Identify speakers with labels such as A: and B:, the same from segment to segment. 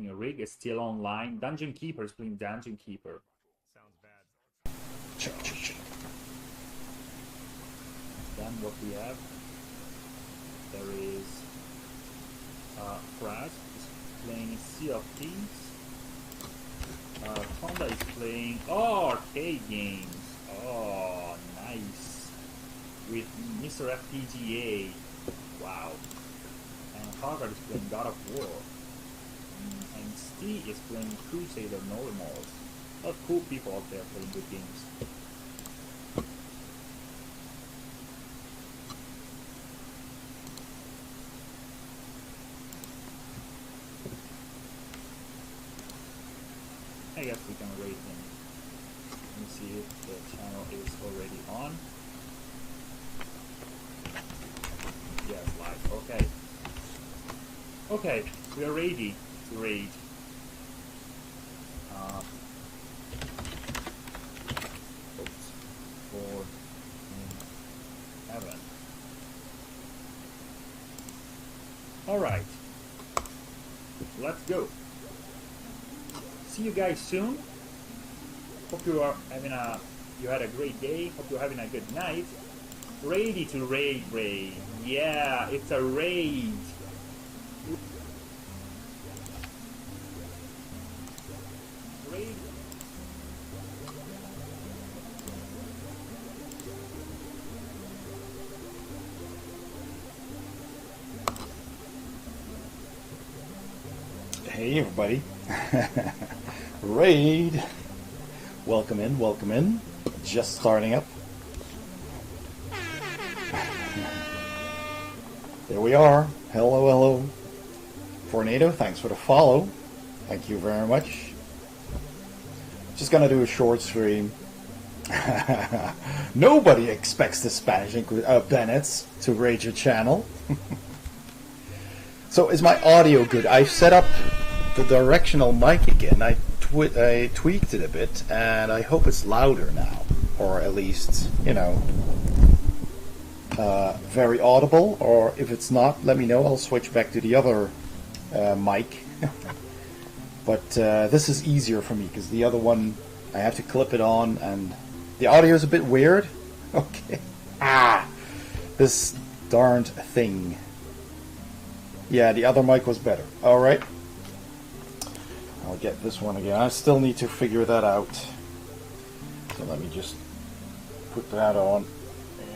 A: playing a rig, is still online. Dungeon Keeper is playing Dungeon Keeper.
B: Sounds bad.
A: Then what we have, there is Fraz is playing Sea of Thieves. Honda is playing arcade games. Oh, nice. With Mr. FPGA. Wow. And Harvard is playing God of War. And Steve is playing Crusader No Remorse. A lot of cool people out there playing good games. I guess we can rate him. Let me see if the channel is already on. Yes, live. Okay. Okay, we are ready to raid. Oops. For heaven. Alright. Let's go. See you guys soon. Hope you are having you had a great day. Hope you're having a good night. Ready to raid. Yeah, it's a raid. Raid.
C: Hey everybody. Raid. Welcome in. Just starting up. There we are. Hello. Tornado, thanks for the follow. Thank you very much. Just gonna do a short stream. Nobody expects the Spanish Benez to raid your channel. So is my audio good? I've set up the directional mic again. I tweaked it a bit, and I hope it's louder now, or at least, you know, very audible. Or if it's not, let me know. I'll switch back to the other mic. But this is easier for me because the other one I have to clip it on, and the audio is a bit weird. Okay. This darned thing. Yeah, the other mic was better. All right. I'll get this one again. I still need to figure that out. So let me just put that on.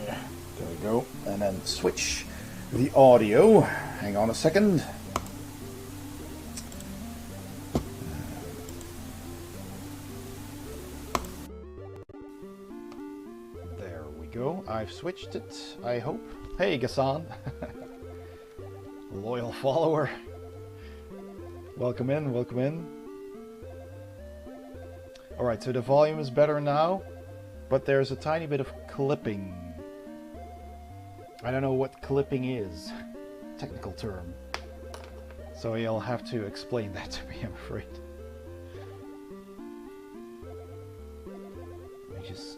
C: There we go. And then switch the audio. Hang on a second. There we go. I've switched it, I hope. Hey, Gassan. Loyal follower. Welcome in. Alright, so the volume is better now, but there's a tiny bit of clipping. I don't know what clipping is. Technical term. So you'll have to explain that to me, I'm afraid. Let me just...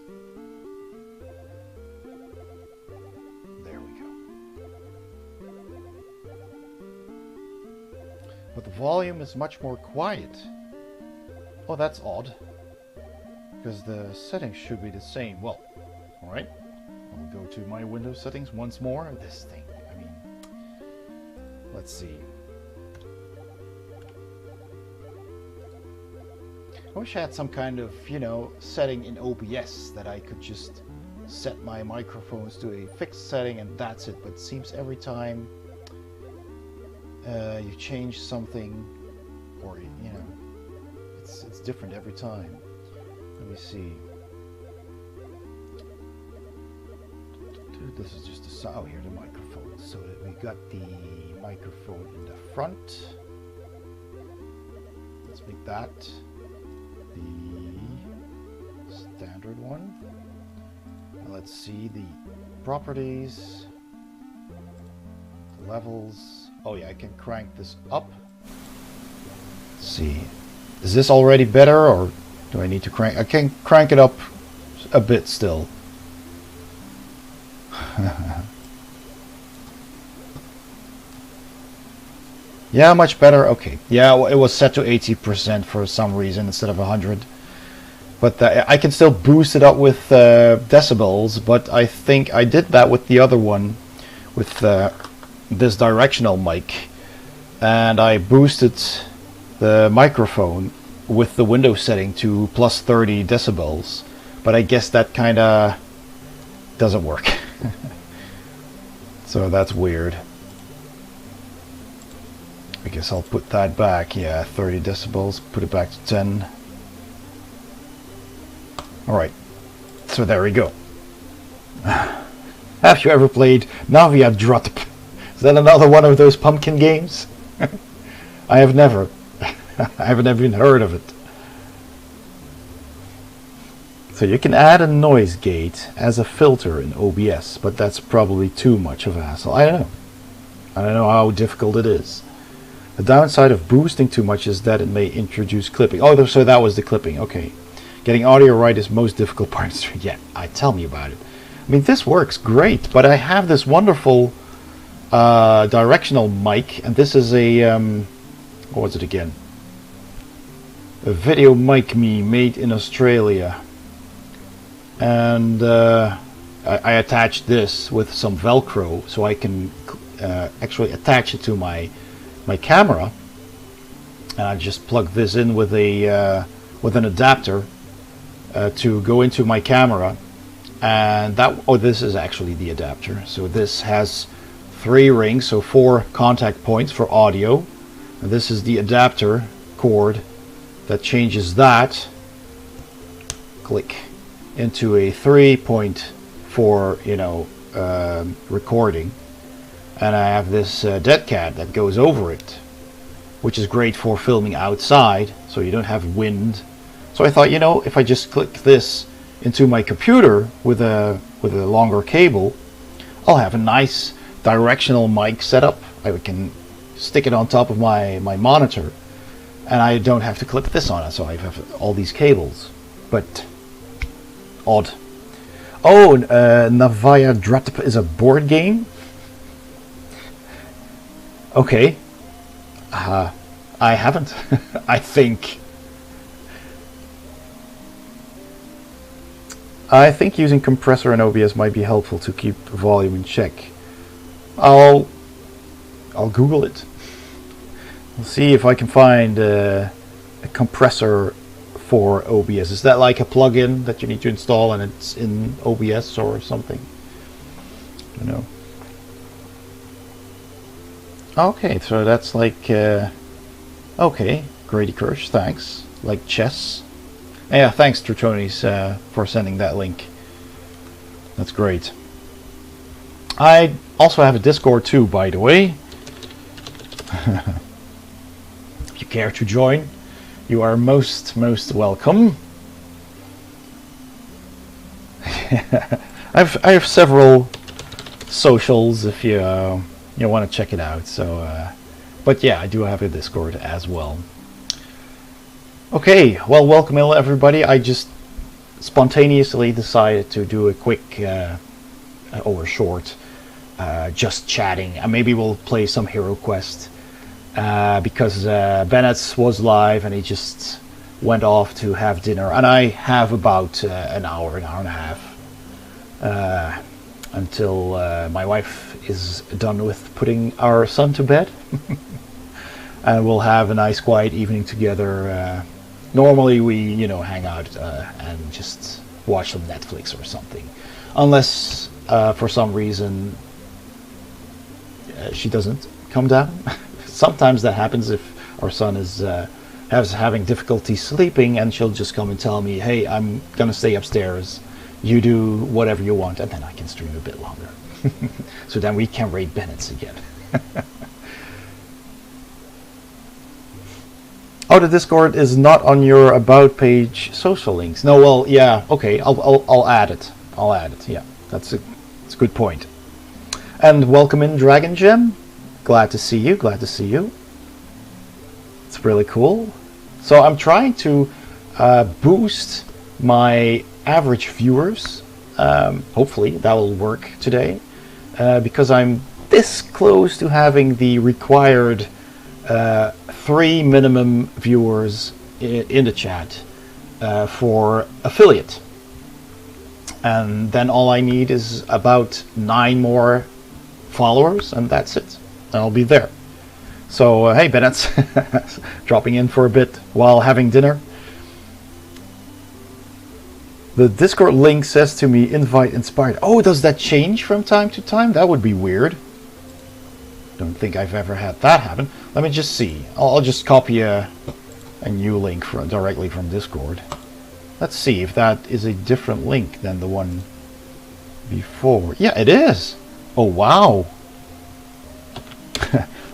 C: There we go. But the volume is much more quiet. Oh, that's odd. Because the settings should be the same. Well, alright. I'll go to my Windows settings once more. This thing, I mean... Let's see. I wish I had some kind of, you know, setting in OBS that I could just set my microphones to a fixed setting and that's it. But it seems every time you change something, or you know, it's different every time. Let me see. This is just a sound. Oh, here the microphone. So that we got the microphone in the front. Let's make that the standard one. Now let's see the properties, the levels. Oh yeah, I can crank this up. Let's see. Is this already better, or do I need to crank? I can crank it up a bit still. Yeah, much better. Okay. Yeah, it was set to 80% for some reason instead of 100. But I can still boost it up with decibels, but I think I did that with the other one, with this directional mic. And I boosted the microphone with the Windows setting to plus 30 decibels. But I guess that kind of doesn't work. So that's weird. I guess I'll put that back. Yeah, 30 decibels. Put it back to 10. Alright, so there we go. Have you ever played Navia Drop? Is that another one of those pumpkin games? I have never. I haven't even heard of it. So you can add a noise gate as a filter in OBS, but that's probably too much of a hassle. I don't know. I don't know how difficult it is. The downside of boosting too much is that it may introduce clipping. Oh, so that was the clipping. Okay. Getting audio right is most difficult part. Yeah, tell me about it. I mean, this works great, but I have this wonderful directional mic, and this is a what was it again? A video mic me made in Australia, and I attached this with some Velcro so I can actually attach it to my camera, and I just plug this in with a with an adapter. To go into my camera, and this is actually the adapter. So this has 3 rings, so 4 contact points for audio, and this is the adapter cord that changes that click into a 3.4 recording, and I have this dead cat that goes over it, which is great for filming outside so you don't have wind. So I thought, if I just click this into my computer with a longer cable, I'll have a nice directional mic setup. I can stick it on top of my monitor, and I don't have to clip this on it. So I have all these cables. But odd. Oh, Navia Drop is a board game. Okay. I haven't. I think using compressor and OBS might be helpful to keep volume in check. I'll Google it. We'll see if I can find a compressor for OBS. Is that like a plugin that you need to install and it's in OBS or something? I don't know. Okay, so that's like okay, Grady Kirsch, thanks. Like chess. Yeah, thanks Tritonis for sending that link. That's great. I also have a Discord too, by the way. If you care to join, you are most welcome. I have several socials if you want to check it out. So, but yeah, I do have a Discord as well. Okay, well, welcome everybody. I just spontaneously decided to do a quick or short just chatting, and maybe we'll play some HeroQuest because Benez was live and he just went off to have dinner, and I have about an hour and a half until my wife is done with putting our son to bed. And we'll have a nice quiet evening together. Normally we hang out and just watch some Netflix or something, unless for some reason she doesn't come down. Sometimes that happens if our son is having difficulty sleeping, and she'll just come and tell me, hey, I'm gonna stay upstairs, you do whatever you want, and then I can stream a bit longer. So then we can raid Bennett's again. Oh, the Discord is not on your about page social links. No, well, yeah, okay, I'll add it. I'll add it. Yeah, that's a good point. And welcome in, Dragon Gem. Glad to see you. Glad to see you. It's really cool. So I'm trying to boost my average viewers. Hopefully that will work today, because I'm this close to having the required 3 minimum viewers in the chat for affiliate. And then all I need is about 9 more followers, and that's it. I'll be there. So, hey, Benez, dropping in for a bit while having dinner. The Discord link says to me, invite inspired. Oh, does that change from time to time? That would be weird. Don't think I've ever had that happen. Let me just see. I'll just copy a new link directly from Discord. Let's see if that is a different link than the one before. Yeah, it is. Oh, wow.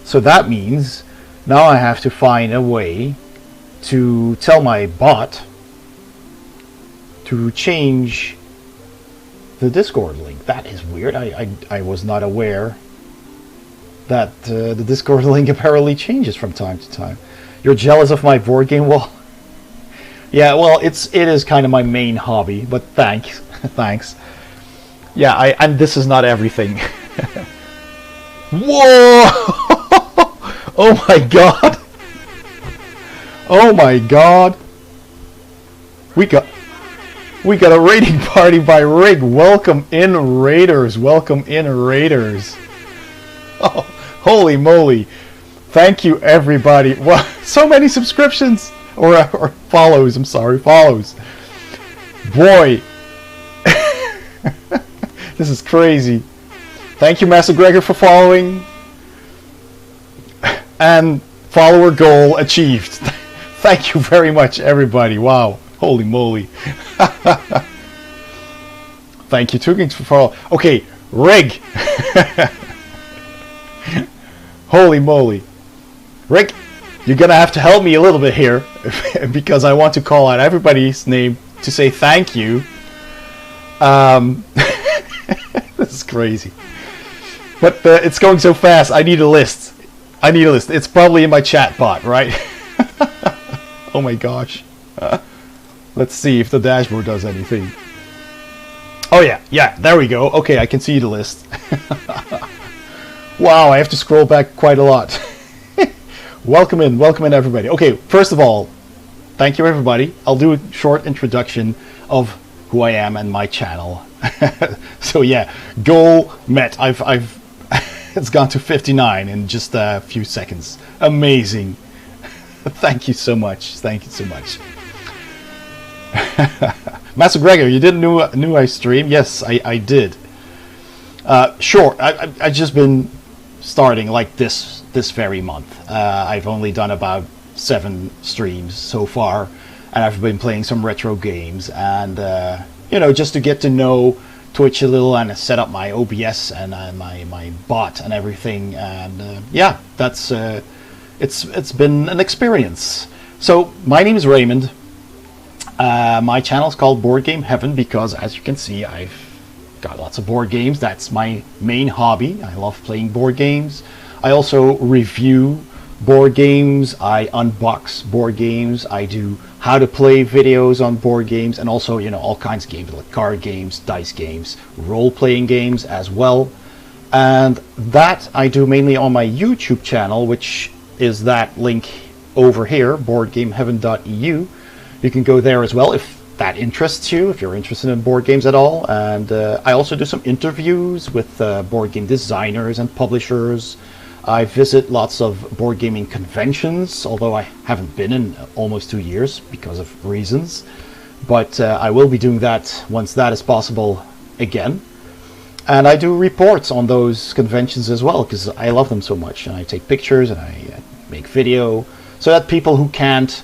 C: So that means now I have to find a way to tell my bot to change the Discord link. That is weird. I was not aware that the Discord link apparently changes from time to time. You're jealous of my board game wall? Yeah, well, it is kind of my main hobby, but thanks. Thanks. Yeah, and this is not everything. Whoa! Oh my god! Oh my god! We got a raiding party by Rig. Welcome in, Raiders. Welcome in, Raiders. Oh, holy moly! Thank you, everybody. Wow, so many subscriptions. Or follows, I'm sorry, follows. Boy. This is crazy. Thank you, Master Gregor, for following. And follower goal achieved. Thank you very much, everybody. Wow. Holy moly. Thank you, Tukings, for following. Okay, Rig. Holy moly. Rig, you're gonna have to help me a little bit here because I want to call out everybody's name to say thank you. This is crazy, but it's going so fast. I need a list. It's probably in my chat bot, right? Oh my gosh. Let's see if the dashboard does anything. Oh yeah, there we go. Okay, I can see the list. Wow, I have to scroll back quite a lot. Welcome in everybody. Okay, first of all, thank you everybody. I'll do a short introduction of who I am and my channel. So yeah, goal met. I've it's gone to 59 in just a few seconds. Amazing. Thank you so much. Thank you so much. Master Gregor, you didn't knew I stream? Yes, I did. Sure, I've just been starting like this very month. I've only done about 7 streams so far, and I've been playing some retro games, and you know, just to get to know Twitch a little and set up my OBS and my bot and everything, and yeah, that's it's been an experience. So my name is Raymond. My channel is called Board Game Heaven because, as you can see, I've got lots of board games. That's my main hobby. I love playing board games. I also review board games. I unbox board games. I do how to play videos on board games, and also, you know, all kinds of games like card games, dice games, role-playing games as well. And that I do mainly on my YouTube channel, which is that link over here, boardgameheaven.eu. You can go there as well if that interests you, if you're interested in board games at all. And I also do some interviews with board game designers and publishers. I visit lots of board gaming conventions, although I haven't been in almost 2 years because of reasons. But I will be doing that once that is possible again. And I do reports on those conventions as well, because I love them so much. And I take pictures and I make video so that people who can't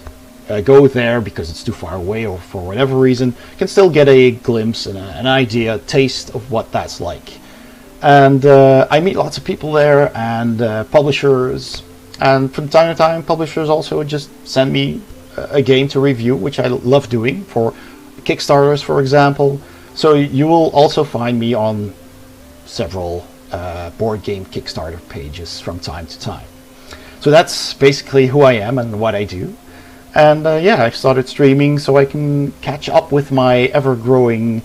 C: go there because it's too far away or for whatever reason can still get a glimpse and an idea, a taste of what that's like. And I meet lots of people there, and publishers, and from time to time publishers also just send me a game to review, which I love doing for Kickstarters, for example. So you will also find me on several board game Kickstarter pages from time to time. So that's basically who I am and what I do. And yeah, I've started streaming so I can catch up with my ever-growing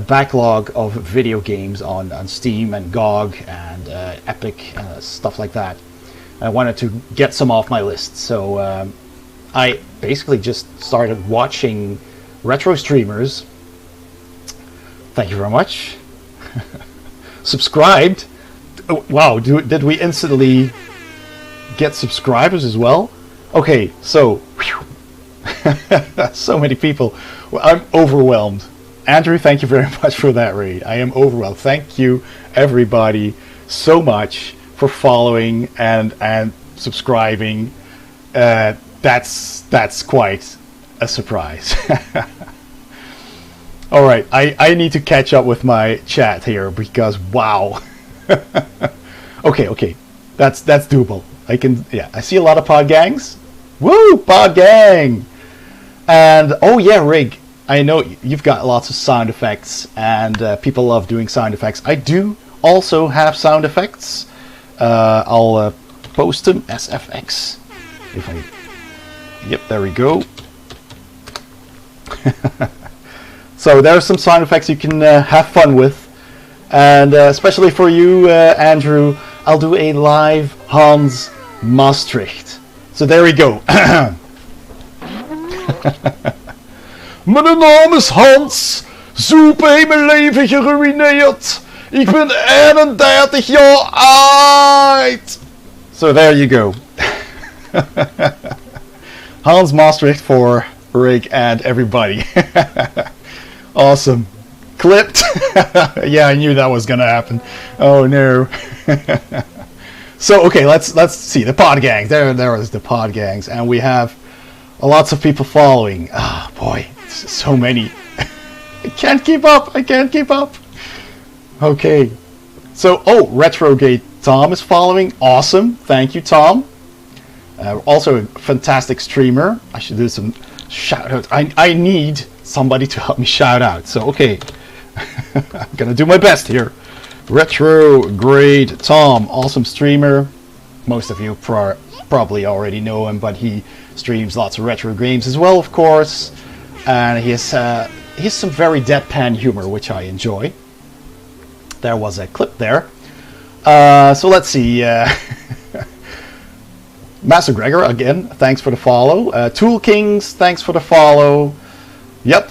C: backlog of video games on Steam and GOG and Epic, stuff like that. I wanted to get some off my list. So I basically just started watching retro streamers. Thank you very much. Subscribed. Oh, wow, did we instantly get subscribers as well? Okay, so so many people. Well, I'm overwhelmed. Andrew, thank you very much for that raid. I am overwhelmed. Thank you, everybody, so much for following and subscribing. That's quite a surprise. All right, I need to catch up with my chat here because wow. Okay, that's doable. I see a lot of pod gangs. Woo, pod gang! And oh yeah, Rig, I know you've got lots of sound effects, and people love doing sound effects. I do also have sound effects. I'll post them. SFX. Yep, there we go. So there are some sound effects you can have fun with, and especially for you, Andrew, I'll do a live Hans Maastricht. So there we go. Mijn naam is Hans. Zoep heeft mijn leven geruineerd. Ik ben 31 jaar oud. So there you go. Hans Maastricht for Rick and everybody. Awesome. Clipped. Yeah, I knew that was gonna happen. Oh no. So okay, let's see the pod gangs. There is the pod gangs, and we have lots of people following. Ah, oh, boy, so many. I can't keep up. Okay. So, Retrogate Tom is following. Awesome. Thank you, Tom. Also a fantastic streamer. I should do some shout out. I need somebody to help me shout out. So, okay. I'm gonna do my best here. Retrograde Tom, awesome streamer. Most of you probably already know him, but he streams lots of retro games as well, of course. And he has some very deadpan humor, which I enjoy. There was a clip there. So let's see. Master Gregor, again, thanks for the follow. Tool Kings, thanks for the follow. Yep,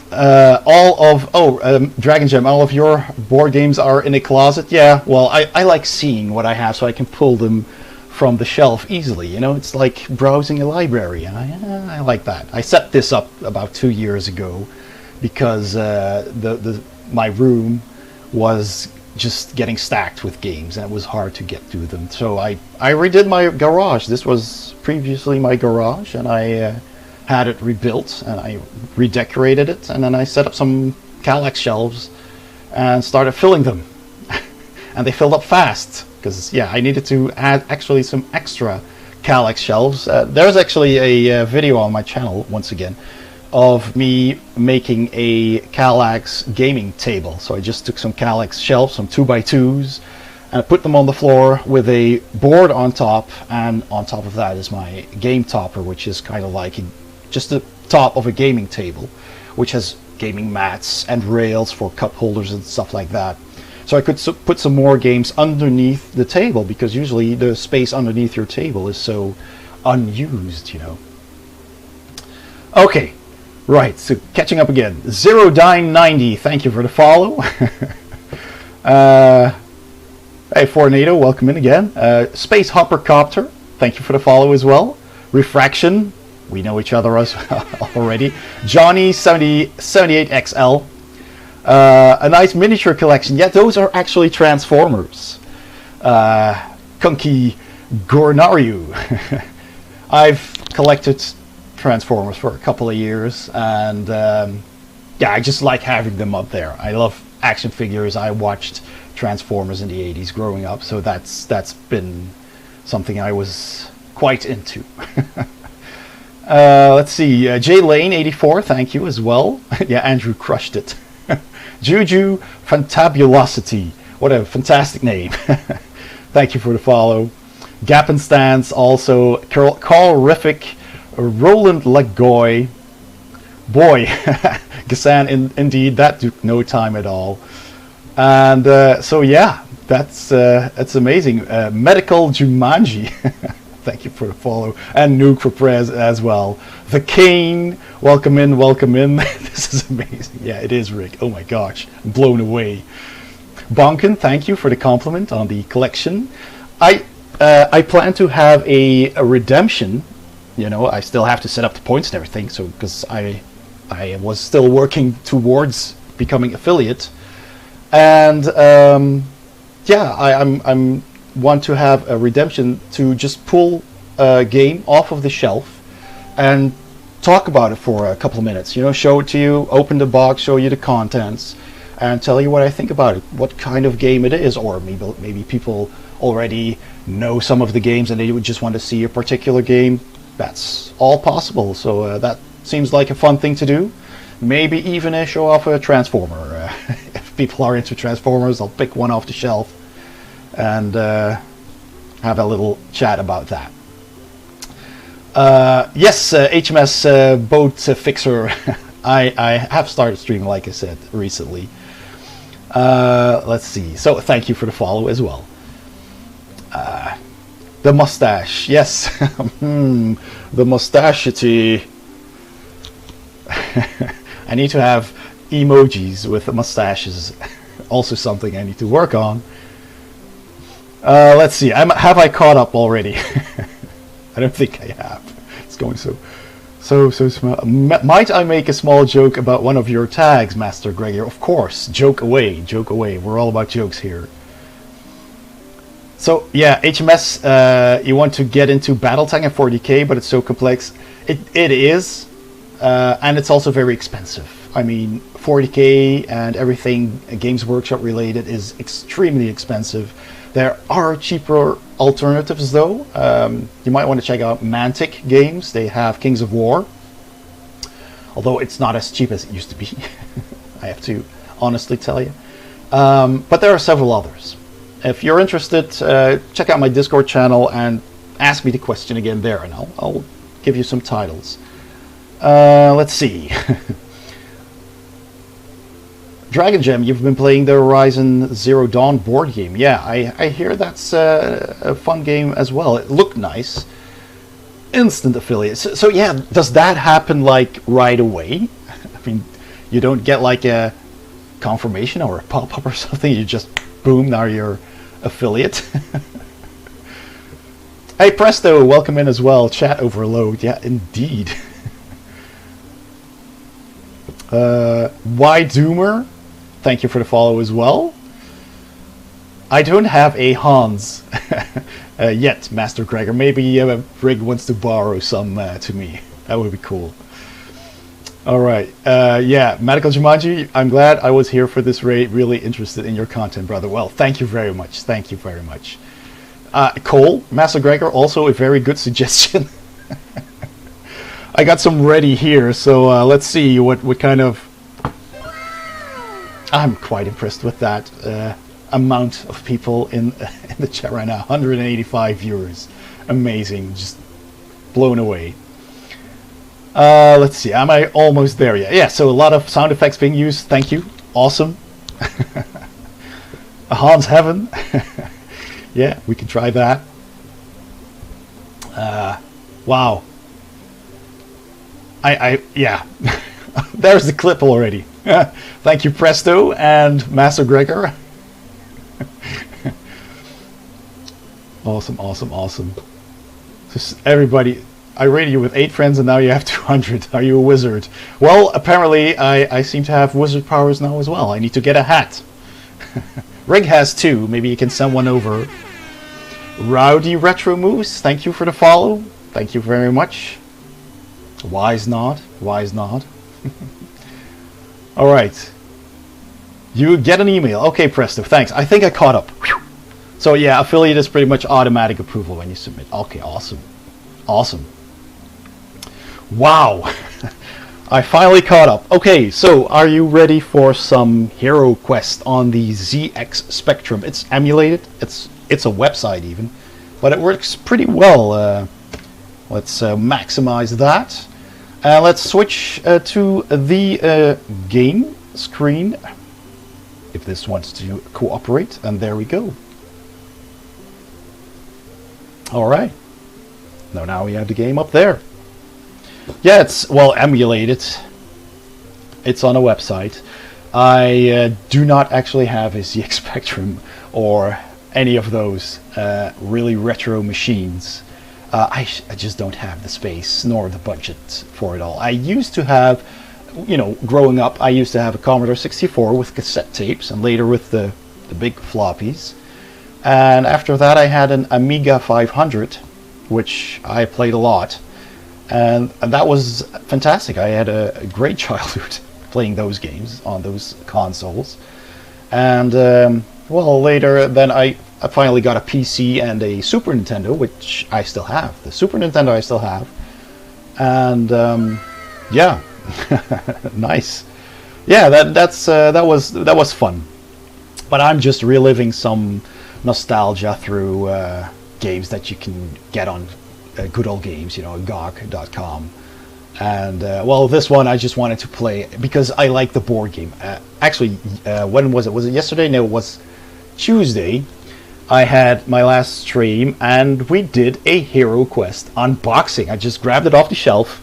C: Dragon Gem, all of your board games are in a closet. Yeah, well, I like seeing what I have so I can pull them from the shelf easily. You know, it's like browsing a library, and I like that. I set this up about 2 years ago because my room was just getting stacked with games, and it was hard to get through them. So I redid my garage. This was previously my garage, and I had it rebuilt, and I redecorated it, and then I set up some Kallax shelves and started filling them. And they filled up fast because I needed to add actually some extra Kallax shelves. There's actually a video on my channel once again of me making a Kallax gaming table. So I just took some Kallax shelves, some 2x2s, and I put them on the floor with a board on top, and on top of that is my game topper, which is kind of like just the top of a gaming table, which has gaming mats and rails for cup holders and stuff like that. So I could put some more games underneath the table, because usually the space underneath your table is so unused, you know. Okay, right, so catching up again. ZeroDine90, thank you for the follow. Hey, Fornado, welcome in again. Space Hopper Copter, thank you for the follow as well. Refraction, we know each other as already. Johnny78XL. A nice miniature collection. Yeah, those are actually Transformers. Kunky Gornariu. I've collected Transformers for a couple of years, and I just like having them up there. I love action figures. I watched Transformers in the 80s growing up, so that's been something I was quite into. Let's see, J Lane 84, thank you as well. Yeah, Andrew crushed it. Juju Fantabulosity, what a fantastic name. Thank you for the follow. Gap and Stance also. Carl Riffick, Roland Lagoy. Boy, Gassan, indeed, that took no time at all. And so yeah, that's amazing. Medical Jumanji. Thank you for the follow. And Nuke for Prez as well. The Cane, welcome in, welcome in. This is amazing. Yeah, it is, Rick. Oh my gosh, I'm blown away. Bonkin, thank you for the compliment on the collection. I plan to have a redemption. You know, I still have to set up the points and everything, so because I was still working towards becoming affiliate, and yeah, I'm want to have a redemption to just pull a game off of the shelf and talk about it for a couple of minutes. You know, show it to you, open the box, show you the contents, and tell you what I think about it, what kind of game it is, or maybe people already know some of the games and they would just want to see a particular game. That's all possible, so that seems like a fun thing to do. Maybe even show off a Transformer. If people are into Transformers, I'll pick one off the shelf and have a little chat about that. Yes, HMS Boat Fixer. I have started streaming, like I said, recently. Let's see. So thank you for the follow as well. The mustache, yes. The mustachity. I need to have emojis with mustaches. Also something I need to work on. Let's see. Have I caught up already? I don't think I have. It's going so small. Might I make a small joke about one of your tags, Master Gregor? Of course. Joke away. Joke away. We're all about jokes here. So yeah, HMS, you want to get into Battletech and 40k, but it's so complex. It is, and it's also very expensive. I mean, 40k and everything Games Workshop related is extremely expensive. There are cheaper alternatives though. You might want to check out Mantic Games. They have Kings of War, although it's not as cheap as it used to be. I have to honestly tell you. But there are several others. If you're interested, check out my Discord channel and ask me the question again there, and I'll give you some titles. Let's see. Dragon Gem, you've been playing the Horizon Zero Dawn board game. Yeah, I hear that's a fun game as well. It looked nice. Instant affiliate. So yeah, does that happen like right away? I mean, you don't get like a confirmation or a pop-up or something. You just boom, now you're affiliate. Hey Presto, welcome in as well. Chat overload. Yeah, indeed. Why Doomer? Thank you for the follow as well. I don't have a Hans yet, Master Gregor. Maybe Rig wants to borrow some to me. That would be cool. Alright, yeah, Medical Jumanji, I'm glad I was here for this raid. Really interested in your content, brother. Well, thank you very much. Thank you very much. Cole, Master Gregor, also a very good suggestion. I got some ready here, so let's see what kind of... I'm quite impressed with that amount of people in the chat right now. 185 viewers. Amazing. Just blown away. Let's see. Am I almost there yet? Yeah, so a lot of sound effects being used. Thank you. Awesome. A Hans Heaven. Yeah, we can try that. Wow. Yeah. There's the clip already. Thank you, Presto and Master Gregor. Awesome, awesome, awesome. Just everybody, I rated you with 8 friends and now you have 200. Are you a wizard? Well, apparently I seem to have wizard powers now as well. I need to get a hat. Rig has 2. Maybe you can send one over. Rowdy Retro Moose, thank you for the follow. Thank you very much. Wise not. Wise not. Alright. You get an email. Okay, Presto, thanks. I think I caught up. Whew. So yeah, affiliate is pretty much automatic approval when you submit. Okay, awesome. Awesome. Wow. I finally caught up. Okay, so are you ready for some HeroQuest on the ZX Spectrum? It's emulated. It's a website even, but it works pretty well. Let's maximize that. Let's switch to the game screen, if this wants to cooperate, and there we go. Alright. No, now we have the game up there. Yeah, it's well emulated. It's on a website. I do not actually have a ZX Spectrum or any of those really retro machines. I just don't have the space nor the budget for it all. I used to have, growing up, I used to have a Commodore 64 with cassette tapes, and later with the big floppies. And after that I had an Amiga 500, which I played a lot. And that was fantastic. I had a great childhood playing those games on those consoles. And well, later then I finally got a PC and a Super Nintendo, which I still have. The Super Nintendo I still have. And yeah, nice. Yeah, that was fun. But I'm just reliving some nostalgia through games that you can get on good old games, GOG.com. And well, this one I just wanted to play because I like the board game. Actually, when was it? Was it yesterday? No, it was Tuesday. I had my last stream and we did a HeroQuest unboxing. I just grabbed it off the shelf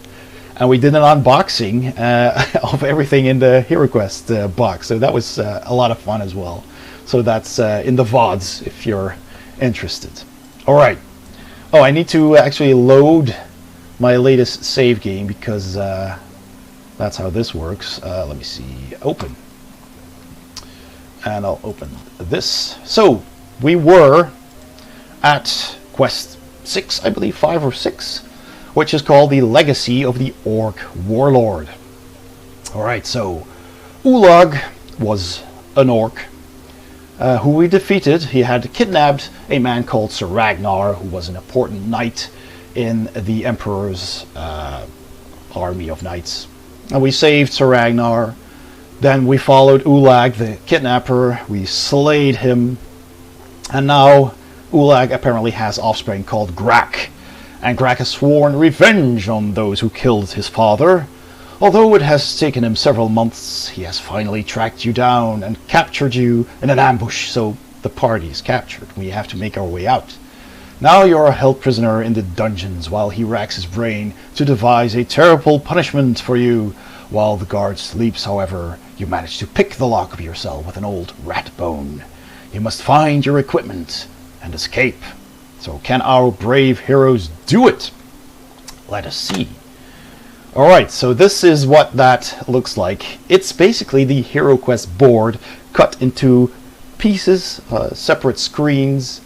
C: and we did an unboxing of everything in the HeroQuest box. So that was a lot of fun as well. So that's in the VODs if you're interested. All right. Oh, I need to actually load my latest save game because that's how this works. Let me see. Open. And I'll open this. So we were at Quest 6, I believe, 5 or 6, which is called the Legacy of the Orc Warlord. Alright, so Ulag was an orc who we defeated. He had kidnapped a man called Sir Ragnar, who was an important knight in the Emperor's army of knights. And we saved Sir Ragnar. Then we followed Ulag, the kidnapper. We slayed him. And now Ulag apparently has offspring called Grak. And Grak has sworn revenge on those who killed his father. Although it has taken him several months, he has finally tracked you down and captured you in an ambush. So the party is captured. We have to make our way out. Now you're held prisoner in the dungeons while he racks his brain to devise a terrible punishment for you. While the guard sleeps, however, you manage to pick the lock of your cell with an old rat bone. You must find your equipment and escape. So can our brave heroes do it? Let us see. Alright, so this is what that looks like. It's basically the HeroQuest board cut into pieces, separate screens.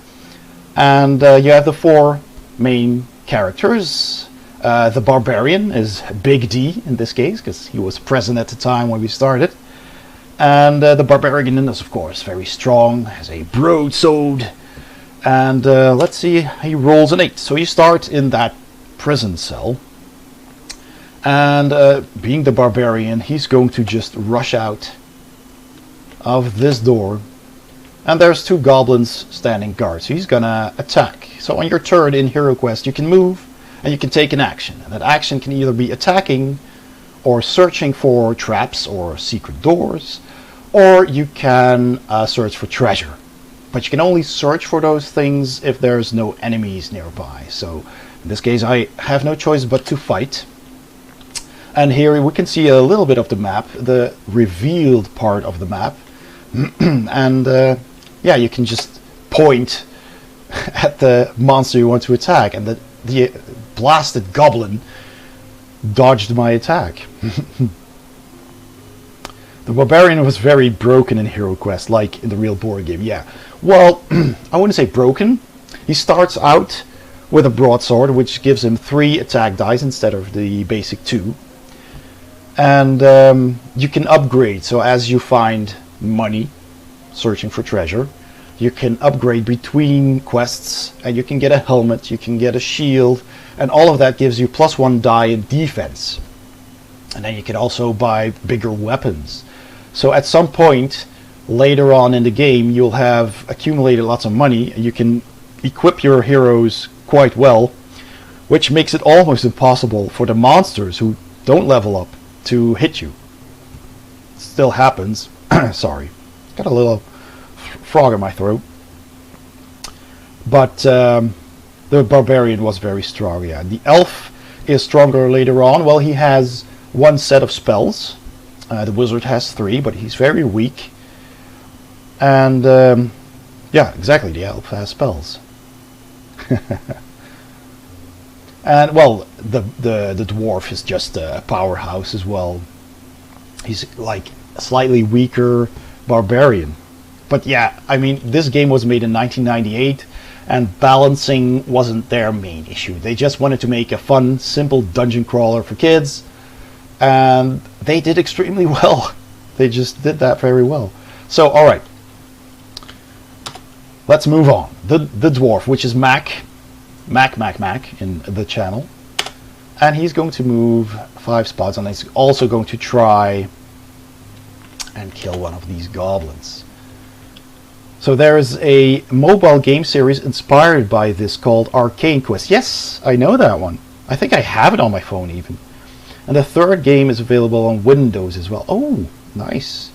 C: And you have the 4 main characters. The Barbarian is Big D in this case, because he was present at the time when we started. And the Barbarian is, of course, very strong, has a broadsword. And let's see, he rolls an 8. So you start in that prison cell. And being the Barbarian, he's going to just rush out of this door. And there's 2 goblins standing guard, so he's gonna attack. So on your turn in HeroQuest, you can move and you can take an action. And that action can either be attacking or searching for traps or secret doors, or you can search for treasure. But you can only search for those things if there's no enemies nearby. So in this case, I have no choice but to fight. And here we can see a little bit of the map, the revealed part of the map. And yeah, you can just point at the monster you want to attack, and the blasted goblin dodged my attack. The Barbarian was very broken in HeroQuest, like in the real board game. Yeah, well, I wouldn't say broken. He starts out with a broadsword, which gives him 3 attack dice instead of the basic 2. And you can upgrade, so as you find money, searching for treasure, you can upgrade between quests, and you can get a helmet, you can get a shield, and all of that gives you +1 die in defense. And then you can also buy bigger weapons. So at some point later on in the game, you'll have accumulated lots of money, and you can equip your heroes quite well, which makes it almost impossible for the monsters who don't level up to hit you. It still happens. Sorry, got a little frog in my throat. But The barbarian was very strong, yeah. The elf is stronger later on. Well, he has one set of spells. The wizard has 3, but he's very weak. And, yeah, exactly, the elf has spells. And, well, the dwarf is just a powerhouse as well. He's like a slightly weaker barbarian. But yeah, I mean, this game was made in 1998, and balancing wasn't their main issue. They just wanted to make a fun, simple dungeon crawler for kids, and they did extremely well. They just did that very well. So, alright. Let's move on. The dwarf, which is Mac in the channel. And he's going to move 5 spots, and he's also going to try and kill one of these goblins. So there is a mobile game series inspired by this called HeroQuest. Yes, I know that one. I think I have it on my phone even. And the third game is available on Windows as well. Oh, nice.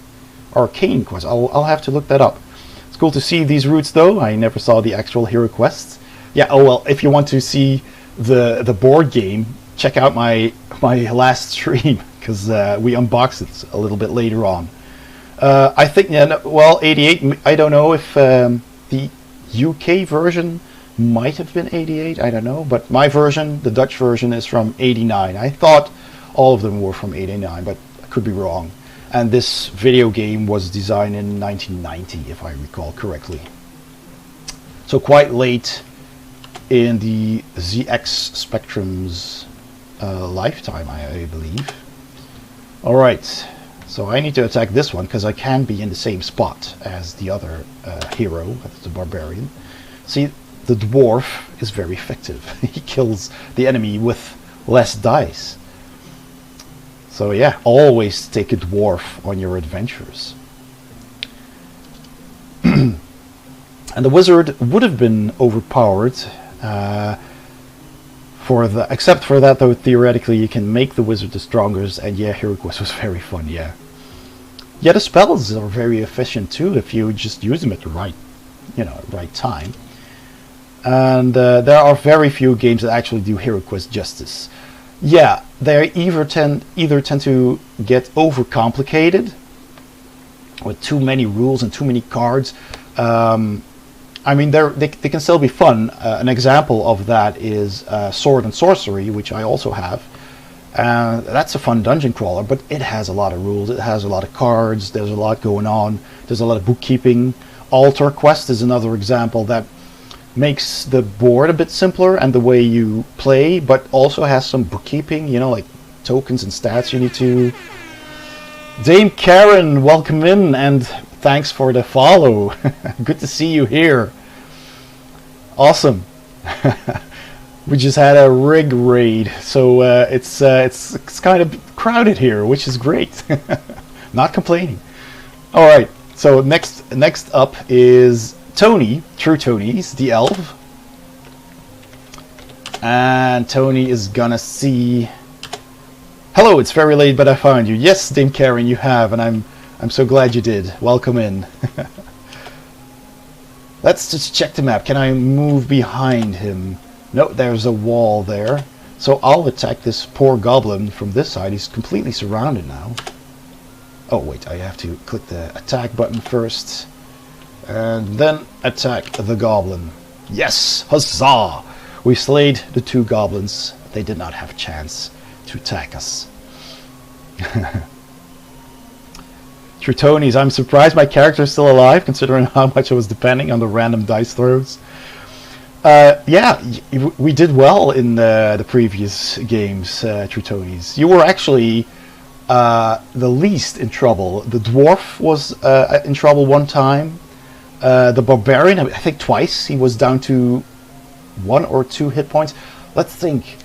C: HeroQuest. I'll have to look that up. It's cool to see these routes though. I never saw the actual HeroQuest. Yeah, oh well, if you want to see the board game, check out my last stream, because we unboxed it a little bit later on. I think, yeah, no, well, 88, I don't know if the UK version might have been 88, I don't know, but my version, the Dutch version, is from 89. I thought all of them were from 89, but I could be wrong. And this video game was designed in 1990, if I recall correctly. So quite late in the ZX Spectrum's lifetime, I believe. Alright. So I need to attack this one because I can be in the same spot as the other hero, that's the barbarian. See, the dwarf is very effective. He kills the enemy with less dice. So yeah, always take a dwarf on your adventures. And the wizard would have been overpowered. Except for that, though, theoretically you can make the wizard the strongest, and yeah, HeroQuest was very fun, yeah. Yeah, the spells are very efficient too if you just use them at the right, right time. And there are very few games that actually do HeroQuest justice. Yeah, they either tend to get overcomplicated with too many rules and too many cards. I mean, they can still be fun. An example of that is Sword and Sorcery, which I also have. That's a fun dungeon crawler, but it has a lot of rules. It has a lot of cards. There's a lot going on. There's a lot of bookkeeping. Altar Quest is another example that makes the board a bit simpler and the way you play, but also has some bookkeeping, like tokens and stats you need to... Dame Karen, welcome in, and thanks for the follow. Good to see you here. Awesome. We just had a rig raid, so it's kind of crowded here, which is great. Not complaining. All right. So next up is Tony, True Tony's the elf, and Tony is gonna see. Hello, it's very late, but I found you. Yes, Dame Karen, you have, and I'm so glad you did. Welcome in. Let's just check the map. Can I move behind him? No, there's a wall there. So I'll attack this poor goblin from this side. He's completely surrounded now. Oh wait, I have to click the attack button first. And then attack the goblin. Yes! Huzzah! We slayed the 2 goblins. They did not have a chance to attack us. True Tony's, I'm surprised my character is still alive, considering how much I was depending on the random dice throws. Yeah, we did well in the previous games, True Tony's. You were actually the least in trouble. The dwarf was in trouble one time. The barbarian, I think twice, he was down to 1 or 2 hit points. Let's think.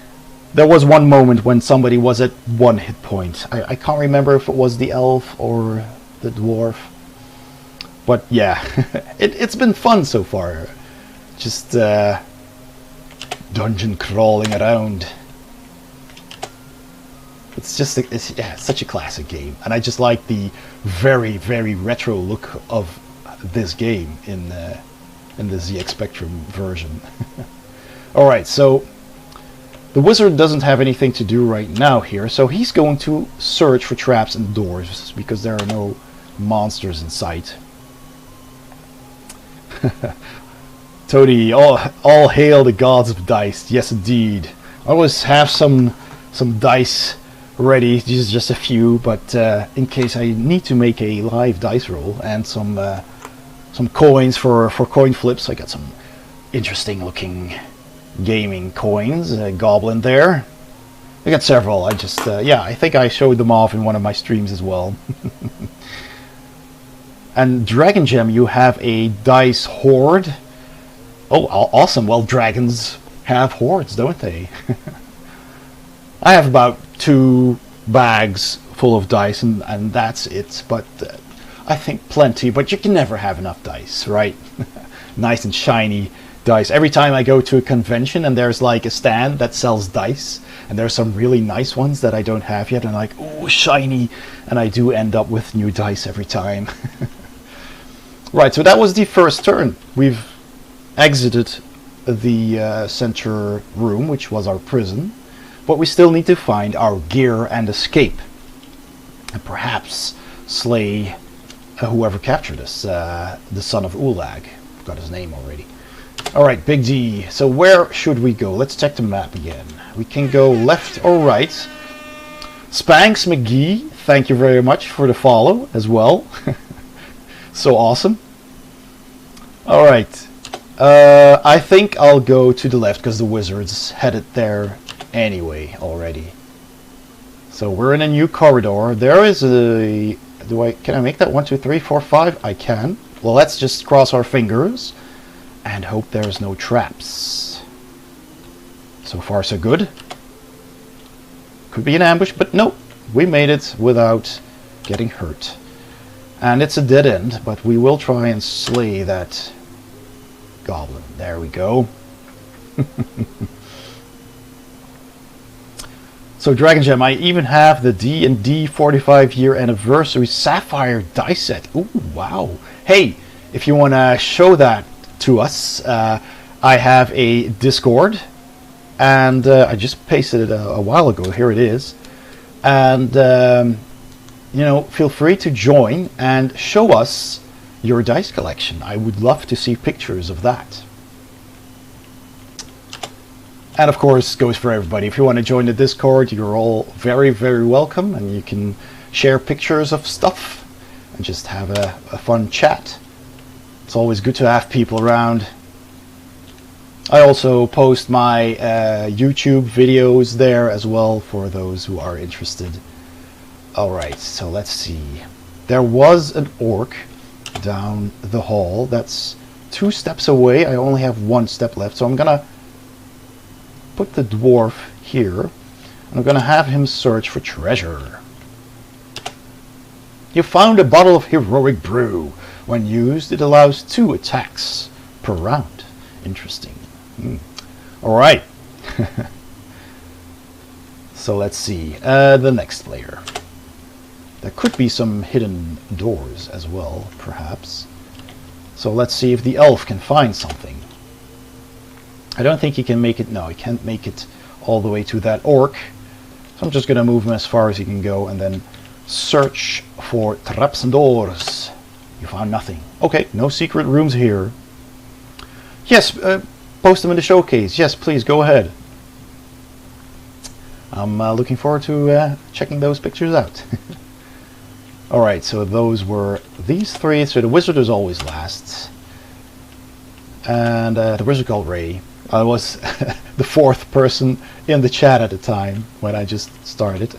C: There was one moment when somebody was at 1 hit point. I can't remember if it was the elf or the dwarf. But yeah, it's been fun so far. Just dungeon crawling around. It's just it's such a classic game, and I just like the very, very retro look of this game in the ZX Spectrum version. Alright, so the wizard doesn't have anything to do right now here, so he's going to search for traps and doors, because there are no monsters in sight. Toady, all hail the gods of dice. Yes, indeed. I always have some dice ready, just a few, but in case I need to make a live dice roll, and some coins for coin flips. I got some interesting looking gaming coins. Goblin there. I got several. I just yeah, I think I showed them off in one of my streams as well. And Dragon Gem, you have a dice hoard. Oh, awesome. Well, dragons have hoards, don't they? I have about 2 bags full of dice, and that's it. But I think plenty, but you can never have enough dice, right? Nice and shiny dice. Every time I go to a convention and there's like a stand that sells dice, and there's some really nice ones that I don't have yet, and I'm like, oh, shiny, and I do end up with new dice every time. Right, so that was the first turn. We've exited the center room, which was our prison, but we still need to find our gear and escape, and perhaps slay whoever captured us, the son of Ulag. Got his name already. Alright, Big D. So where should we go? Let's check the map again. We can go left or right. Spanx McGee, thank you very much for the follow as well. So awesome. Alright. I think I'll go to the left because the wizard's headed there anyway already. So we're in a new corridor. There is a... Can I make that 1, 2, 3, 4, 5? I can. Well, let's just cross our fingers and hope there's no traps. So far, so good. Could be an ambush, but nope. We made it without getting hurt. And it's a dead end, but we will try and slay that goblin. There we go. So Dragon Gem, I even have the D&D 45-year anniversary Sapphire dice set. Ooh, wow. Hey, if you want to show that to us, I have a Discord, and I just pasted it a while ago. Here it is. And, you know, feel free to join and show us your dice collection. I would love to see pictures of that. And of course, goes for everybody. If you want to join the Discord, you're all very, very welcome, and you can share pictures of stuff and just have a fun chat. It's always good to have people around. I also post my YouTube videos there as well for those who are interested. Alright, so let's see. There was an orc down the hall. That's 2 steps away. I only have 1 step left, so I'm gonna put the dwarf here. I'm gonna have him search for treasure. You found a bottle of heroic brew. When used, it allows 2 attacks per round. Interesting. Alright. So let's see. The next player. There could be some hidden doors as well, perhaps. So let's see if the elf can find something. I don't think he can make it. No, he can't make it all the way to that orc. So I'm just going to move him as far as he can go and then search for traps and doors. You found nothing. Okay, no secret rooms here. Yes, post them in the showcase. Yes, please, go ahead. I'm looking forward to checking those pictures out. Alright, so those were these 3. So the wizard is always last. And the wizard called Ray. I was the 4th person in the chat at the time when I just started.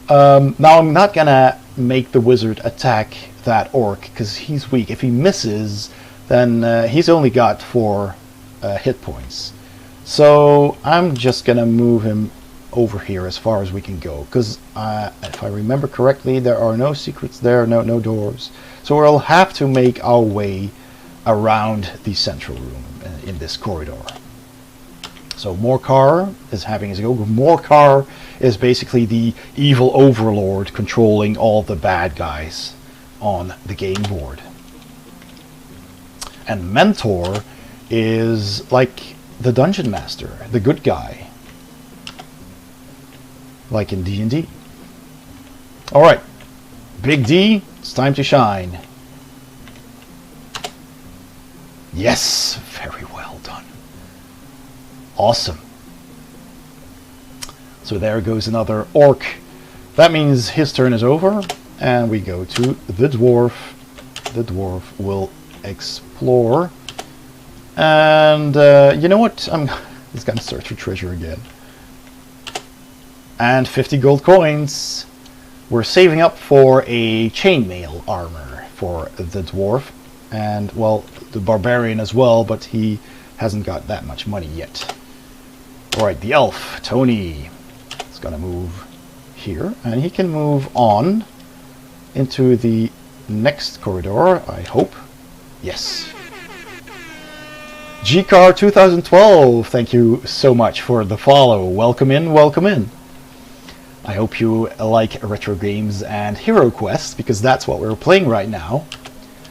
C: Now I'm not gonna make the wizard attack that orc because he's weak. If he misses, then he's only got 4 hit points. So I'm just gonna move him over here as far as we can go, because if I remember correctly, there are no secrets there, no doors. So we'll have to make our way around the central room in this corridor. So Morcar is having his go. Morcar is basically the evil overlord controlling all the bad guys on the game board. And Mentor is like the Dungeon Master, the good guy. Like in D&D. Alright. Big D, it's time to shine. Yes! Very well done. Awesome. So there goes another orc. That means his turn is over. And we go to the dwarf. The dwarf will explore. And you know what? He's gonna search for treasure again. And 50 gold coins. We're saving up for a chainmail armor for the dwarf. And, well, the barbarian as well, but he hasn't got that much money yet. Alright, the elf, Tony, is gonna move here. And he can move on into the next corridor, I hope. Yes. GCar 2012, thank you so much for the follow. Welcome in, welcome in. I hope you like retro games and HeroQuest, because that's what we're playing right now.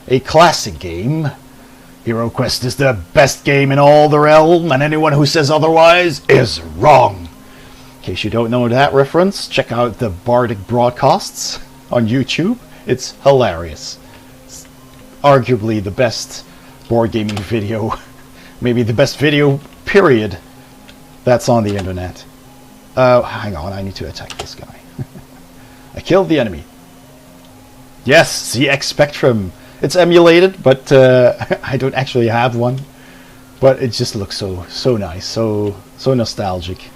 C: A classic game. HeroQuest is the best game in all the realm, and anyone who says otherwise is wrong. In case you don't know that reference, check out the Bardic broadcasts on YouTube. It's hilarious. It's arguably the best board gaming video, maybe the best video, period, that's on the internet. Hang on, I need to attack this guy. I killed the enemy. Yes, ZX Spectrum. It's emulated, but I don't actually have one. But it just looks so nice, so nostalgic.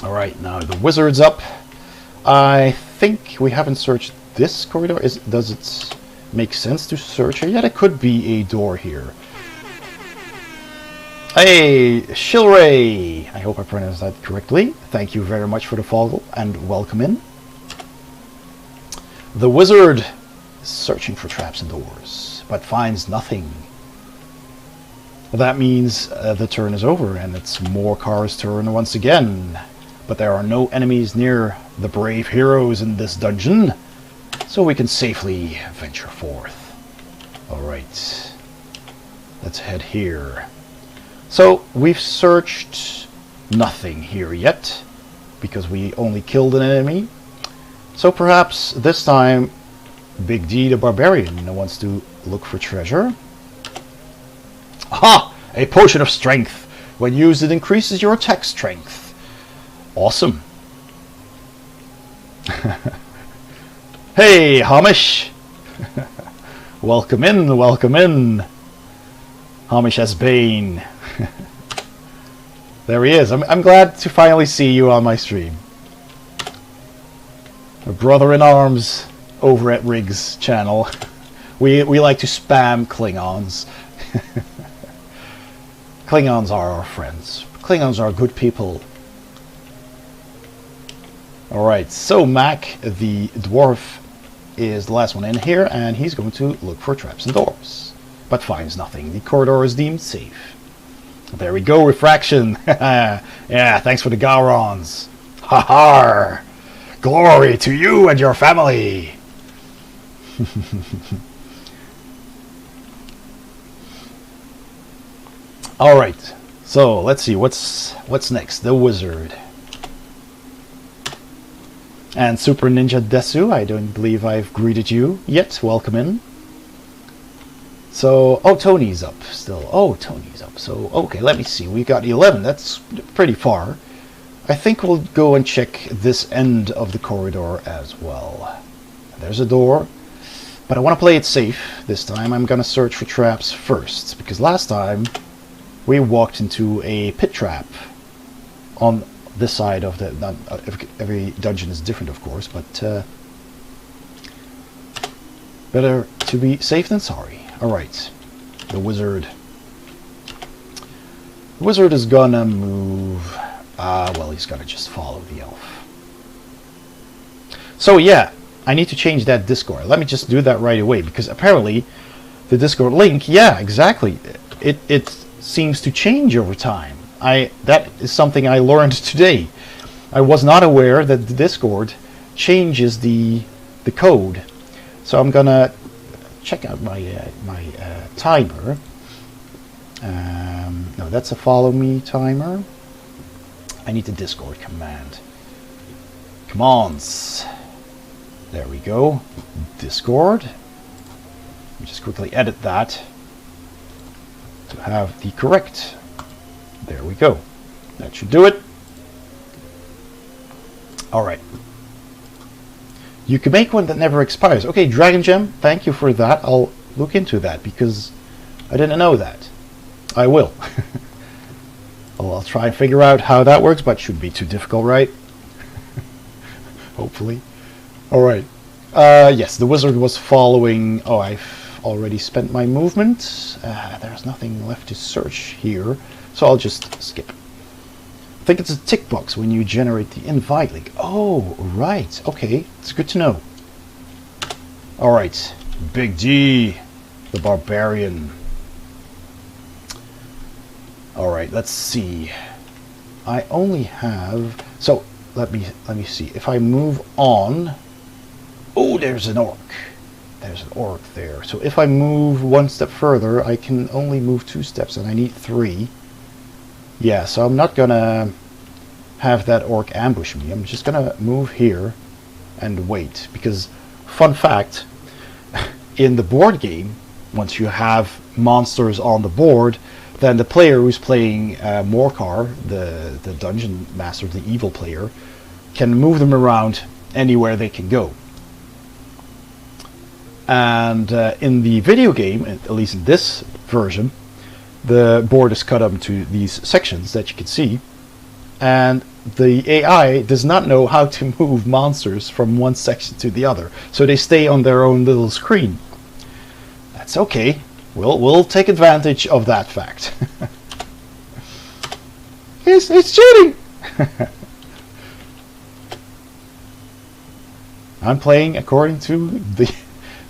C: Alright, now the wizard's up. I think we haven't searched this corridor. Does it make sense to search here? Yeah, there could be a door here. Hey, Shilray! I hope I pronounced that correctly. Thank you very much for the follow and welcome in. The wizard is searching for traps and doors, but finds nothing. Well, that means the turn is over and it's Morkar's turn once again. But there are no enemies near the brave heroes in this dungeon, so we can safely venture forth. Alright, let's head here. So, we've searched nothing here yet, because we only killed an enemy. So perhaps this time, Big D the Barbarian wants to look for treasure. Aha! A potion of strength. When used, it increases your attack strength. Awesome. Hey, Hamish! Welcome in, welcome in. Hamish as Bane. There he is. I'm glad to finally see you on my stream. A brother-in-arms over at Riggs channel. We like to spam Klingons. Klingons are our friends. Klingons are good people. Alright, so Mac, the dwarf, is the last one in here, and he's going to look for traps and doors. But finds nothing. The corridor is deemed safe. There we go, refraction. Yeah, thanks for the Gaurons. Ha-ha! Glory to you and your family! Alright, so let's see, what's next? The wizard. And Super Ninja Desu, I don't believe I've greeted you yet. Welcome in. So, oh, Tony's up still. Oh, Tony's up. So, okay, let me see. We got 11. That's pretty far. I think we'll go and check this end of the corridor as well. There's a door. But I want to play it safe this time. I'm going to search for traps first. Because last time we walked into a pit trap on this side of the... every dungeon is different, of course, but better to be safe than sorry. Alright, the wizard. The wizard is gonna move... well, he's gonna just follow the elf. So yeah, I need to change that Discord. Let me just do that right away, because apparently the Discord link, yeah, exactly, it seems to change over time. That is something I learned today. I was not aware that the Discord changes the code. So I'm gonna check out my timer. No, that's a follow me timer. I need the Discord command. Come on. There we go. Discord. Let me just quickly edit that to have the correct. There we go. That should do it. Alright. You can make one that never expires. Okay, Dragon Gem, thank you for that. I'll look into that because I didn't know that. I will. I'll try and figure out how that works, but it shouldn't be too difficult, right? Hopefully. Alright. Yes, the wizard was following... Oh, I've already spent my movement. There's nothing left to search here, so I'll just skip. I think it's a tick box when you generate the invite link. Oh, right. Okay, it's good to know. Alright, Big D, the barbarian. Alright, let's see. I only have... So, let me see. If I move on... Oh, there's an orc. There's an orc there. So if I move one step further, I can only move 2 steps, and I need 3. Yeah, so I'm not gonna have that orc ambush me. I'm just gonna move here and wait. Because, fun fact, in the board game, once you have monsters on the board, then the player who's playing Morcar, the dungeon master, the evil player, can move them around anywhere they can go. And in the video game, at least in this version, the board is cut up into these sections that you can see, and the AI does not know how to move monsters from one section to the other, so they stay on their own little screen. That's okay. We'll take advantage of that fact. It's cheating! I'm playing according to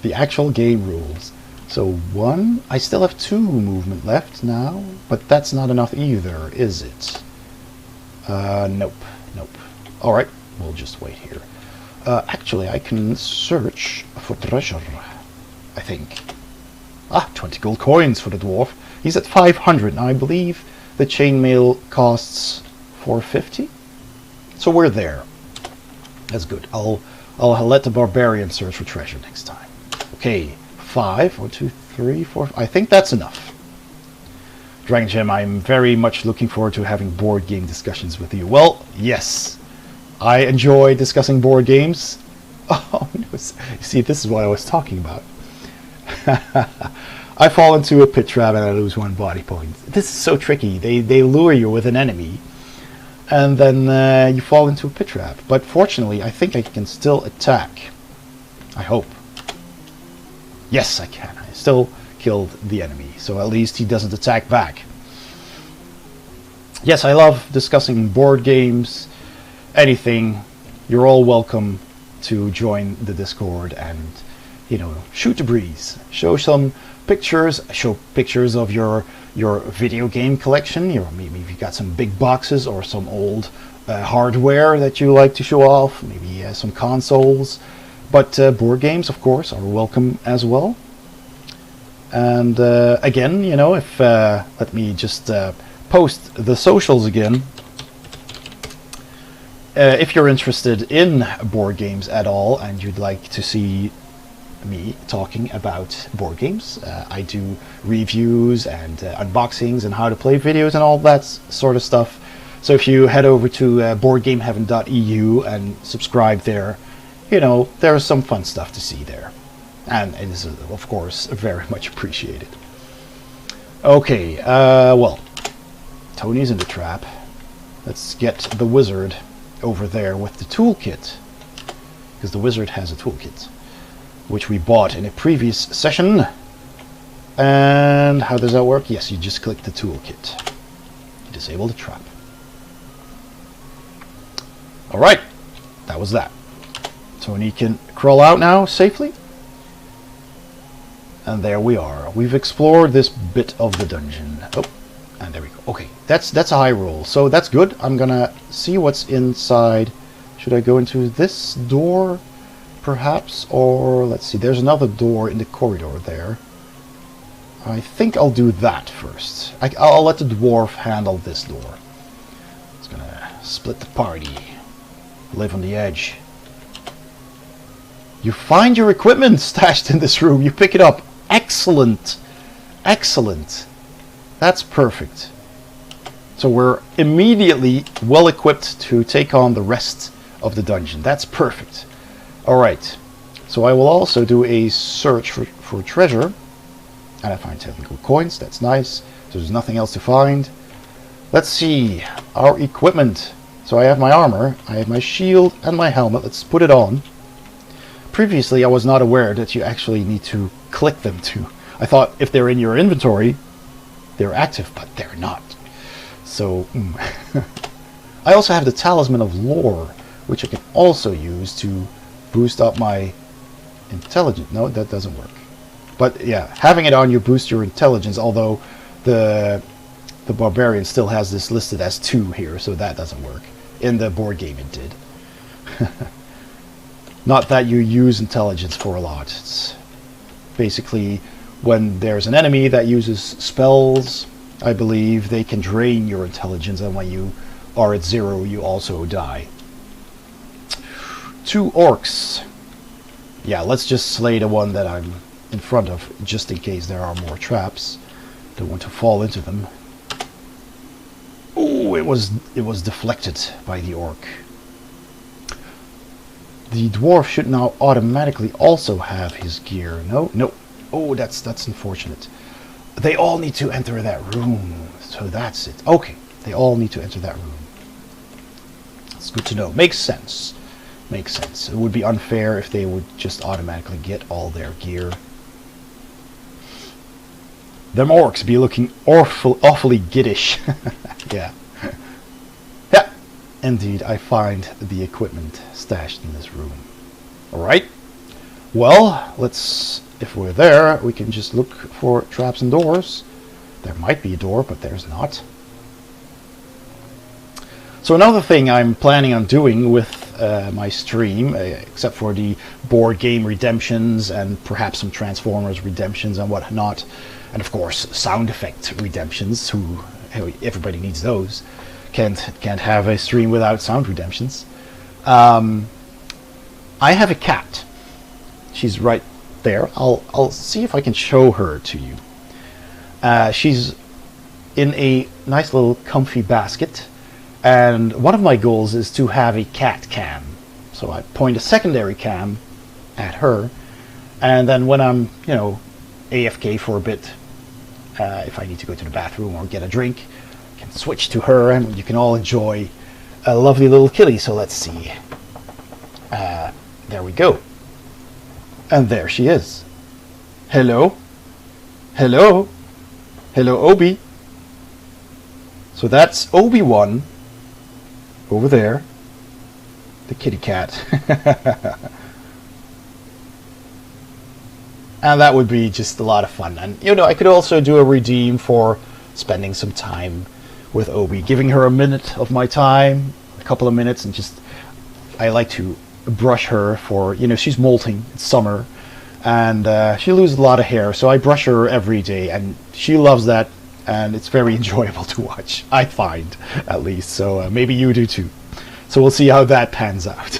C: the actual game rules. So 1, I still have 2 movement left now, but that's not enough either, is it? Nope. Alright, we'll just wait here. Actually, I can search for treasure, I think. 20 gold coins for the dwarf. He's at 500, and I believe the chainmail costs 450. So we're there. That's good. I'll let the barbarian search for treasure next time. Okay, 5, 1, 2, 3, 4. I think that's enough. Dragon Gem, I'm very much looking forward to having board game discussions with you. Well, yes, I enjoy discussing board games. Oh, no, see, this is what I was talking about. I fall into a pit trap and I lose 1 body point. This is so tricky. They lure you with an enemy, and then you fall into a pit trap. But fortunately, I think I can still attack. I hope. Yes, I can. I still killed the enemy, so at least he doesn't attack back. Yes, I love discussing board games, anything. You're all welcome to join the Discord and, you know, shoot the breeze. Show some pictures. Show pictures of your video game collection. Maybe if you got some big boxes or some old hardware that you like to show off. Maybe some consoles. But board games, of course, are welcome as well. And again, you know, if let me just post the socials again. If you're interested in board games at all and you'd like to see me talking about board games, I do reviews and unboxings and how to play videos and all that sort of stuff. So if you head over to boardgameheaven.eu and subscribe there, you know, there's some fun stuff to see there. And it is, of course, very much appreciated. Okay, well, Tony's in the trap. Let's get the wizard over there with the toolkit. Because the wizard has a toolkit, which we bought in a previous session. And how does that work? Yes, you just click the toolkit. You disable the trap. Alright, that was that. Tony can crawl out now safely. And there we are. We've explored this bit of the dungeon. Oh, and there we go. Okay, that's a high roll, so that's good. I'm gonna see what's inside. Should I go into this door? perhaps, or let's see, there's another door in the corridor there. I think I'll do that first. I'll let the dwarf handle this door. It's gonna split the party. Live on the edge. You find your equipment stashed in this room. You pick it up. Excellent. Excellent. That's perfect. So we're immediately well equipped to take on the rest of the dungeon. That's perfect. Alright. So I will also do a search for treasure. And I find technical coins. That's nice. So there's nothing else to find. Let's see. Our equipment. So I have my armor. I have my shield and my helmet. Let's put it on. Previously I was not aware that you actually need to click them too. I thought if they're in your inventory, they're active, but they're not. So, I also have the Talisman of Lore, which I can also use to boost up my intelligence. No, that doesn't work. But yeah, having it on you boosts your intelligence, although the Barbarian still has this listed as 2 here, so that doesn't work. In the board game it did. Not that you use intelligence for a lot. It's basically when there's an enemy that uses spells, I believe they can drain your intelligence, and when you are at 0 you also die. 2 orcs. Yeah, let's just slay the one that I'm in front of, just in case there are more traps. Don't want to fall into them. Ooh, it was deflected by the orc. The dwarf should now automatically also have his gear. No. Oh, that's unfortunate. They all need to enter that room. So that's it. Okay, they all need to enter that room. It's good to know. Makes sense. Makes sense. It would be unfair if they would just automatically get all their gear. Them orcs be looking awfully giddish. Yeah. Yeah. Indeed, I find the equipment stashed in this room. Alright. Well, if we're there, we can just look for traps and doors. There might be a door, but there's not. So another thing I'm planning on doing with my stream, except for the board game redemptions and perhaps some Transformers redemptions and whatnot, and of course sound effect redemptions, everybody needs those. Can't have a stream without sound redemptions. I have a cat. She's right there. I'll see if I can show her to you. She's in a nice little comfy basket, and one of my goals is to have a cat cam. So I point a secondary cam at her, and then when I'm, AFK for a bit, if I need to go to the bathroom or get a drink, I can switch to her, and you can all enjoy a lovely little kitty. So let's see. There we go. And there she is. Hello? Hello? Hello, Obi. So that's Obi-Wan over there. The kitty cat. And that would be just a lot of fun. And, I could also do a redeem for spending some time with Obi. Giving her a minute of my time, a couple of minutes, and I like to brush her for, she's molting, it's summer, and she loses a lot of hair, so I brush her every day, and she loves that, and it's very enjoyable to watch, I find, at least. So maybe you do too. So we'll see how that pans out.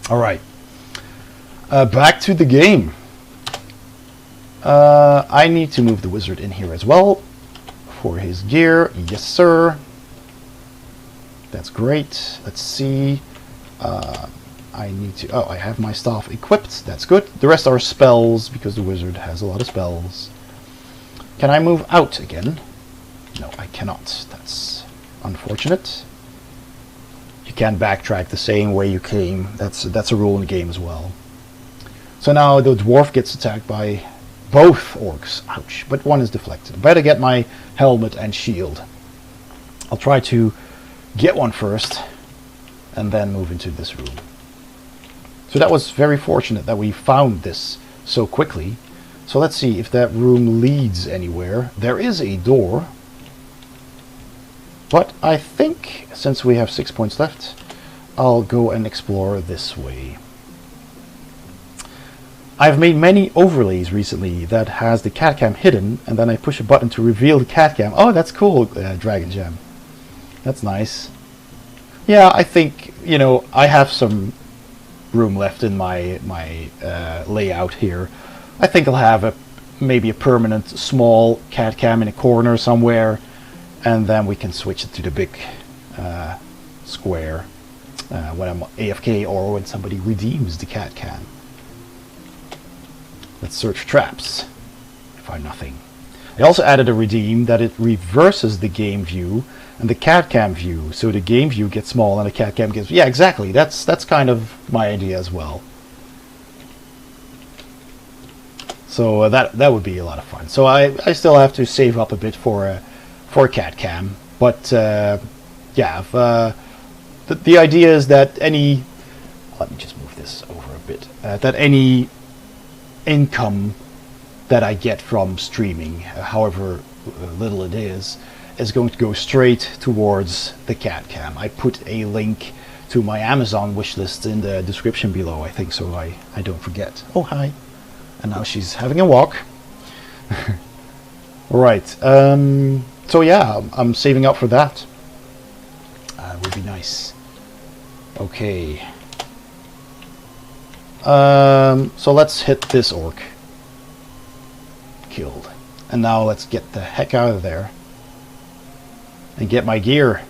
C: Alright. Back to the game. I need to move the wizard in here as well for his gear. Yes, sir. That's great. Let's see. I need to... Oh, I have my staff equipped. That's good. The rest are spells, because the wizard has a lot of spells. Can I move out again? No, I cannot. That's unfortunate. You can't backtrack the same way you came. That's a rule in the game as well. So now the dwarf gets attacked by both orcs. Ouch. But one is deflected. Better get my helmet and shield. I'll try to get one first, and then move into this room. So that was very fortunate that we found this so quickly. So let's see if that room leads anywhere. There is a door, but I think since we have 6 points left, I'll go and explore this way. I've made many overlays recently that has the cat cam hidden, and then I push a button to reveal the cat cam. Oh, that's cool, Dragon Gem. That's nice. Yeah, I think, you know, I have some room left in my layout here. I think I'll have maybe a permanent small cat cam in a corner somewhere, and then we can switch it to the big square when I'm AFK or when somebody redeems the cat cam. Let's search for traps. Find nothing. I also added a redeem that it reverses the game view and the cat cam view, so the game view gets small and the cat cam gets... Yeah, exactly. That's kind of my idea as well. So that would be a lot of fun. So I still have to save up a bit for a cat cam, but yeah, the idea is that any... Let me just move this over a bit. That any income that I get from streaming, however little it is going to go straight towards the cat cam. I put a link to my Amazon wishlist in the description below, I think, so I don't forget. Oh, hi. And now she's having a walk. Right. So yeah, I'm saving up for that. Would be nice. Okay. So let's hit this orc. Killed. And now let's get the heck out of there and get my gear,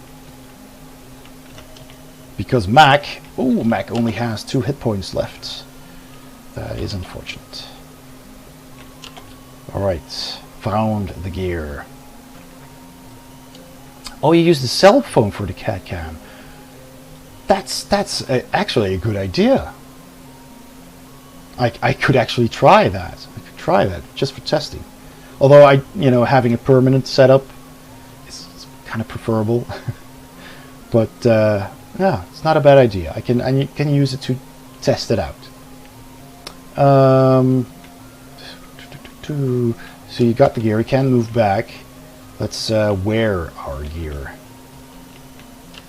C: because Mac only has 2 hit points left. That is unfortunate. Alright, found the gear. Oh, you use the cell phone for the cat cam. That's actually a good idea. I could actually try that. I could try that just for testing. Although having a permanent setup is kind of preferable. But yeah, it's not a bad idea. I can use it to test it out. So you got the gear. You can move back. Let's wear our gear.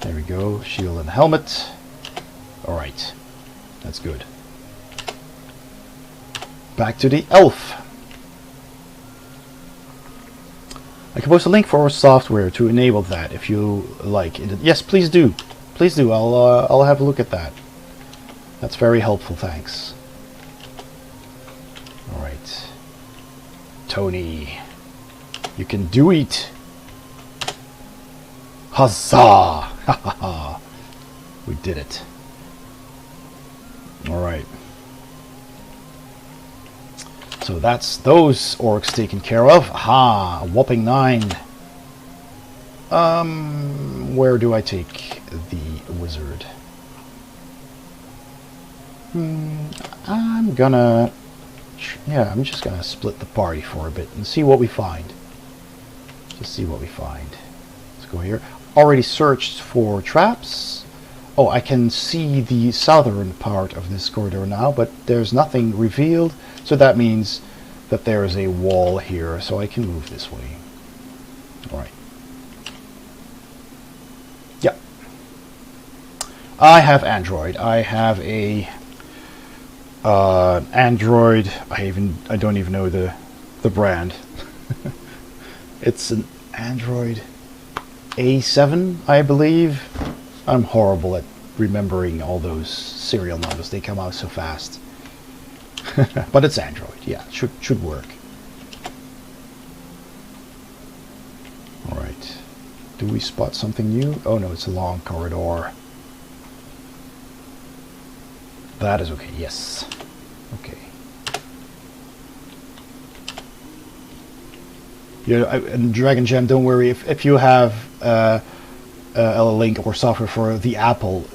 C: There we go. Shield and helmet. All right, that's good. Back to the elf. I can post a link for our software to enable that if you like. Yes, please do. Please do. I'll have a look at that. That's very helpful. Thanks. All right, Tony, you can do it. Huzzah! Ha ha ha! We did it. All right. So that's those orcs taken care of. Aha! A whopping 9. Where do I take the wizard? I'm just gonna split the party for a bit and see what we find. Just see what we find. Let's go here. Already searched for traps. Oh, I can see the southern part of this corridor now, but there's nothing revealed. So that means that there is a wall here, so I can move this way. Alright. Yeah. I have Android. I have a Android. I don't even know the brand. It's an Android A7, I believe. I'm horrible at remembering all those serial numbers. They come out so fast. But it's Android, yeah, should work. Alright. Do we spot something new? Oh no, it's a long corridor. That is okay, yes. Okay. Yeah, and Dragon Gem, don't worry, if you have a link or software for the Apple,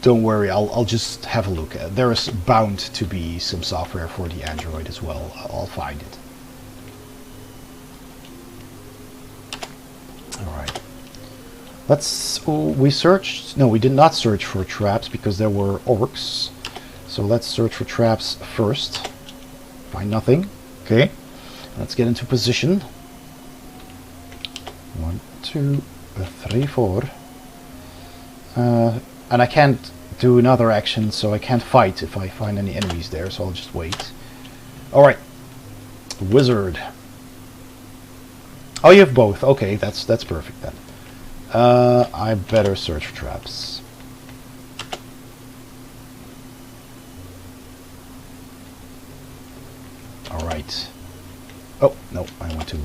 C: don't worry, I'll just have a look. There is bound to be some software for the Android as well. I'll find it. Alright. We searched... No, we did not search for traps because there were orcs. So let's search for traps first. Find nothing. Okay. Let's get into position. 1, 2, 3, 4. And I can't do another action, so I can't fight if I find any enemies there, so I'll just wait. Alright. Wizard. Oh, you have both. Okay, that's perfect then. I better search for traps. Alright. Oh, no, I want to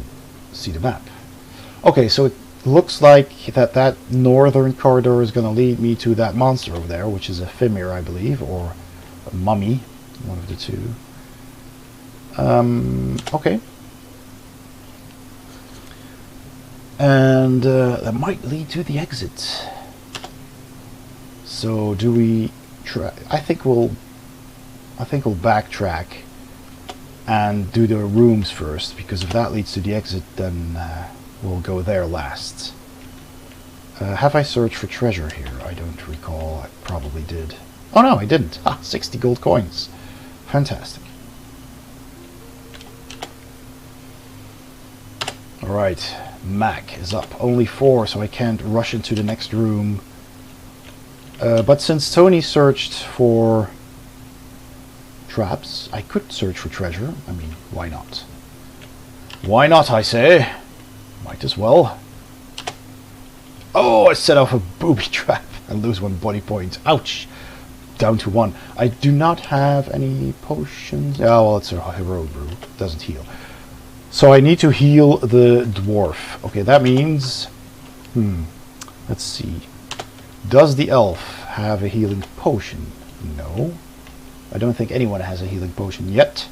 C: see the map. Okay, so it looks like that northern corridor is going to lead me to that monster over there, which is a Fimir, I believe, or a mummy, one of the two. Okay. And that might lead to the exit. So do we try? I think we'll backtrack and do the rooms first, because if that leads to the exit, then we'll go there last. Have I searched for treasure here? I don't recall. I probably did. Oh no, I didn't. 60 gold coins. Fantastic. Alright, Mac is up. Only 4, so I can't rush into the next room. But since Tony searched for traps, I could search for treasure. I mean, why not? Why not, I say? Might as well. Oh, I set off a booby trap and lose 1 body point. Ouch! Down to 1. I do not have any potions. Oh, well, it's a hero brew. Doesn't heal. So I need to heal the dwarf. Okay, that means... let's see. Does the elf have a healing potion? No. I don't think anyone has a healing potion yet.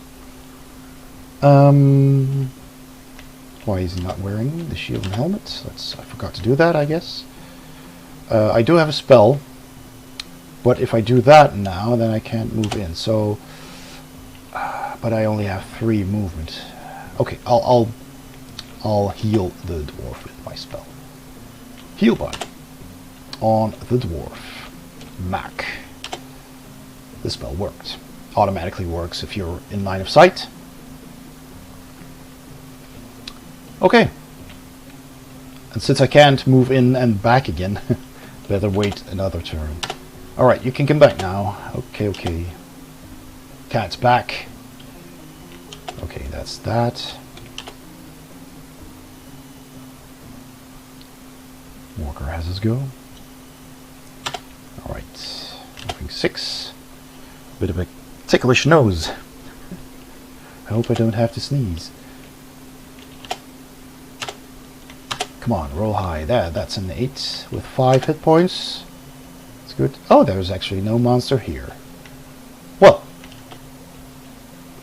C: Why is he not wearing the shield and helmet? I forgot to do that, I guess. I do have a spell, but if I do that now, then I can't move in. So, but I only have 3 movement. Okay, I'll heal the dwarf with my spell. Heal button on the dwarf. Mac. The spell worked. Automatically works if you're in line of sight. Okay. And since I can't move in and back again, better wait another turn. Alright, you can come back now. Okay. Cat's back. Okay, that's that. Walker has his go. Alright. Moving 6. Bit of a ticklish nose. I hope I don't have to sneeze. Come on, roll high. That's an 8 with 5 hit points. That's good. Oh, there's actually no monster here. Well,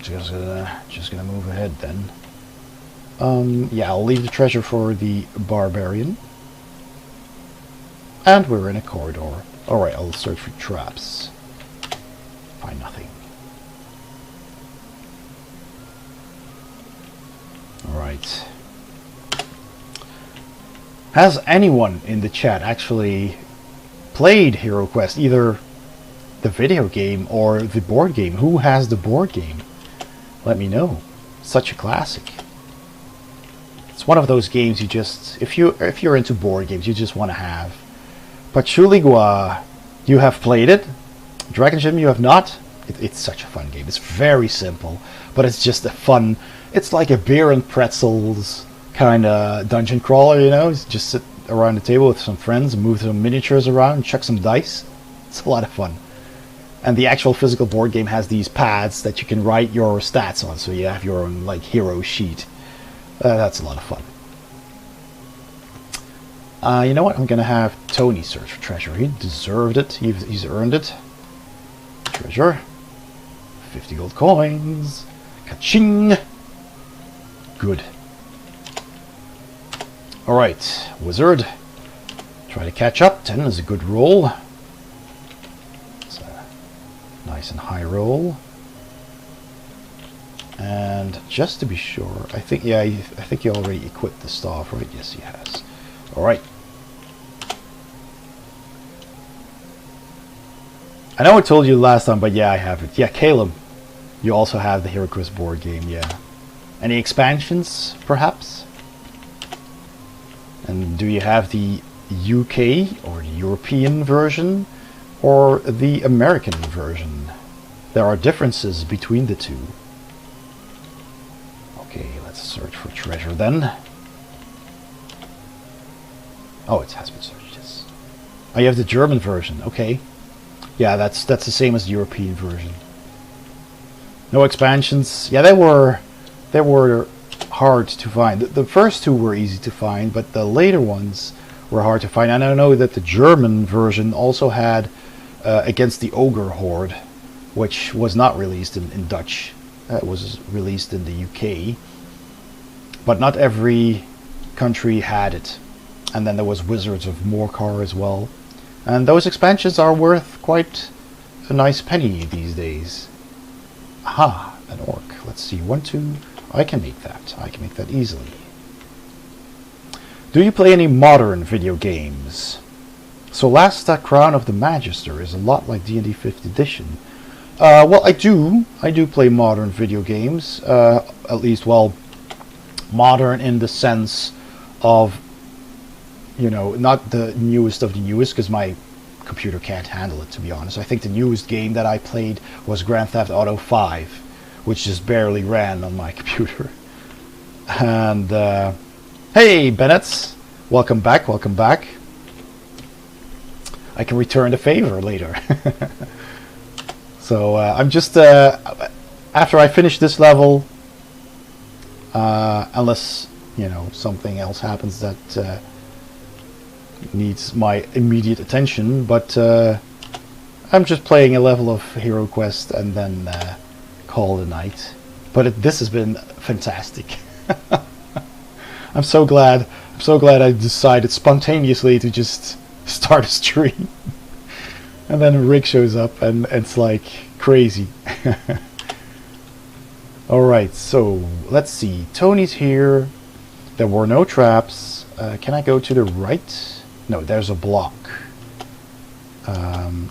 C: just gonna move ahead then. Yeah, I'll leave the treasure for the barbarian. And we're in a corridor. Alright, I'll search for traps. Find nothing. Alright. Has anyone in the chat actually played HeroQuest, either the video game or the board game? Who has the board game? Let me know. Such a classic. It's one of those games you just, if you're into board games, you just want to have. But Chuligua, you have played it. Dragon Gym, you have not. It's such a fun game. It's very simple, but it's just a fun. It's like a beer and pretzels kind of dungeon crawler, you know. Just sit around the table with some friends and move some miniatures around and chuck some dice. It's a lot of fun. And the actual physical board game has these pads that you can write your stats on, so you have your own like hero sheet. That's a lot of fun. You know what? I'm gonna have Tony search for treasure. He deserved it. He's earned it. Treasure. 50 gold coins. Ka-ching! Good. Alright, wizard. Try to catch up. 10 is a good roll. It's a nice and high roll. And just to be sure, I think he already equipped the staff, right? Yes, he has. Alright. I know I told you last time, but yeah, I have it. Yeah, Caleb, you also have the HeroQuest board game, yeah. Any expansions, perhaps? And do you have the UK or the European version? or the American version? There are differences between the two. Okay, let's search for treasure then. Oh, it has been searched, yes. Oh, you have the German version, okay. Yeah, that's the same as the European version. No expansions. Yeah, they were hard to find. The first two were easy to find, but the later ones were hard to find. And I know that the German version also had Against the Ogre Horde, which was not released in Dutch. It was released in the UK. But not every country had it. And then there was Wizards of Morcar as well. And those expansions are worth quite a nice penny these days. Aha, an orc. Let's see, 1, 2. I can make that. I can make that easily. Do you play any modern video games? So Last Crown of the Magister is a lot like D&D 5th edition. Well, I do play modern video games. At least, well, modern in the sense of, you know, not the newest of the newest, because my computer can't handle it, to be honest. I think the newest game that I played was Grand Theft Auto 5, which just barely ran on my computer. And, hey, Bennett! Welcome back, welcome back. I can return the favor later. So, I'm just, after I finish this level, unless, you know, something else happens that needs my immediate attention, but I'm just playing a level of HeroQuest and then call it a night. But this has been fantastic. I'm so glad I decided spontaneously to just start a stream. And then Rick shows up and it's like crazy. Alright, so let's see. Tony's here. There were no traps. Can I go to the right? No, there's a block.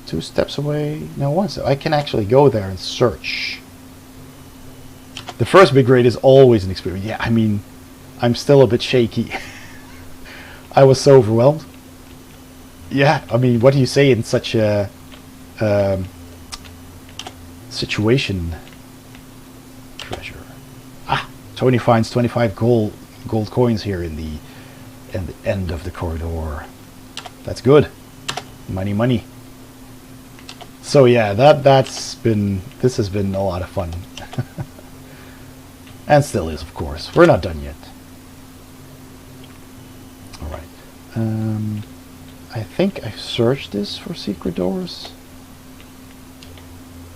C: 2 steps away. No, 1 step. I can actually go there and search. The first big raid is always an experience. Yeah, I mean, I'm still a bit shaky. I was so overwhelmed. Yeah, I mean, what do you say in such a situation? Treasure. Ah, Tony finds 25 gold coins here in the end of the corridor. That's good. Money, money. So yeah, this has been a lot of fun. And still is, of course. We're not done yet. Alright. I think I searched this for secret doors.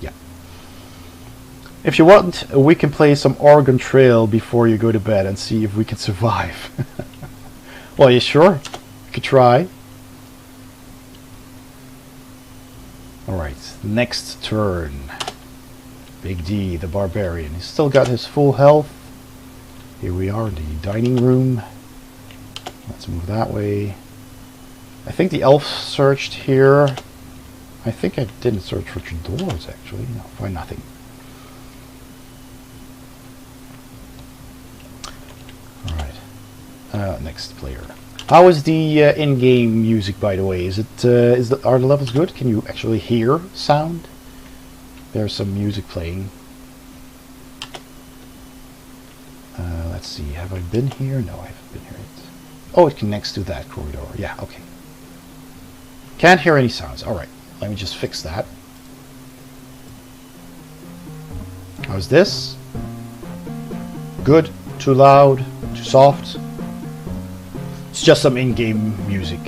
C: Yeah. If you want, we can play some Oregon Trail before you go to bed and see if we can survive. Well, yeah, sure. You could try. Alright, next turn. Big D, the barbarian. He's still got his full health. Here we are in the dining room. Let's move that way. I think the elf searched here. I think I didn't search for doors, actually. No, find nothing. Alright. Next player. How is the in-game music, by the way? Are the levels good? Can you actually hear sound? There's some music playing. Let's see. Have I been here? No, I haven't been here yet. Oh, it connects to that corridor. Yeah, okay. Can't hear any sounds. Alright, let me just fix that. How's this? Good? Too loud? Too soft? It's just some in-game music.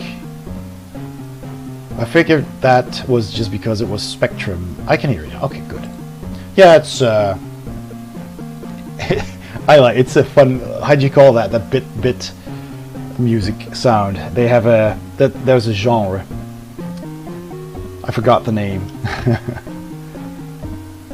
C: I figured that was just because it was Spectrum. I can hear it. Okay, good. Yeah, it's it's a fun, how do you call that? That bit music sound. They have there's a genre. I forgot the name.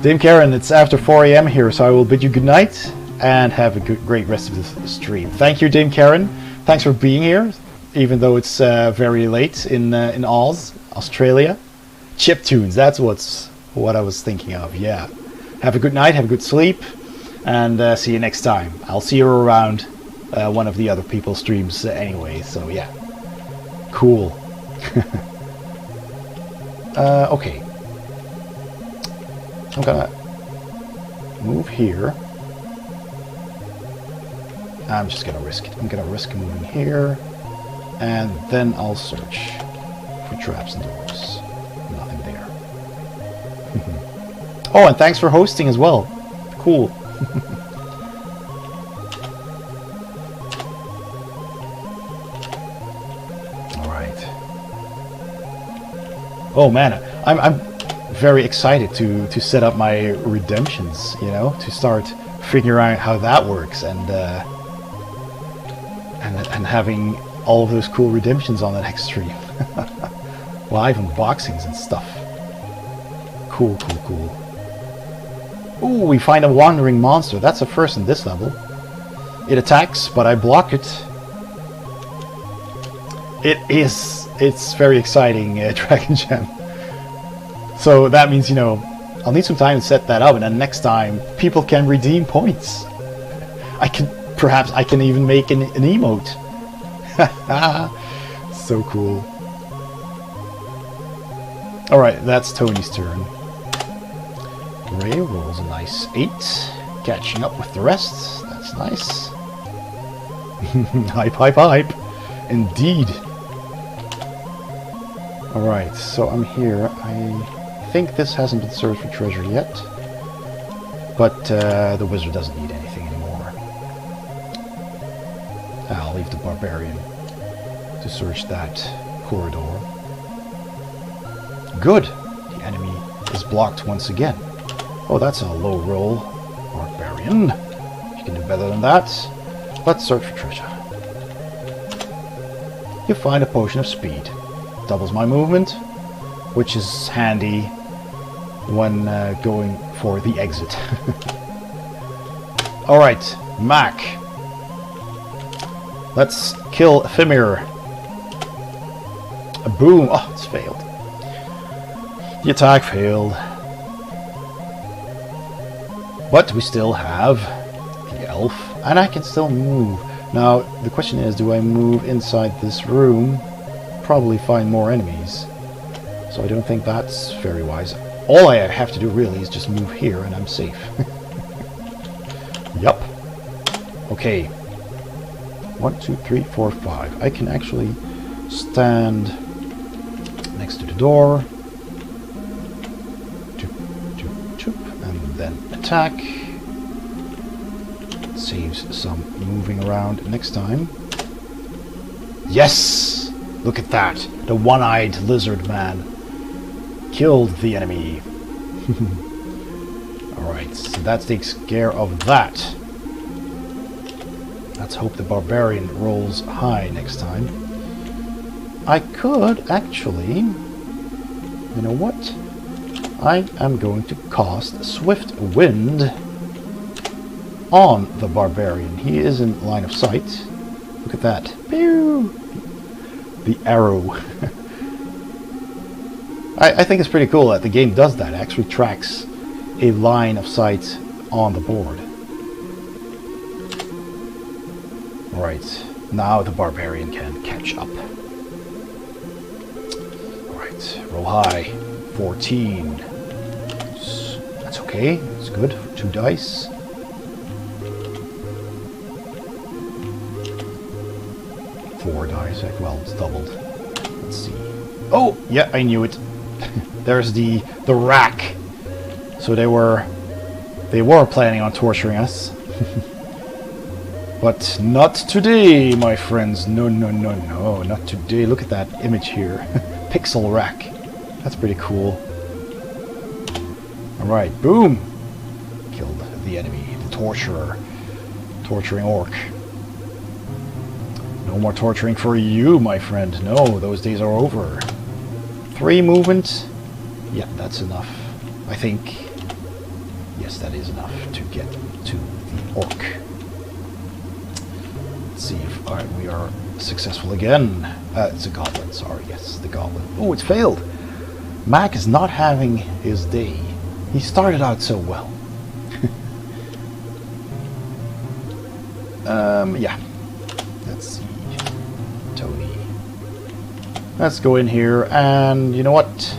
C: Dame Karen, it's after 4 AM here, so I will bid you good night and have a great rest of the stream. Thank you, Dame Karen. Thanks for being here, even though it's very late in Oz, Australia. Chiptunes, that's what I was thinking of. Yeah. Have a good night, have a good sleep, and see you next time. I'll see you around one of the other people's streams anyway. So yeah, cool. Okay. I'm gonna move here. I'm just gonna risk it. I'm gonna risk moving here, and then I'll search for traps and doors. Nothing there. Oh, and thanks for hosting as well. Cool. All right. Oh man, I'm very excited to set up my redemptions. You know, to start figuring out how that works and having all of those cool redemptions on the next stream. Live unboxings and stuff. Cool, cool, cool. Ooh, we find a wandering monster. That's a first in this level. It attacks, but I block it. It's very exciting, Dragon Gem. So that means, you know, I'll need some time to set that up, and then next time people can redeem points. Perhaps I can even make an emote. So cool. Alright, that's Tony's turn. Ray rolls a nice 8. Catching up with the rest. That's nice. Hype, hype, hype. Indeed. Alright, so I'm here. I think this hasn't been searched for treasure yet. But the wizard doesn't need anything anymore. I'll leave the barbarian to search that corridor. Good! The enemy is blocked once again. Oh, that's a low roll. Barbarian. You can do better than that. Let's search for treasure. You find a potion of speed. Doubles my movement, which is handy when going for the exit. Alright, Mac. Let's kill Thimir. Boom! Oh, it's failed. The attack failed. But we still have the elf, and I can still move. Now, the question is, do I move inside this room? Probably find more enemies. So I don't think that's very wise. All I have to do really is just move here and I'm safe. Yup. Okay. 1, 2, 3, 4, 5. I can actually stand next to the door. Choop, choop, choop, and then attack. Saves some moving around next time. Yes! Look at that! The one-eyed lizard man killed the enemy. Alright, so that takes care of that. Let's hope the barbarian rolls high next time. I could actually... You know what? I am going to cast Swift Wind on the barbarian. He is in line of sight. Look at that. Pew! The arrow. I think it's pretty cool that the game does that. It actually tracks a line of sight on the board. Alright, now the barbarian can catch up. Alright, roll high. 14. That's okay, it's good for 2 dice. Four dice, well, it's doubled. Let's see. Oh, yeah, I knew it. There's the rack. So they were planning on torturing us. But not today, my friends. No, no, no, no, not today. Look at that image here. Pixel rack. That's pretty cool. Alright, boom! Killed the enemy, the torturer. Torturing orc. No more torturing for you, my friend. No, those days are over. 3 movement. Yeah, that's enough. I think. Yes, that is enough to get to the orc. Let's see if we are successful again. It's a goblin, sorry. Yes, the goblin. Oh, it's failed. Mac is not having his day. He started out so well. Yeah. Let's see. Tony. Let's go in here and you know what?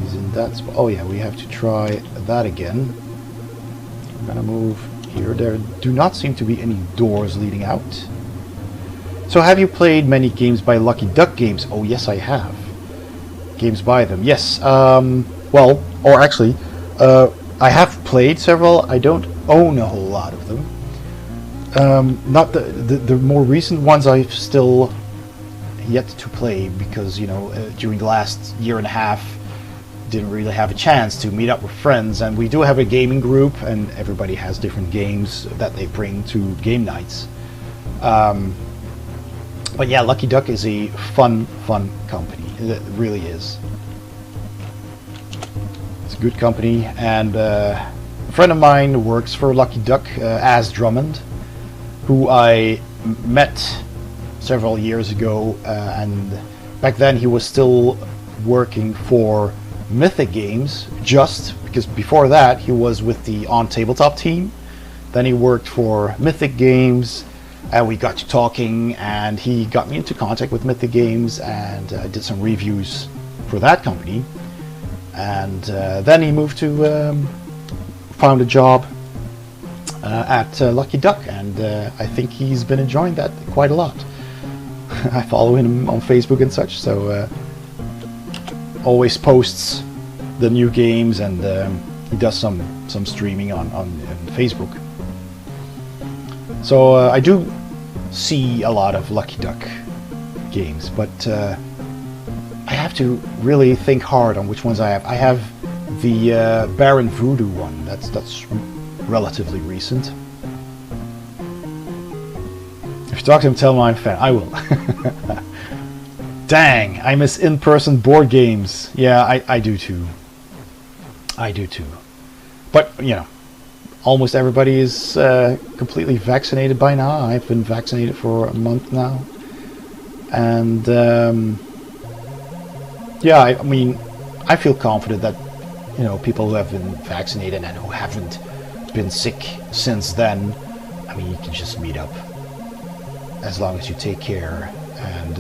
C: He's in that spot. Oh yeah, we have to try that again. I'm gonna move here. There do not seem to be any doors leading out. So have you played many games by Lucky Duck Games? Oh yes, I have. Games by them, yes. Well, or actually, I have played several. I don't own a whole lot of them. Not the more recent ones I've still yet to play because, you know, during the last year and a half didn't really have a chance to meet up with friends, and we do have a gaming group and everybody has different games that they bring to game nights. But yeah, Lucky Duck is a fun company. It really is. It's a good company, and a friend of mine works for Lucky Duck, as Drummond, who I met several years ago, and back then he was still working for Mythic Games, just because before that he was with the On Tabletop team. Then he worked for Mythic Games, and we got to talking, and he got me into contact with Mythic Games, and I did some reviews for that company. And then he moved to found a job at Lucky Duck, and I think he's been enjoying that quite a lot. I follow him on Facebook and such, so always posts the new games, and he does some streaming on Facebook. So I do see a lot of Lucky Duck games, but I have to really think hard on which ones I have. I have the Baron Voodoo one. That's relatively recent. If you talk to him, tell him I'm a fan. I will. Dang, I miss in-person board games. Yeah, I do too. I do too. But, you know, almost everybody is completely vaccinated by now. I've been vaccinated for a month now. And, yeah, I mean, I feel confident that, you know, people who have been vaccinated and who haven't been sick since then, I mean, you can just meet up. As long as you take care and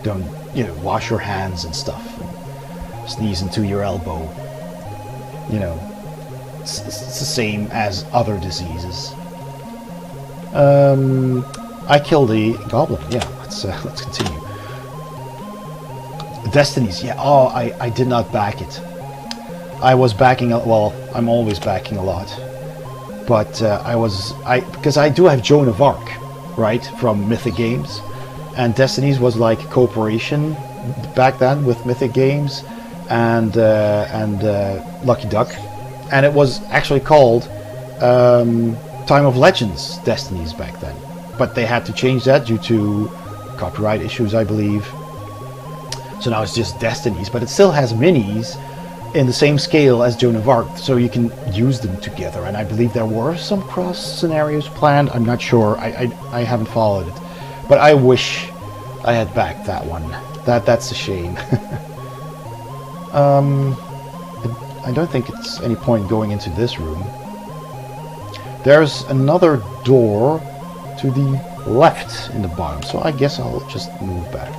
C: don't, you know, wash your hands and stuff. And sneeze into your elbow. You know, it's the same as other diseases. I killed a goblin. Yeah, let's continue. Destinies. Yeah. Oh, I did not back it. I was backing. Well, I'm always backing a lot. But because I do have Joan of Arc, right, from Mythic Games, and Destinies was like a cooperation back then with Mythic Games and Lucky Duck, and it was actually called Time of Legends Destinies back then, but they had to change that due to copyright issues, I believe. So now it's just Destinies, but it still has minis in the same scale as Joan of Arc, so you can use them together. And I believe there were some cross scenarios planned. I'm not sure. I haven't followed it, but I wish I had backed that one. That's a shame. I don't think it's any point going into this room. There's another door to the left in the bottom, so I guess I'll just move back.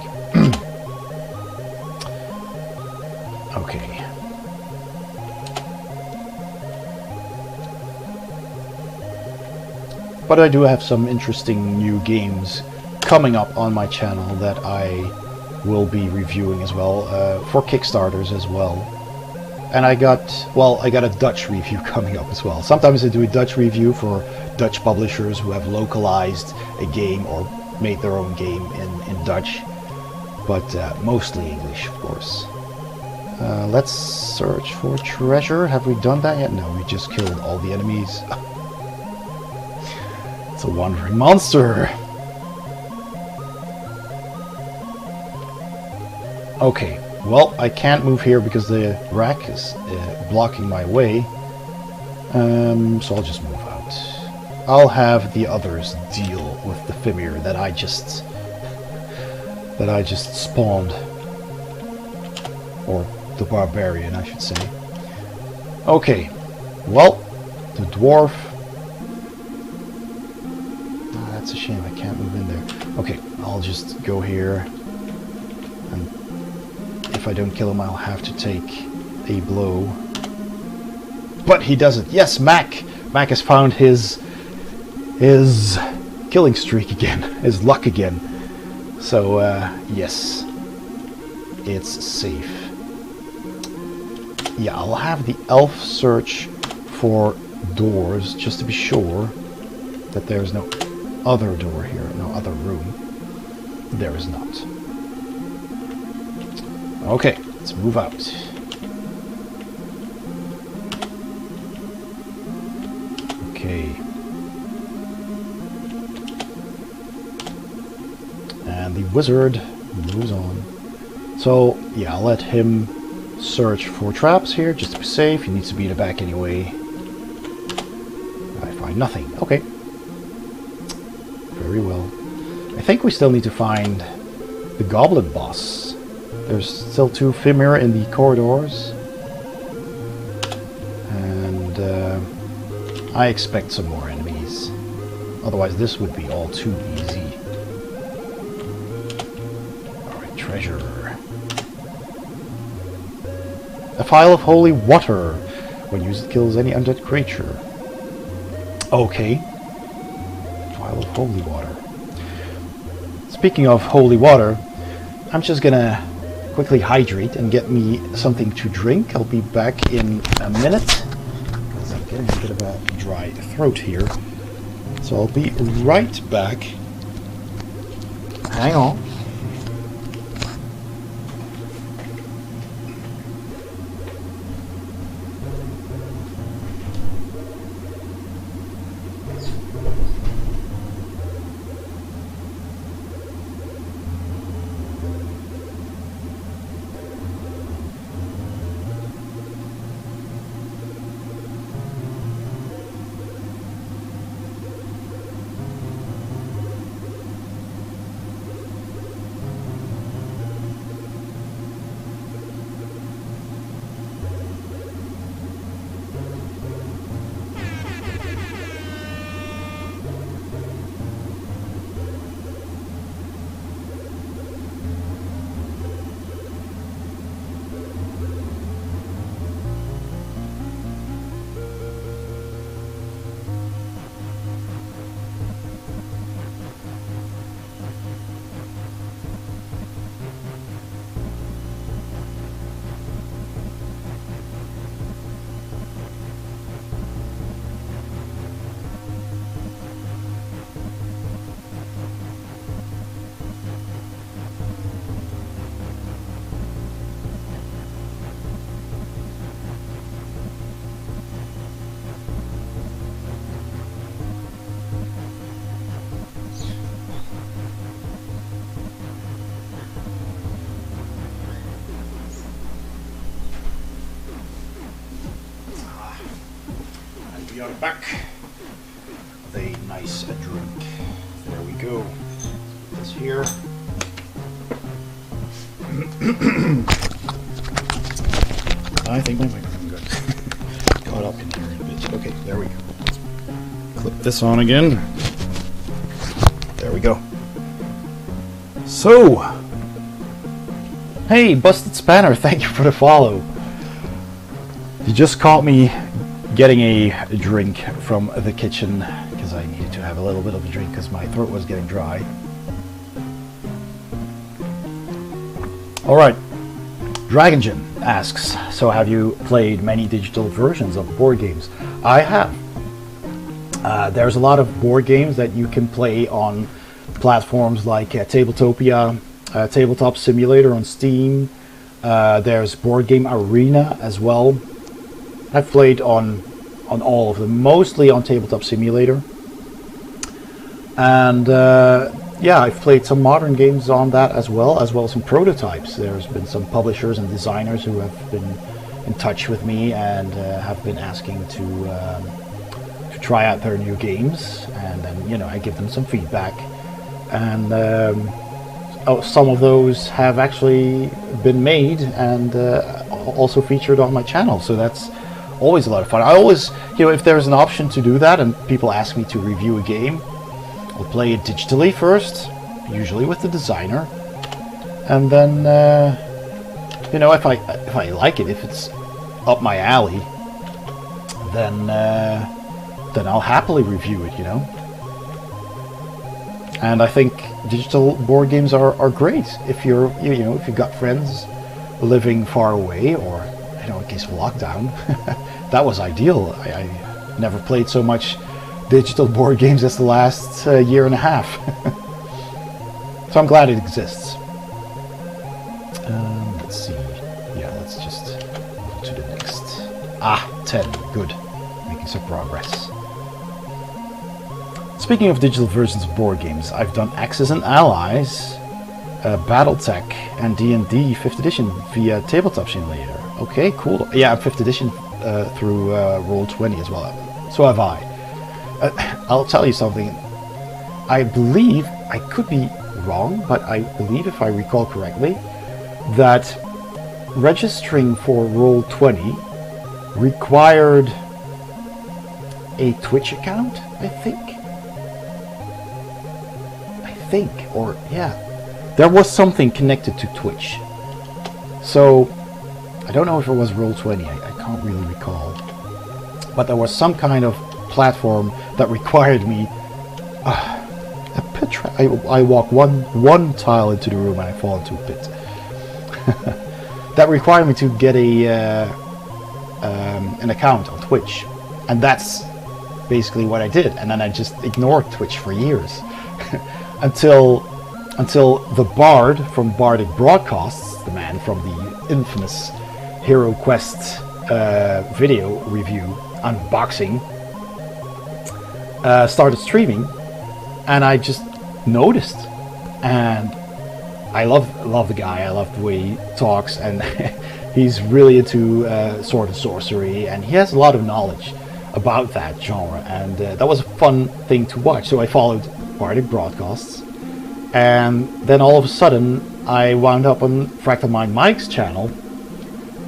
C: Okay. But I do have some interesting new games coming up on my channel that I will be reviewing as well, for Kickstarters as well. And I got a Dutch review coming up as well. Sometimes I do a Dutch review for Dutch publishers who have localized a game or made their own game in Dutch, but mostly English, of course. Let's search for treasure. Have we done that yet? No, we just killed all the enemies. It's a wandering monster. Okay, well, I can't move here because the rack is blocking my way. So I'll just move out. I'll have the others deal with the Fimir that I just spawned, or the barbarian, I should say. Okay, well, the dwarf. Oh, that's a shame. I can't move in there. Okay, I'll just go here, and if I don't kill him, I'll have to take a blow. But he doesn't. Yes, Mac! Mac has found his killing streak again, his luck again. So, yes, it's safe. Yeah, I'll have the elf search for doors, just to be sure that there's no other door here, no other room. There is not. Okay, let's move out. Okay. And the wizard moves on. So, yeah, I'll let him search for traps here, just to be safe. He needs to be in the back anyway. I find nothing. Okay. Very well. I think we still need to find the goblin boss. There's still 2 Fimir in the corridors. And I expect some more enemies. Otherwise this would be all too easy. Alright, treasure. A phial of holy water. When used, it kills any undead creature. Okay. Phial of holy water. Speaking of holy water, I'm just gonna quickly hydrate and get me something to drink. I'll be back in a minute, because I'm getting a bit of a dry throat here. So I'll be right back. Hang on. We are back with a nice drink. There we go. This here. I think my microphone got caught up in here in a bit. Okay, there we go. Let's clip this on again. There we go. So, hey, Busted Spanner, thank you for the follow. You just caught me getting a drink from the kitchen because I needed to have a little bit of a drink because my throat was getting dry. Alright, Dragongen asks, so have you played many digital versions of board games? I have. There's a lot of board games that you can play on platforms like Tabletopia, Tabletop Simulator on Steam. There's Board Game Arena as well. I've played on all of them, mostly on Tabletop Simulator. And yeah, I've played some modern games on that as well as some prototypes. There's been some publishers and designers who have been in touch with me and have been asking to try out their new games, and then, you know, I give them some feedback. And some of those have actually been made and also featured on my channel, so that's always a lot of fun. I always, you know, if there's an option to do that and people ask me to review a game, I'll play it digitally first, usually with the designer, and then you know, if I like it, if it's up my alley, then I'll happily review it, you know. And I think digital board games are great if you're, you know, if you've got friends living far away, or, you know, in case of lockdown. That was ideal. I never played so much digital board games as the last year and a half. So I'm glad it exists. Let's see. Yeah, let's just go to the next. 10. Good. Making some progress. Speaking of digital versions of board games, I've done Axis and Allies, Battletech, and D&D 5th edition via Tabletop Simulator. Okay, cool. Yeah, 5th edition through Roll20 as well. So have I. I'll tell you something. I believe, I could be wrong, but I believe, if I recall correctly, that registering for Roll20 required a Twitch account, I think. Or yeah, there was something connected to Twitch. So I don't know if it was Roll20, I can't really recall, but there was some kind of platform that required me a pit. I walk one tile into the room and I fall into a pit. That required me to get an account on Twitch, and that's basically what I did. And then I just ignored Twitch for years. Until the Bard from Bardic Broadcasts, the man from the infamous HeroQuest video review unboxing, started streaming, and I just noticed, and I love the guy. I love the way he talks, and he's really into sword and sorcery, and he has a lot of knowledge about that genre, and that was a fun thing to watch. So I followed Bardic Broadcasts, and then all of a sudden I wound up on Fractal Mind Mike's channel,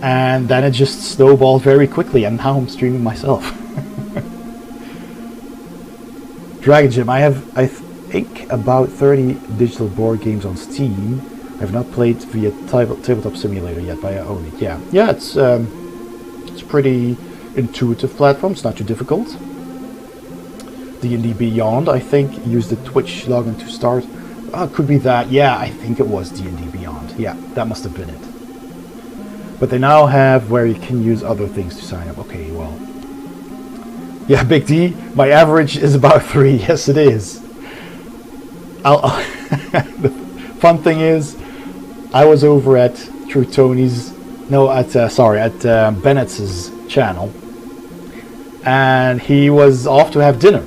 C: and then it just snowballed very quickly, and now I'm streaming myself. Dragon Gym, I have, I think, about 30 digital board games on Steam. I've not played via Tabletop Simulator yet, but I own it. Yeah, it's a pretty intuitive platform. It's not too difficult. D&D Beyond, I think, used the Twitch login to start. Could be that. Yeah, I think it was D&D Beyond. Yeah, that must have been it. But they now have where you can use other things to sign up. Okay, well. Yeah, Big D, my average is about 3. Yes, it is. The fun thing is, I was over at Bennett's channel, and he was off to have dinner.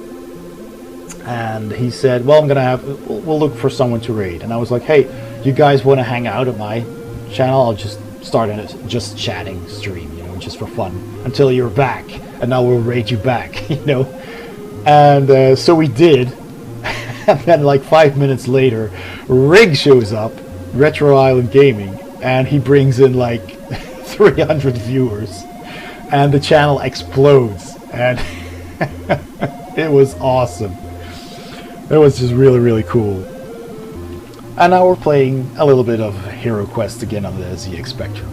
C: And he said, well, we'll look for someone to raid. And I was like, hey, you guys want to hang out at my channel? I'll just start a just chatting stream, you know, just for fun, until you're back. And now we'll raid you back, you know. And so we did. And then like 5 minutes later, Rig shows up, RetroIslandGaming, and he brings in like 300 viewers. And the channel explodes. And it was awesome. It was just really, really cool. And now we're playing a little bit of HeroQuest again on the ZX Spectrum.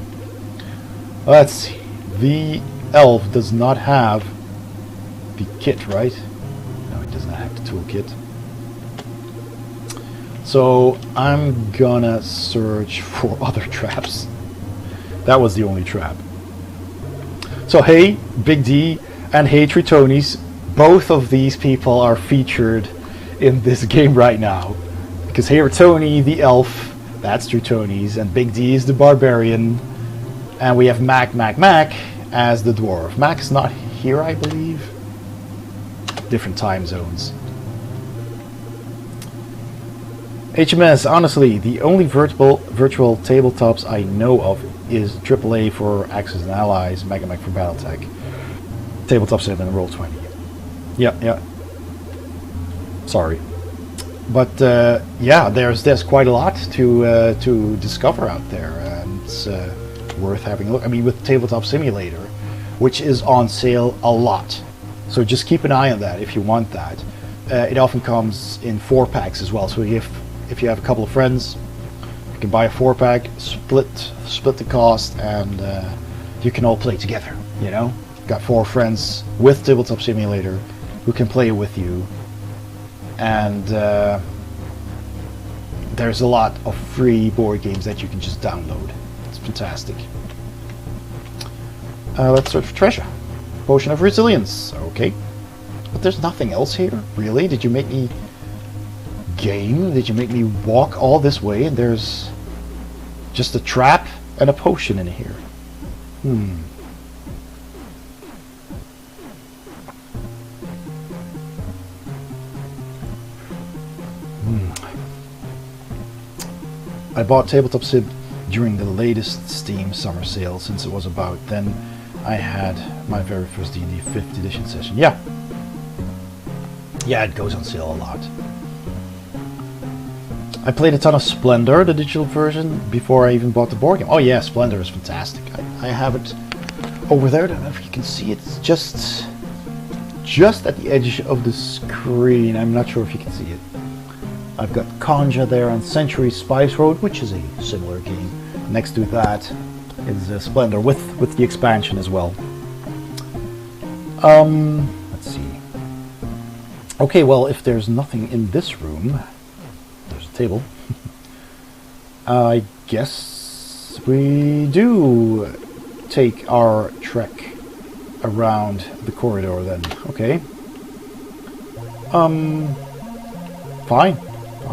C: Let's see. The elf does not have the kit, right? No, it does not have the toolkit. So I'm gonna search for other traps. That was the only trap. So hey, Big D and hey, Tritonis, both of these people are featured in this game right now, because here Tony the elf, that's Tritonis, and Big D is the barbarian, and we have Mac as the dwarf. Mac's not here, I believe. Different time zones. HMS, honestly, the only virtual tabletops I know of is AAA for Axis and Allies, Mega Mac for Battletech, Tabletop Sim, and Roll20. Yeah. Sorry, but yeah, there's quite a lot to discover out there, and it's worth having a look. I mean, with Tabletop Simulator, which is on sale a lot, so just keep an eye on that if you want that. It often comes in 4-packs as well. So if you have a couple of friends, you can buy a 4-pack, split the cost, and you can all play together, you know? Got 4 friends with Tabletop Simulator who can play with you, and there's a lot of free board games that you can just download. It's fantastic. Let's search for treasure. Potion of Resilience. Okay. But there's nothing else here? Really? Did you make me game? Did you make me walk all this way and there's just a trap and a potion in here? I bought Tabletop Sim during the latest Steam summer sale, since it was about then I had my very first D&D 5th edition session. Yeah, it goes on sale a lot. I played a ton of Splendor, the digital version, before I even bought the board game. Oh yeah, Splendor is fantastic. I have it over there. I don't know if you can see it. It's just at the edge of the screen. I'm not sure if you can see it. I've got Conja there on Century Spice Road, which is a similar game. Next to that is Splendor with the expansion as well. Let's see. Okay, well, if there's nothing in this room, there's a table. I guess we do take our trek around the corridor then. Okay. Fine. I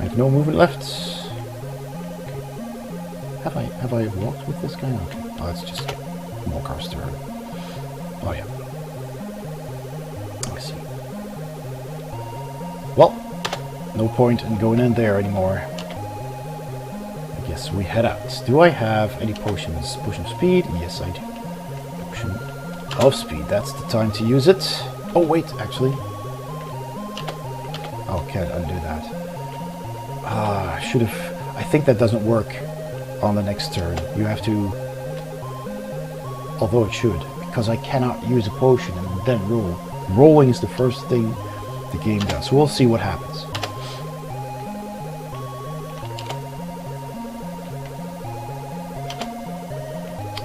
C: have no movement left. Okay. Have I walked with this guy? Okay. Oh, it's just more cars to her. Oh yeah. I see. Well, no point in going in there anymore. I guess we head out. Do I have any potions? Potion of speed? Yes, I do. Potion of speed. That's the time to use it. Oh wait, actually. Oh, can't undo that. Should have. I think that doesn't work on the next turn. You have to. Although it should, because I cannot use a potion and then roll. Rolling is the first thing the game does. So we'll see what happens.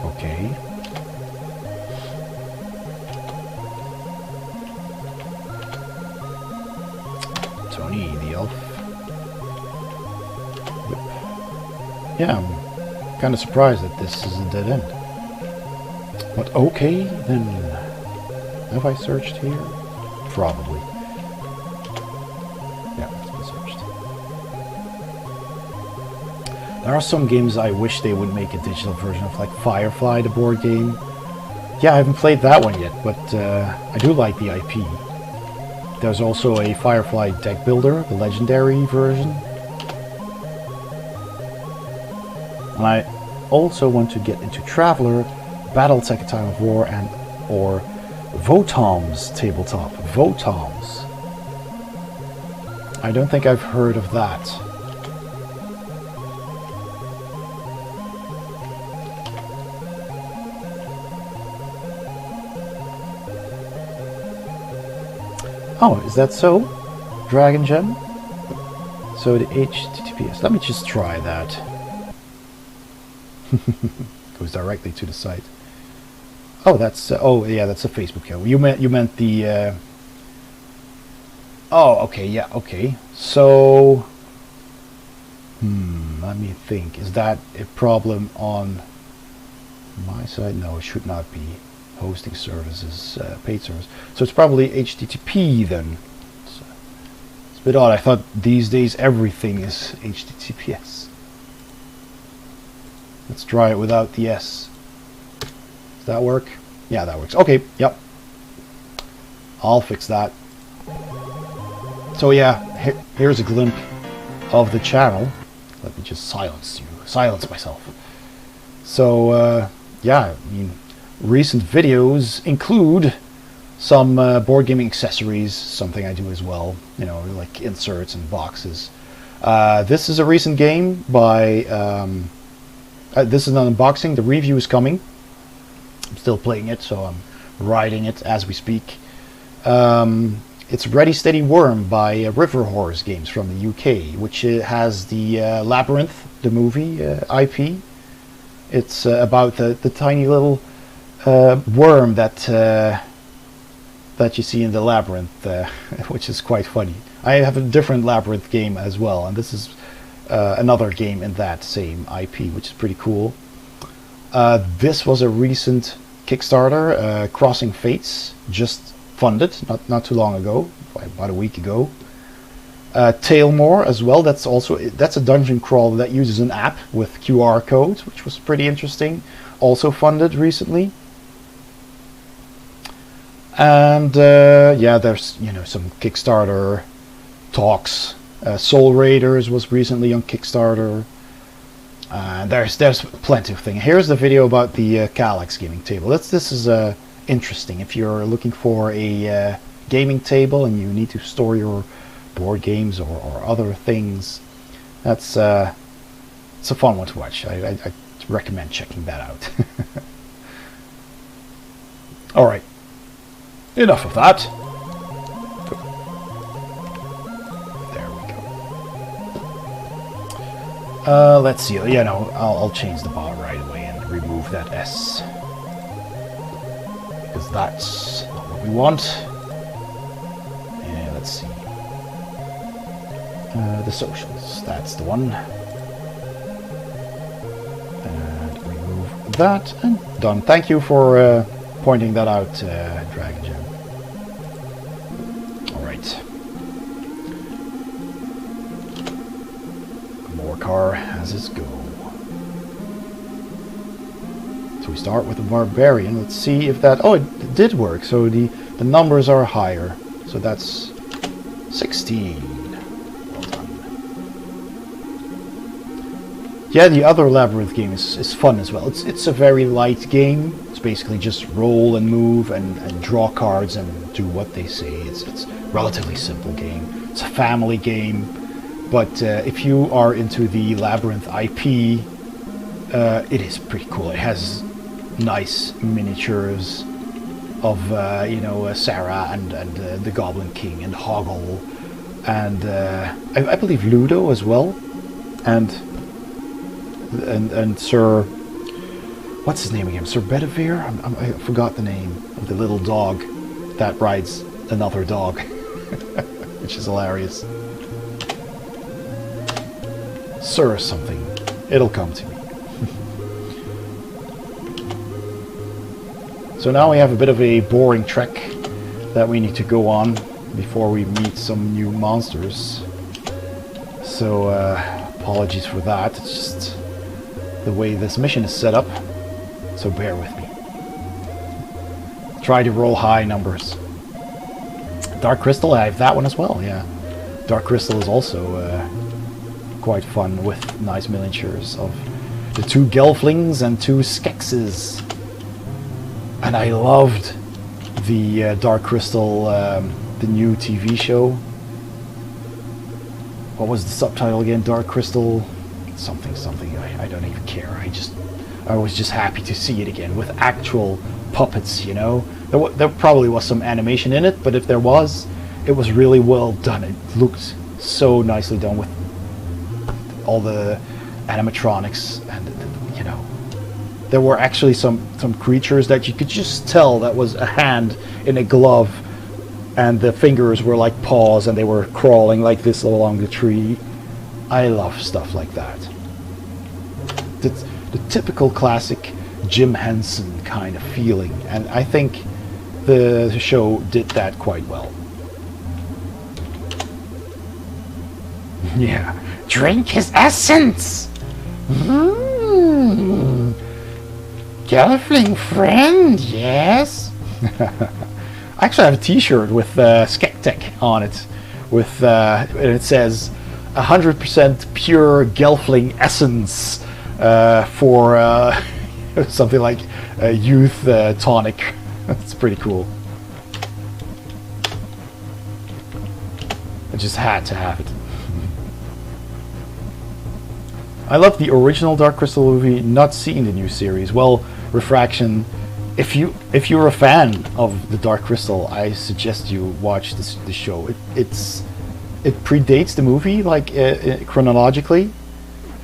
C: Okay. Tony, the elf. Yep. Yeah, I'm kind of surprised that this is a dead end. But okay, then. Have I searched here? Probably. Yeah, it's been searched. There are some games I wish they would make a digital version of, like Firefly, the board game. Yeah, I haven't played that one yet, but I do like the IP. There's also a Firefly deck builder, the legendary version. And I also want to get into Traveler, Battletech: A Time of War, and or Votom's tabletop. Votom's. I don't think I've heard of that. Oh, is that so? Dragon Gem? So the HTTPS. Let me just try that. Goes directly to the site. Oh, that's oh yeah, that's a Facebook account. You meant the. Oh, okay, yeah, okay. So, let me think. Is that a problem on my side? No, it should not be. Hosting services, paid service. So it's probably HTTP then. It's a bit odd. I thought these days everything is HTTPS. Let's try it without the S. Does that work? Yeah, that works. Okay, yep. I'll fix that. So yeah, here's a glimpse of the channel. Let me just silence myself. So yeah, I mean, recent videos include some board gaming accessories, something I do as well, you know, like inserts and boxes. This is a recent game by, this is an unboxing, the review is coming. I'm still playing it, so I'm writing it as we speak. It's Ready Steady Worm by River Horse Games from the UK, which has the Labyrinth the movie IP. It's about the tiny little worm that you see in the labyrinth, which is quite funny. I have a different labyrinth game as well, and this is another game in that same IP, which is pretty cool. This was a recent Kickstarter, Crossing Fates, just funded not too long ago, about a week ago. Tailmore as well. That's a dungeon crawler that uses an app with QR codes, which was pretty interesting. Also funded recently. And yeah, there's some Kickstarter talks. Soul Raiders was recently on Kickstarter. There's plenty of things. Here's the video about the Kallax gaming table. This is interesting. If you're looking for a gaming table and you need to store your board games or other things, it's a fun one to watch. I recommend checking that out. All right, enough of that. There we go. Let's see. I'll change the bar right away and remove that S, because that's not what we want. And let's see. The socials, that's the one. And remove that, and done. Thank you for pointing that out, Dragon Gem. Alright. More car as it go. So we start with the Barbarian. Let's see if that... Oh, it did work. So the numbers are higher. So that's 16. Yeah, the other Labyrinth game is fun as well. It's a very light game. It's basically just roll and move and draw cards and do what they say. It's a relatively simple game. It's a family game, but if you are into the Labyrinth IP, it is pretty cool. It has nice miniatures of Sarah and the Goblin King and Hoggle, and I believe Ludo as well, and Sir, what's his name again? Sir Bedivere? I forgot the name of the little dog that rides another dog, which is hilarious. Sir something. It'll come to me. So now we have a bit of a boring trek that we need to go on before we meet some new monsters. So apologies for that. It's just the way this mission is set up, so bear with me. Try to roll high numbers. Dark Crystal, I have that one as well, yeah. Dark Crystal is also quite fun with nice miniatures of the 2 Gelflings and 2 Skeksis. And I loved the Dark Crystal, the new TV show. What was the subtitle again? Dark Crystal... something. I don't even care. I was just happy to see it again with actual puppets. There probably was some animation in it, but if there was, it was really well done. It looked so nicely done with all the animatronics, and there were actually some creatures that you could just tell that was a hand in a glove, and the fingers were like paws, and they were crawling like this along the tree. I love stuff like that. The typical classic Jim Henson kind of feeling, and I think the show did that quite well. Yeah. Drink his essence! Gelfling friend, yes? I actually have a t-shirt with Skektek on it, with and it says 100% pure Gelfling essence for something like a youth tonic. That's pretty cool. I just had to have it. I love the original Dark Crystal movie, not seeing the new series. Well, Refraction, if you're a fan of the Dark Crystal, I suggest you watch the show. It predates the movie, like chronologically,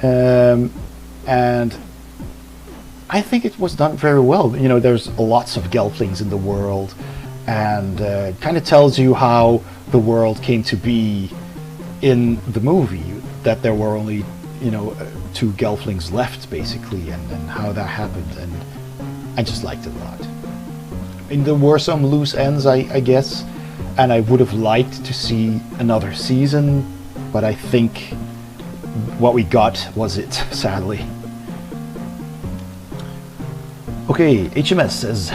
C: and I think it was done very well. You know, there's lots of gelflings in the world, and it kind of tells you how the world came to be in the movie, that there were only, you know, 2 gelflings left basically, and how that happened, and I just liked it a lot. I mean, there were some loose ends, I guess, and I would have liked to see another season, but I think what we got was it, sadly. Okay, HMS says,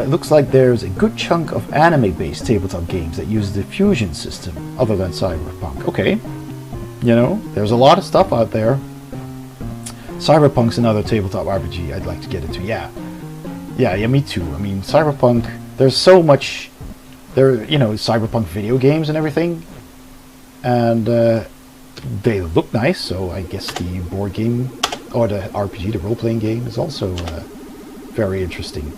C: looks like there's a good chunk of anime-based tabletop games that use the fusion system, other than Cyberpunk. Okay, you know, there's a lot of stuff out there. Cyberpunk's another tabletop RPG I'd like to get into, yeah, me too. I mean, Cyberpunk, there's so much, you know, Cyberpunk video games and everything, and they look nice, so I guess the board game, or the RPG, the role-playing game, is also very interesting.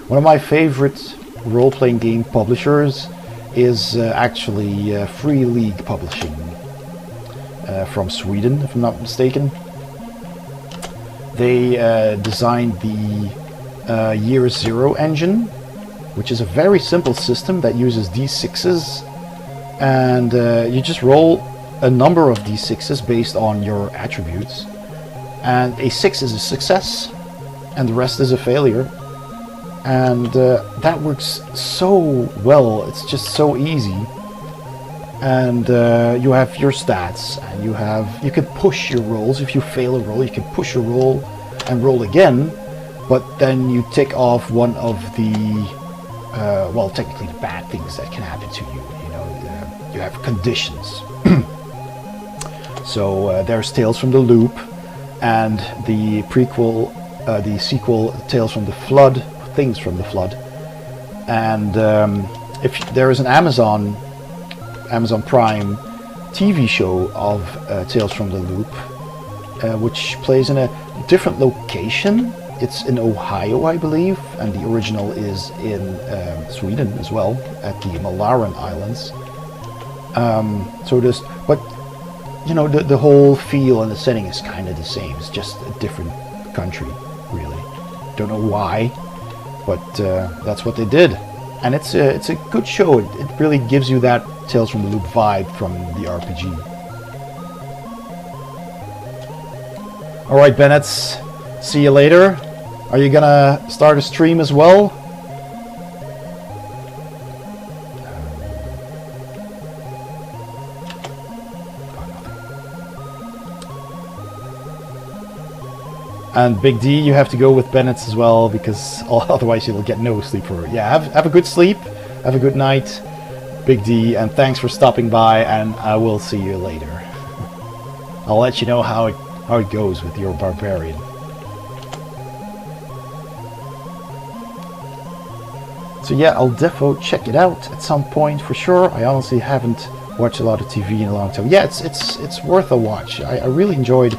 C: One of my favorite role-playing game publishers is actually Free League Publishing from Sweden, if I'm not mistaken. They designed the Year Zero engine, which is a very simple system that uses D6s, and you just roll a number of D6s based on your attributes, and a 6 is a success and the rest is a failure, and that works so well. It's just so easy, and you have your stats, and you can push your rolls. If you fail a roll, you can push a roll and roll again, but then you tick off one of the well, technically the bad things that can happen to you. You know, you have conditions. So there's Tales from the Loop, and the prequel, the sequel, Tales from the Flood, Things from the Flood. And if there is an Amazon Prime TV show of Tales from the Loop, which plays in a different location. It's in Ohio, I believe, and the original is in Sweden as well, at the Malaren Islands. So this, but you know, the whole feel and the setting is kind of the same. It's just a different country, really. Don't know why, but that's what they did, and it's a good show. It really gives you that Tales from the Loop vibe from the RPG. All right, Bennetts, see you later. Are you gonna start a stream as well? And Big D, you have to go with Bennett's as well, because otherwise you'll get no sleep for it. Yeah, have a good sleep, have a good night, Big D, and thanks for stopping by, and I will see you later. I'll let you know how it goes with your barbarian. So yeah, I'll defo check it out at some point for sure. I honestly haven't watched a lot of TV in a long time. Yeah, it's worth a watch. I really enjoyed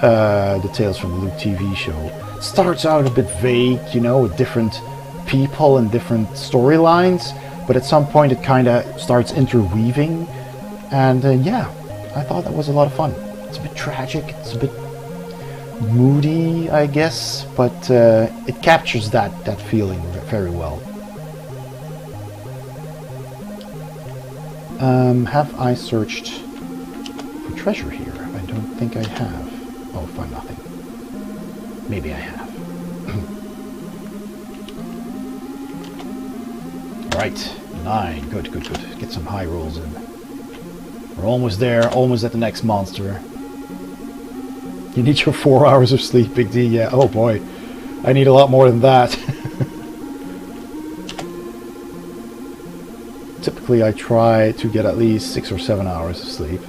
C: the Tales from the Loop TV show. It starts out a bit vague, you know, with different people and different storylines, but at some point it kind of starts interweaving, and yeah, I thought that was a lot of fun. It's a bit tragic, it's a bit moody, I guess, but it captures that feeling very well. Have I searched for treasure here? I don't think I have. Oh, find nothing. Maybe I have. Alright, 9. Good. Get some high rolls in. We're almost there, almost at the next monster. You need your 4 hours of sleep, Big D. Yeah, oh boy. I need a lot more than that. Typically I try to get at least 6 or 7 hours of sleep.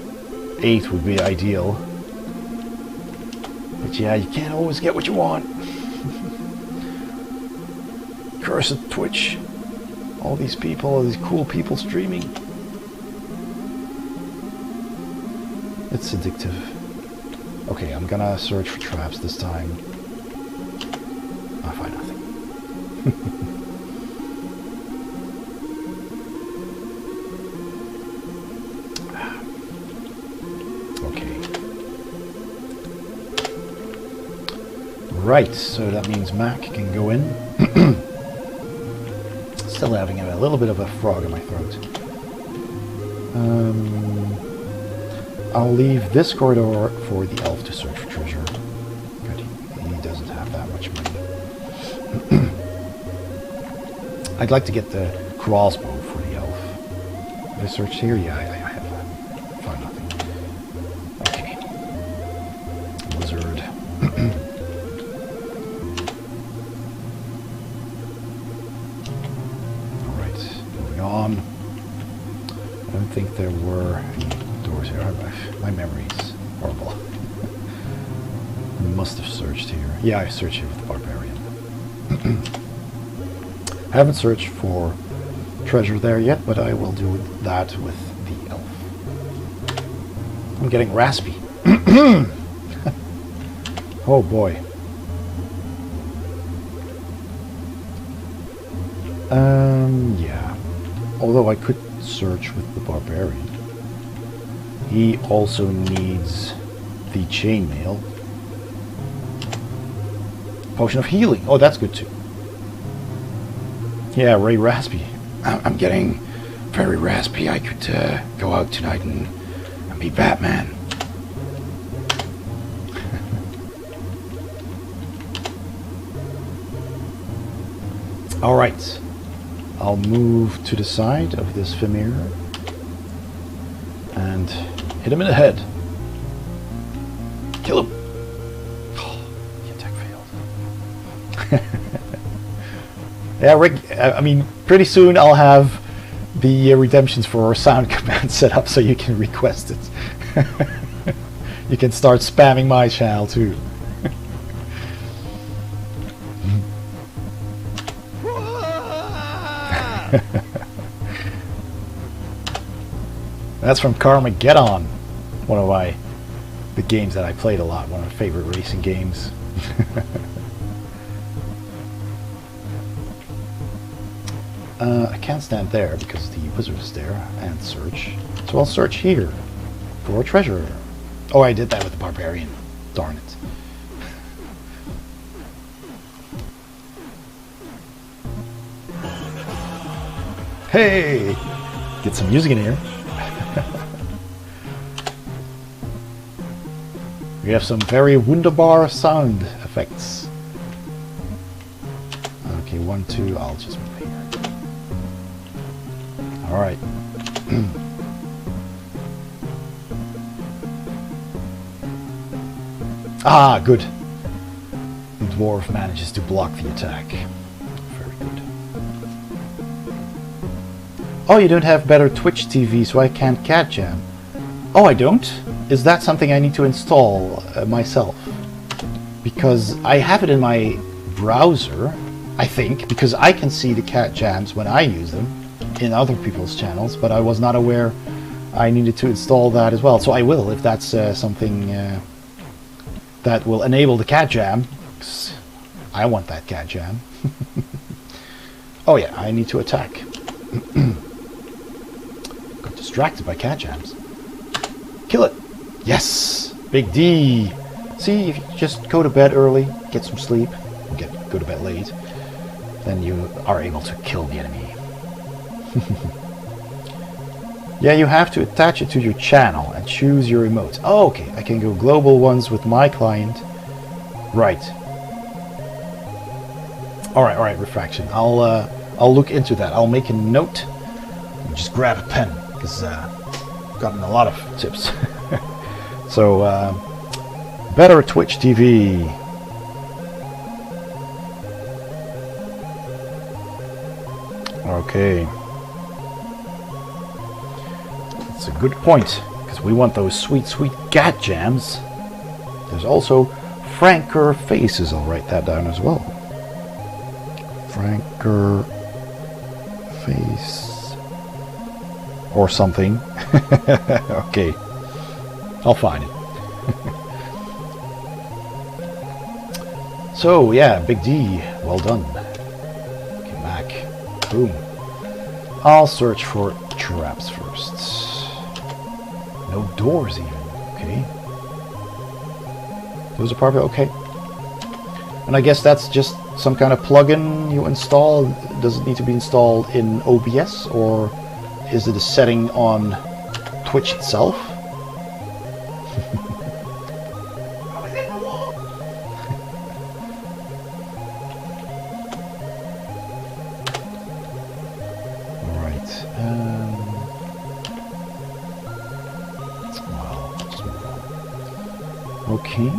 C: 8 would be ideal. But yeah, you can't always get what you want. Cursed Twitch. All these people, all these cool people streaming. It's addictive. Okay, I'm gonna search for traps this time. I find nothing. Right, so that means Mac can go in. Still having a little bit of a frog in my throat. I'll leave this corridor for the elf to search for treasure. Good, he doesn't have that much money. I'd like to get the crossbow for the elf. Have I searched here? Yeah, I have that. Found nothing. Okay. Lizard. Alright, moving on. I don't think there were any doors here. My memory's horrible. I must have searched here. Yeah, I searched here with the barbarian. I haven't searched for treasure there yet, but I will do that with the elf. I'm getting raspy. Oh boy. Yeah. Although I could search with the barbarian. He also needs the chainmail. Potion of healing. Oh, that's good too. Yeah, Ray Raspy. I'm getting very raspy. I could go out tonight and be Batman. Alright. I'll move to the side of this Vimir and hit him in the head. Kill him. Oh, the attack failed. Yeah, Rick, I mean, pretty soon I'll have the redemptions for sound command set up so you can request it. You can start spamming my channel too. That's from Carmageddon, one of the games that I played a lot, one of my favorite racing games. I can't stand there because the wizard is there and search. So I'll search here for a treasure. Oh, I did that with the barbarian. Darn it. Hey! Get some music in here. We have some very wunderbar sound effects. Okay, 1, 2, I'll just move here. Alright. Ah, good. The dwarf manages to block the attack. Very good. Oh, you don't have better Twitch TV, so I can't cat jam. Oh, I don't? Is that something I need to install myself? Because I have it in my browser, I think, because I can see the cat jams when I use them in other people's channels, but I was not aware I needed to install that as well. So I will, if that's something that will enable the cat jam. I want that cat jam. Oh yeah, I need to attack. Got distracted by cat jams. Kill it! Yes! Big D! See, if you just go to bed early, get some sleep, go to bed late, then you are able to kill the enemy. Yeah, you have to attach it to your channel and choose your emotes. Oh, okay, I can go global ones with my client. Right. Alright, refraction. I'll look into that. I'll make a note. Just grab a pen, because I've gotten a lot of tips. So, better Twitch TV. Okay. That's a good point, because we want those sweet, sweet cat jams. There's also Franker Faces. I'll write that down as well. Franker Face. Or something. Okay. I'll find it. So, yeah, Big D. Well done. Okay, Mac. Boom. I'll search for traps first. No doors even. Okay. Those are probably okay. And I guess that's just some kind of plugin you install. Does it need to be installed in OBS, or is it a setting on Twitch itself? Alright. Well, just move on. Okay.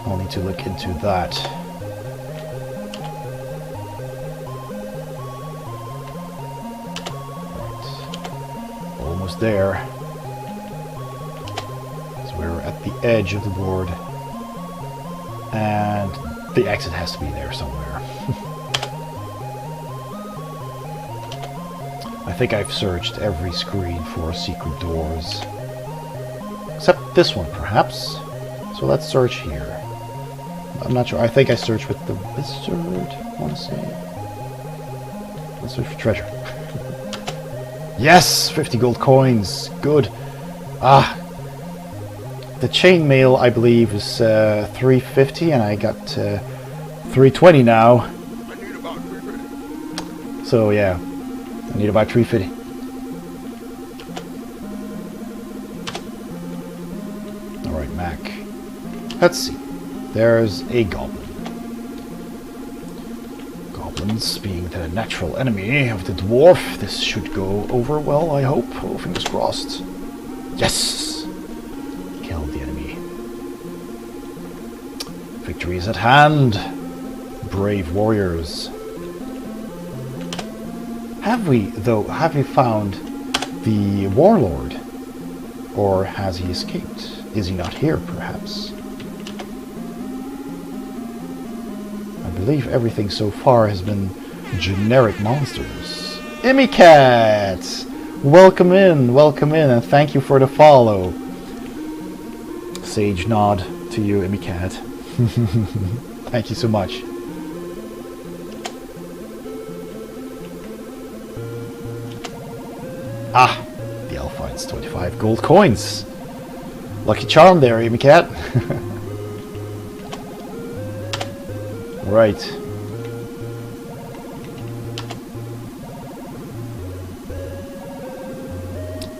C: I'll need to look into that. Right. Almost there. So we're at the edge of the board. And the exit has to be there somewhere. I think I've searched every screen for secret doors. Except this one, perhaps. So let's search here. I'm not sure. I think I searched with the wizard, I want to say. Let's search for treasure. Yes! 50 gold coins. Good. Ah. The chainmail, I believe, is 350, and I got 320 now.
B: I need about 350.
C: So, yeah. I need about 350. Alright, Mac. Let's see. There's a goblin. Goblins being the natural enemy of the dwarf. This should go over well, I hope. Oh, fingers crossed. Yes! Killed the enemy. Victory is at hand. Brave warriors. Have we found the Warlord? Or has he escaped? Is he not here, perhaps? I believe everything so far has been generic monsters. Imicat! Welcome in, and thank you for the follow. Sage nod to you, Imicat. Thank you so much. Ah, the elf finds 25 gold coins. Lucky charm there, Imicat. Right.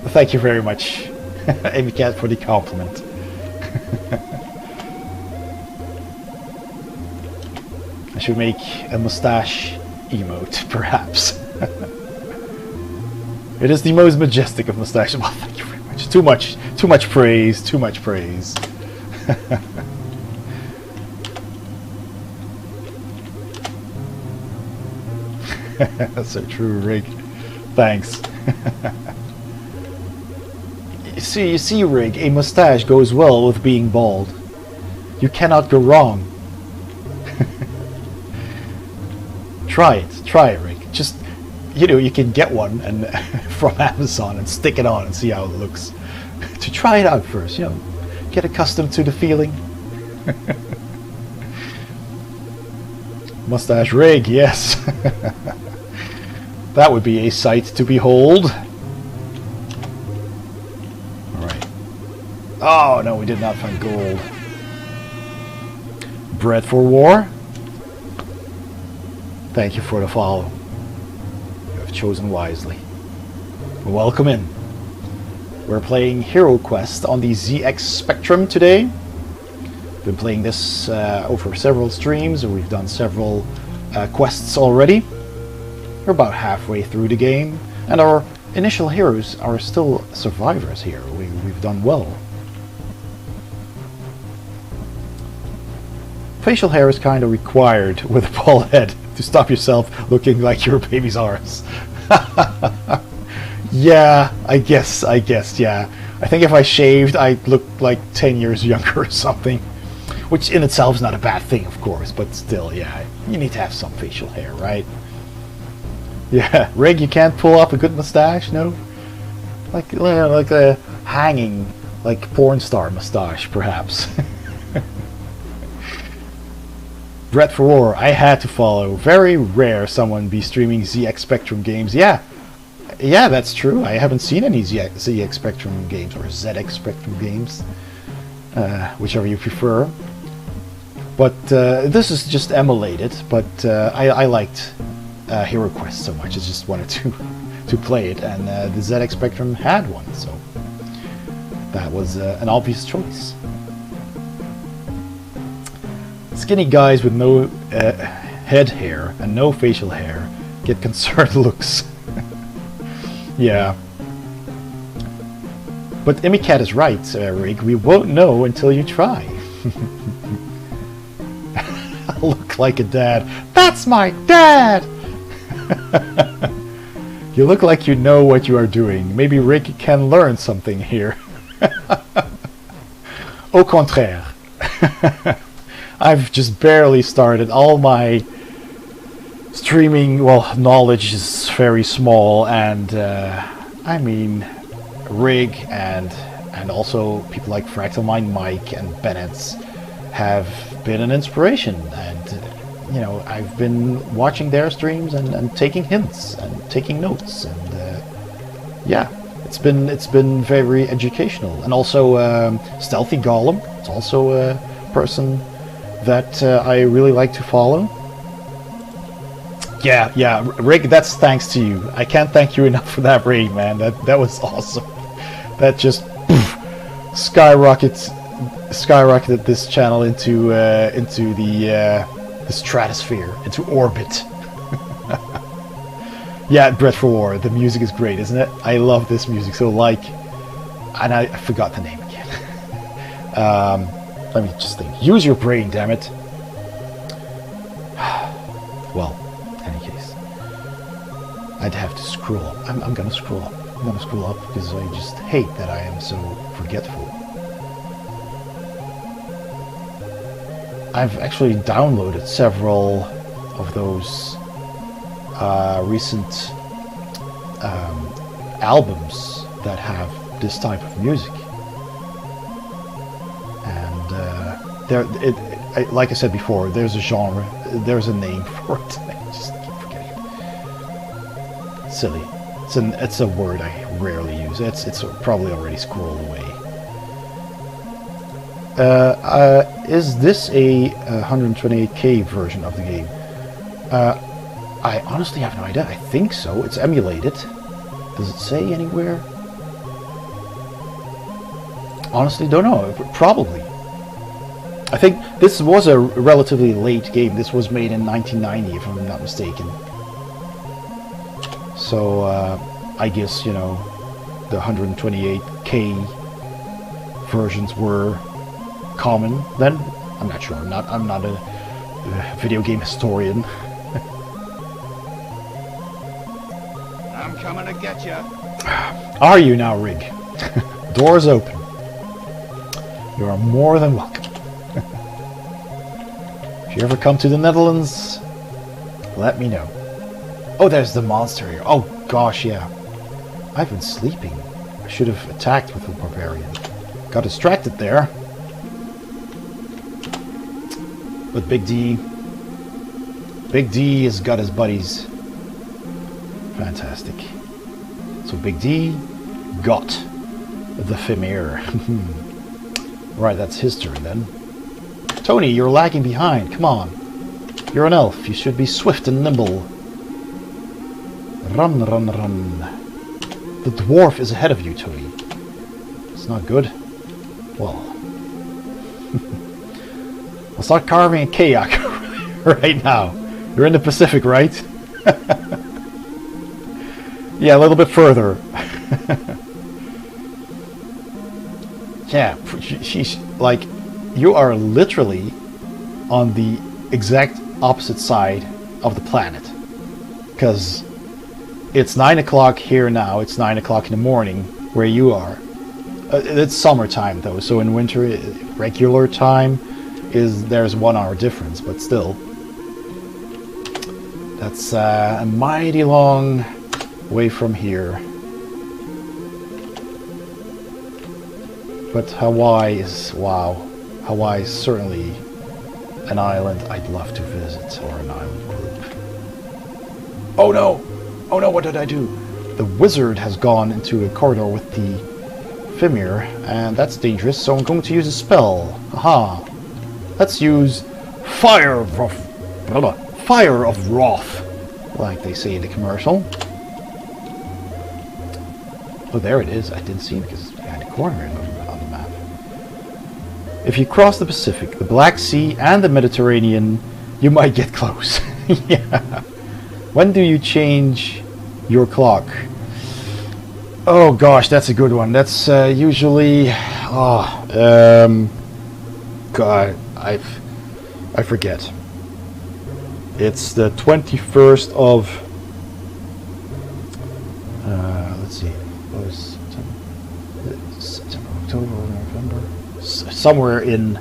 C: Thank you very much, Imicat, for the compliment. I should make a mustache emote, perhaps. It is the most majestic of mustaches. Well, thank you very much. Too much praise. Too much praise. That's so true, Rig. Thanks. You see, Rig, a mustache goes well with being bald. You cannot go wrong. Try it, Rig. Just, you can get one and from Amazon and stick it on and see how it looks. To try it out first, get accustomed to the feeling. Mustache Rig, yes. That would be a sight to behold. Alright. Oh, no, we did not find gold. Bread for war. Thank you for the follow. You have chosen wisely. Welcome in. We're playing HeroQuest on the ZX Spectrum today. Been playing this over several streams, and we've done several quests already. We're about halfway through the game, and our initial heroes are still survivors here. We've done well. Facial hair is kind of required with a bald head to stop yourself looking like your baby's arse. Yeah, I guess, yeah. I think if I shaved, I'd look like 10 years younger or something. Which in itself is not a bad thing, of course, but still, yeah, you need to have some facial hair, right? Yeah, Rig, you can't pull off a good mustache, no? Like a hanging, like porn star mustache, perhaps. Bread for War, I had to follow. Very rare someone be streaming ZX Spectrum games. Yeah, that's true. I haven't seen any ZX Spectrum games or ZX Spectrum games. whichever you prefer. But this is just emulated, but I liked HeroQuest so much, I just wanted to play it, and the ZX Spectrum had one, so that was an obvious choice. Skinny guys with no head hair and no facial hair get concerned looks. Yeah. But Imicat is right, Rig. We won't know until you try. I look like a dad. That's my dad! You look like you know what you are doing. Maybe Rig can learn something here. Au contraire. I've just barely started. All my streaming, well, knowledge is very small, and I mean, Rig and also people like Fractalmind Mike and Benez have been an inspiration, and you know, I've been watching their streams and taking hints and taking notes, and yeah, it's been very educational. And also Stealthy Golem, it's also a person that I really like to follow. Yeah, Rig, that's thanks to you. I can't thank you enough for that raid, man. That was awesome. That just skyrocketed this channel into the stratosphere, into orbit. Yeah, Bread for War. The music is great, isn't it? I love this music. So and I forgot the name again. Let me just think. Use your brain, damn it. Well, in any case, I'd have to scroll up. I'm gonna scroll up. I'm gonna scroll up because I just hate that I am so forgetful. I've actually downloaded several of those recent albums that have this type of music, and like I said before, there's a genre, there's a name for it. I just keep forgetting it. Silly. It's a word I rarely use. It's probably already squirreled away. Is this a 128K version of the game? I honestly have no idea. I think so. It's emulated. Does it say anywhere? Honestly, don't know. Probably. I think this was a relatively late game. This was made in 1990, if I'm not mistaken. So, I guess, you know, the 128K versions were common then. I'm not sure. I'm not a video game historian.
B: I'm coming to get you.
C: Are you now, Rig? Doors open. You are more than welcome. If you ever come to the Netherlands, let me know. Oh, there's the monster here. Oh gosh, yeah. I've been sleeping. I should have attacked with the barbarian. Got distracted there. But Big D has got his buddies. Fantastic. So Big D got the Femir. Right, that's history then. Tony, you're lagging behind. Come on. You're an elf. You should be swift and nimble. Run, run, run. The dwarf is ahead of you, Tony. It's not good. Well. I'll start carving a kayak right now. You're in the Pacific, right? Yeah, a little bit further. Yeah, she's like, you are literally on the exact opposite side of the planet. Because it's 9 o'clock here now, it's 9 o'clock in the morning where you are. It's summertime though, so in winter, regular time, there's 1 hour difference, but still. That's a mighty long way from here. But Hawaii is, wow. Hawaii is certainly an island I'd love to visit, or an island group. Oh no! Oh no, what did I do? The wizard has gone into a corridor with the Fimir, and that's dangerous, so I'm going to use a spell. Aha. Let's use Fire of Wrath, like they say in the commercial. Oh, there it is. I didn't see it because it's behind the corner on the map. If you cross the Pacific, the Black Sea, and the Mediterranean, you might get close. Yeah. When do you change your clock? Oh gosh, that's a good one. That's usually... God, I forget. It's the 21st of... let's see. What was September, October, November? Somewhere in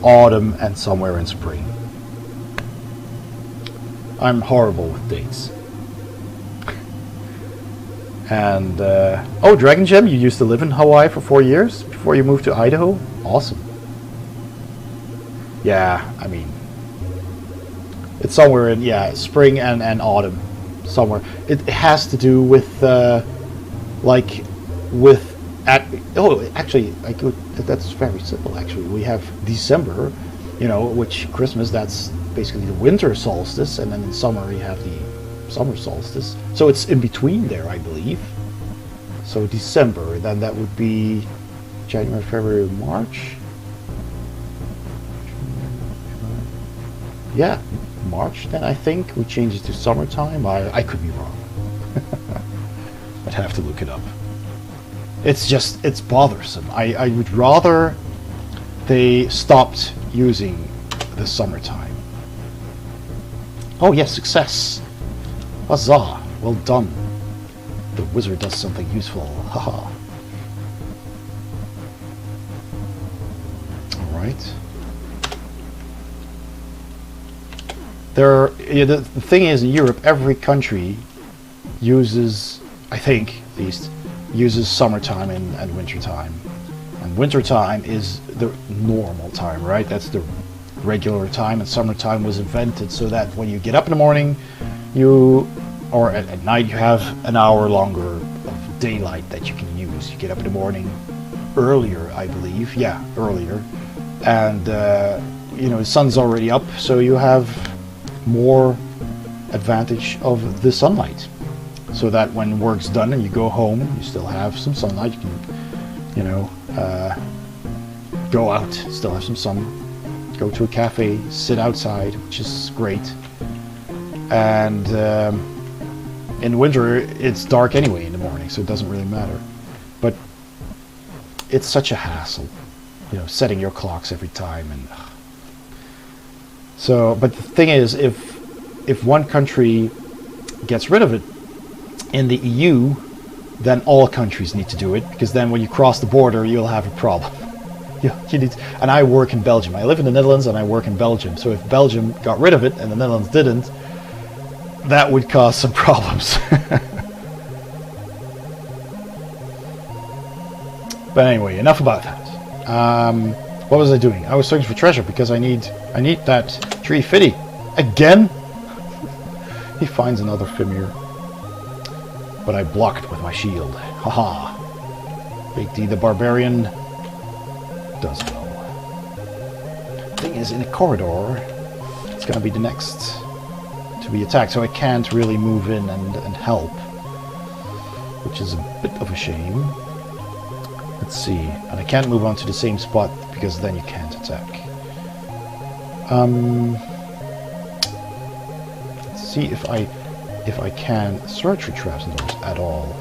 C: autumn and somewhere in spring. I'm horrible with dates. And, oh, Dragon Gem, you used to live in Hawaii for 4 years before you moved to Idaho? Awesome. Yeah, I mean, it's somewhere in, yeah, spring and autumn. Somewhere. It has to do with, actually, that's very simple, actually. We have December, you know, which Christmas, that's basically the winter solstice, and then in summer you have the summer solstice. So it's in between there, I believe. So December, then that would be January, February, March. Yeah, March then, I think. We changed it to summertime. I could be wrong. I'd have to look it up. It's just, it's bothersome. I would rather they stopped using the summertime. Oh yes, success. Huzzah! Well done. The wizard does something useful. Haha. Alright. The thing is, in Europe, every country uses, I think, at least, uses summertime and wintertime. And wintertime is the normal time, right? That's the regular time, and summertime was invented so that when you get up in the morning, or at night, you have an hour longer of daylight that you can use. You get up in the morning earlier, I believe. Yeah, earlier. And, you know, the sun's already up, so you have more advantage of the sunlight. So that when work's done and you go home, you still have some sunlight. You can, you know, go out, still have some sun. Go to a cafe, sit outside, which is great. And in winter, it's dark anyway in the morning, so it doesn't really matter. But it's such a hassle, you know, setting your clocks every time. And so, but the thing is, if one country gets rid of it in the EU, then all countries need to do it, because then when you cross the border, you'll have a problem. You need, and I work in Belgium. I live in the Netherlands and I work in Belgium. So if Belgium got rid of it and the Netherlands didn't, that would cause some problems. But anyway, enough about that. What was I doing? I was searching for treasure because I need that tree fitty. Again? He finds another Fimir. But I block it with my shield. Haha. Big D the Barbarian does well. Thing is, in the corridor, it's gonna be the next to be attacked, so I can't really move in and help, which is a bit of a shame. Let's see, and I can't move on to the same spot because then you can't attack. Let's see if I can search for traps and doors at all.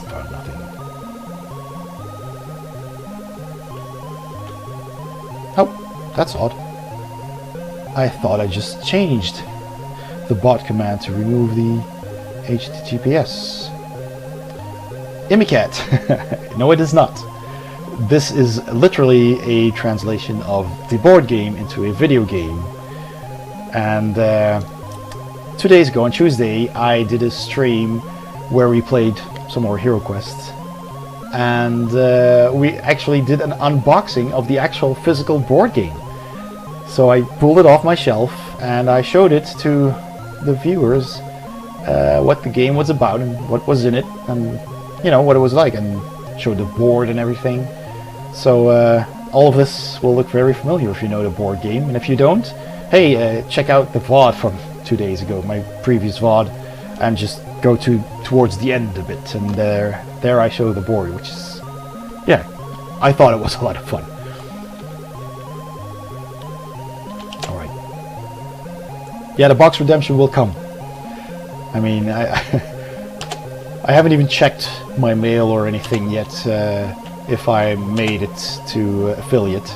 C: Found nothing. Oh, that's odd. I thought I just changed the bot command to remove the HTTPS. Imicat. No, it is not. This is literally a translation of the board game into a video game. And 2 days ago, on Tuesday, I did a stream where we played some more HeroQuest. And we actually did an unboxing of the actual physical board game. So I pulled it off my shelf and I showed it to the viewers what the game was about and what was in it and, you know, what it was like. And showed the board and everything. So all of this will look very familiar if you know the board game, and if you don't, hey, check out the VOD from 2 days ago, my previous VOD, and just go towards the end a bit, and there I show the board, which is, yeah, I thought it was a lot of fun. Alright. Yeah, the box redemption will come. I mean, I haven't even checked my mail or anything yet, if I made it to affiliate.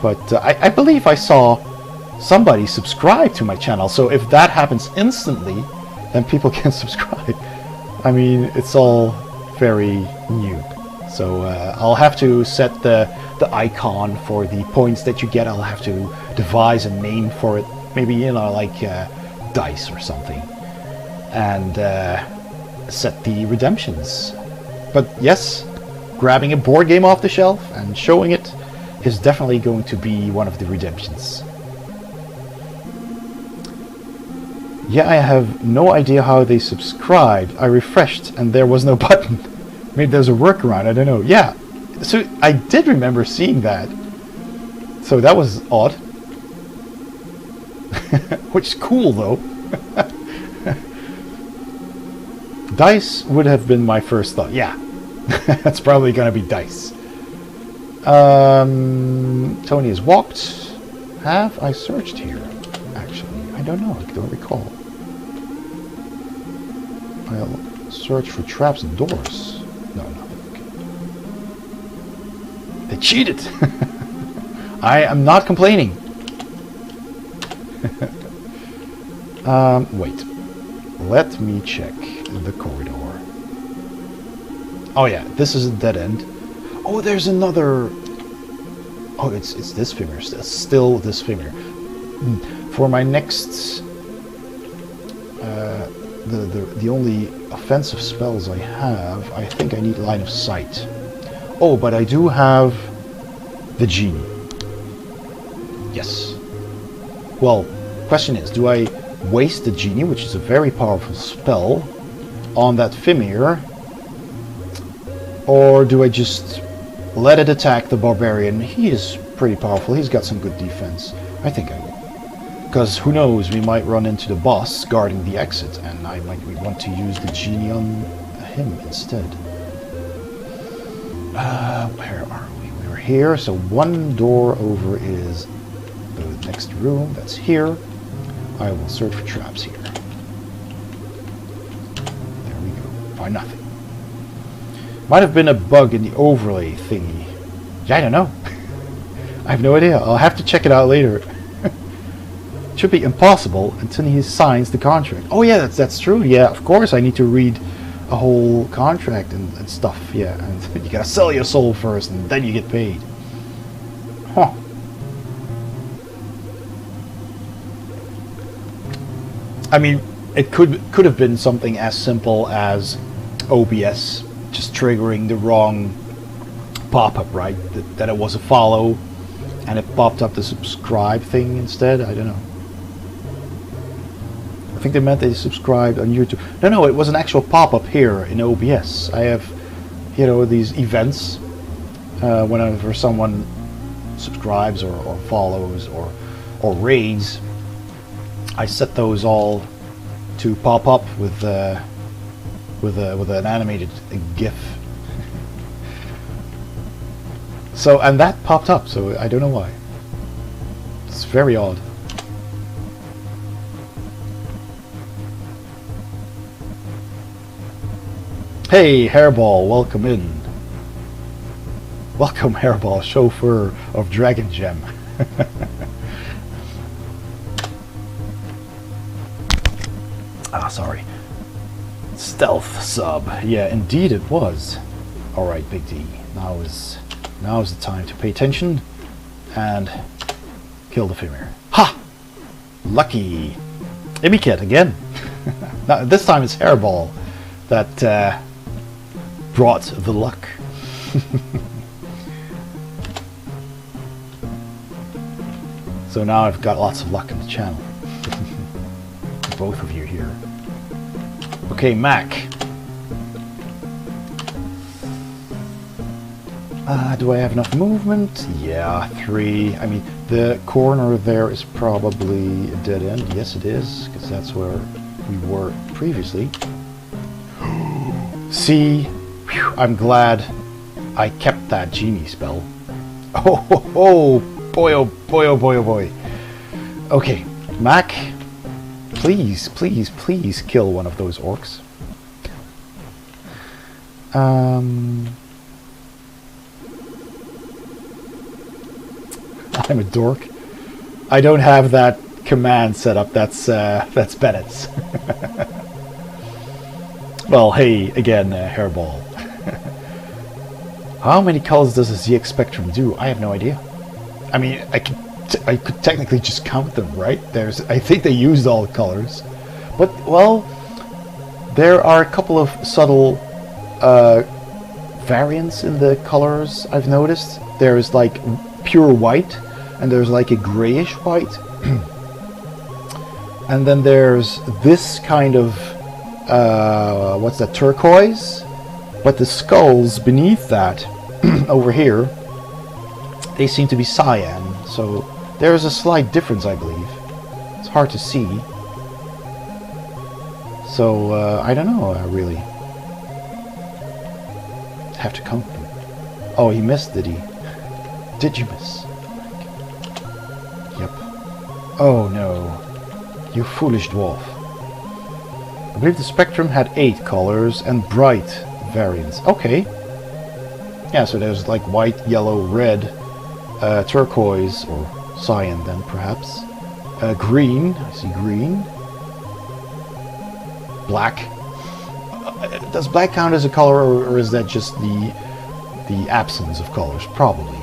C: But I believe I saw somebody subscribe to my channel, so if that happens instantly, then people can subscribe. I mean, it's all very new. So I'll have to set the icon for the points that you get. I'll have to devise a name for it, maybe, you know, like dice or something, and set the redemptions. But yes, grabbing a board game off the shelf and showing it is definitely going to be one of the redemptions. Yeah, I have no idea how they subscribed. I refreshed and there was no button. Maybe there's a workaround, I don't know. Yeah, so I did remember seeing that. So that was odd. Which is cool though. Dice would have been my first thought. Yeah, that's probably gonna be dice. Tony has walked. Have I searched here? Actually, I don't know. I don't recall. I'll search for traps and doors. No, nothing. Okay. They cheated. I am not complaining. Wait. Let me check the corridor. Oh yeah, this is a dead end. Oh, there's another. Oh, it's this finger. Still this finger. For my next, the only offensive spells I have, I think I need line of sight. Oh, but I do have the genie. Yes. Well, question is, do I waste the genie, which is a very powerful spell, on that Fimir, or do I just let it attack the barbarian? He is pretty powerful. He's got some good defense. I think I will. Because who knows, we might run into the boss guarding the exit, and I might want to use the genie on him instead. Where are we? We were here, so one door over is the next room. That's here. I will search for traps here. There we go. Find nothing. Might have been a bug in the overlay thingy. Yeah, I don't know. I have no idea. I'll have to check it out later. Should be impossible until he signs the contract. Oh yeah, that's true. Yeah, of course I need to read a whole contract and stuff. Yeah, and you gotta sell your soul first and then you get paid. Huh. I mean, it could have been something as simple as OBS just triggering the wrong pop-up, right? That it was a follow and it popped up the subscribe thing instead. I don't know. I think they meant they subscribed on YouTube. No, it was an actual pop-up here in OBS. I have, you know, these events whenever someone subscribes or follows or raids. I set those all to pop up with an animated GIF. So, and that popped up, so I don't know why. It's very odd. Hey, Hairball, welcome in. Welcome, Hairball, chauffeur of Dragon Gem. Sorry. Stealth sub. Yeah, indeed it was. Alright, Big D. Now is the time to pay attention and kill the Fimir. Ha! Lucky. Imiket again. Now, this time it's Hairball that brought the luck. So now I've got lots of luck in the channel. Both of you here. Okay, Mac. Do I have enough movement? Yeah, 3. I mean, the corner there is probably a dead end. Yes, it is, because that's where we were previously. See? Whew, I'm glad I kept that genie spell. Oh boy, oh boy, oh boy, oh boy. Okay, Mac, please, please, please kill one of those orcs. I'm a dork. I don't have that command set up. That's Bennett's. Well, hey, again, hairball. How many colors does a ZX Spectrum do? I have no idea. I mean, I could technically just count them, right? I think they used all the colors, but well, there are a couple of subtle variants in the colors. I've noticed there's like pure white, and there's like a grayish white, and then there's this kind of what's that, turquoise, but the skulls beneath that over here, they seem to be cyan, so there's a slight difference, I believe. It's hard to see, so I don't know, really. Have to count them. Oh, he missed, did he? Did you miss? Yep. Oh no, you foolish dwarf. I believe the Spectrum had 8 colors and bright variants. Okay. Yeah, so there's like white, yellow, red, turquoise, or cyan then perhaps. Green, I see green. Black. Does black count as a color, or is that just the absence of colors? Probably.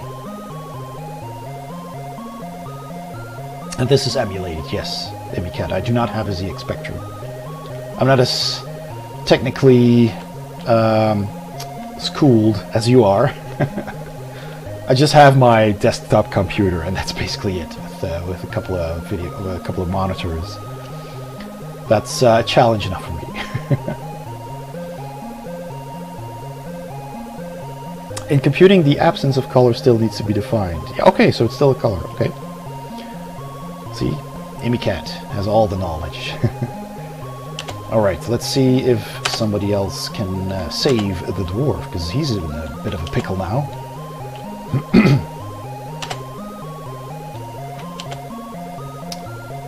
C: And this is emulated, yes, Amicat. I do not have a ZX Spectrum. I'm not as technically schooled as you are. I just have my desktop computer, and that's basically it. With a couple of monitors. That's a challenge enough for me. In computing, the absence of color still needs to be defined. Yeah, okay, so it's still a color. Okay. See, Amicat has all the knowledge. Alright, let's see if somebody else can save the dwarf, because he's in a bit of a pickle now.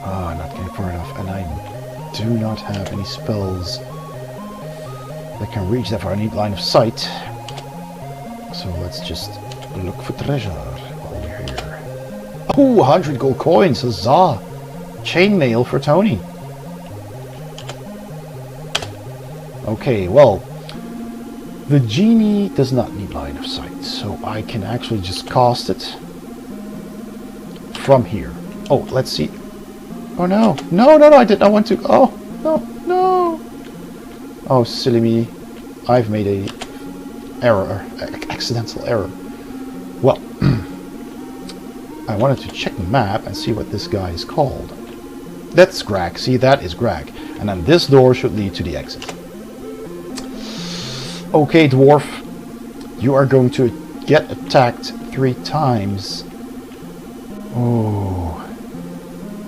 C: Ah, not getting far enough, and I do not have any spells that can reach that far. I need line of sight. So let's just look for treasure while we're here. Oh, 100 gold coins, huzzah! Chainmail for Tony. Okay, well, the genie does not need line of sight, so I can actually just cast it from here. Oh, let's see. Oh no, no, I did not want to. Oh, no. Oh, silly me. I've made a accidental error. Well, I wanted to check the map and see what this guy is called. That's Greg. See, that is Greg. And then this door should lead to the exit. Okay, dwarf, you are going to get attacked 3 times. Oh,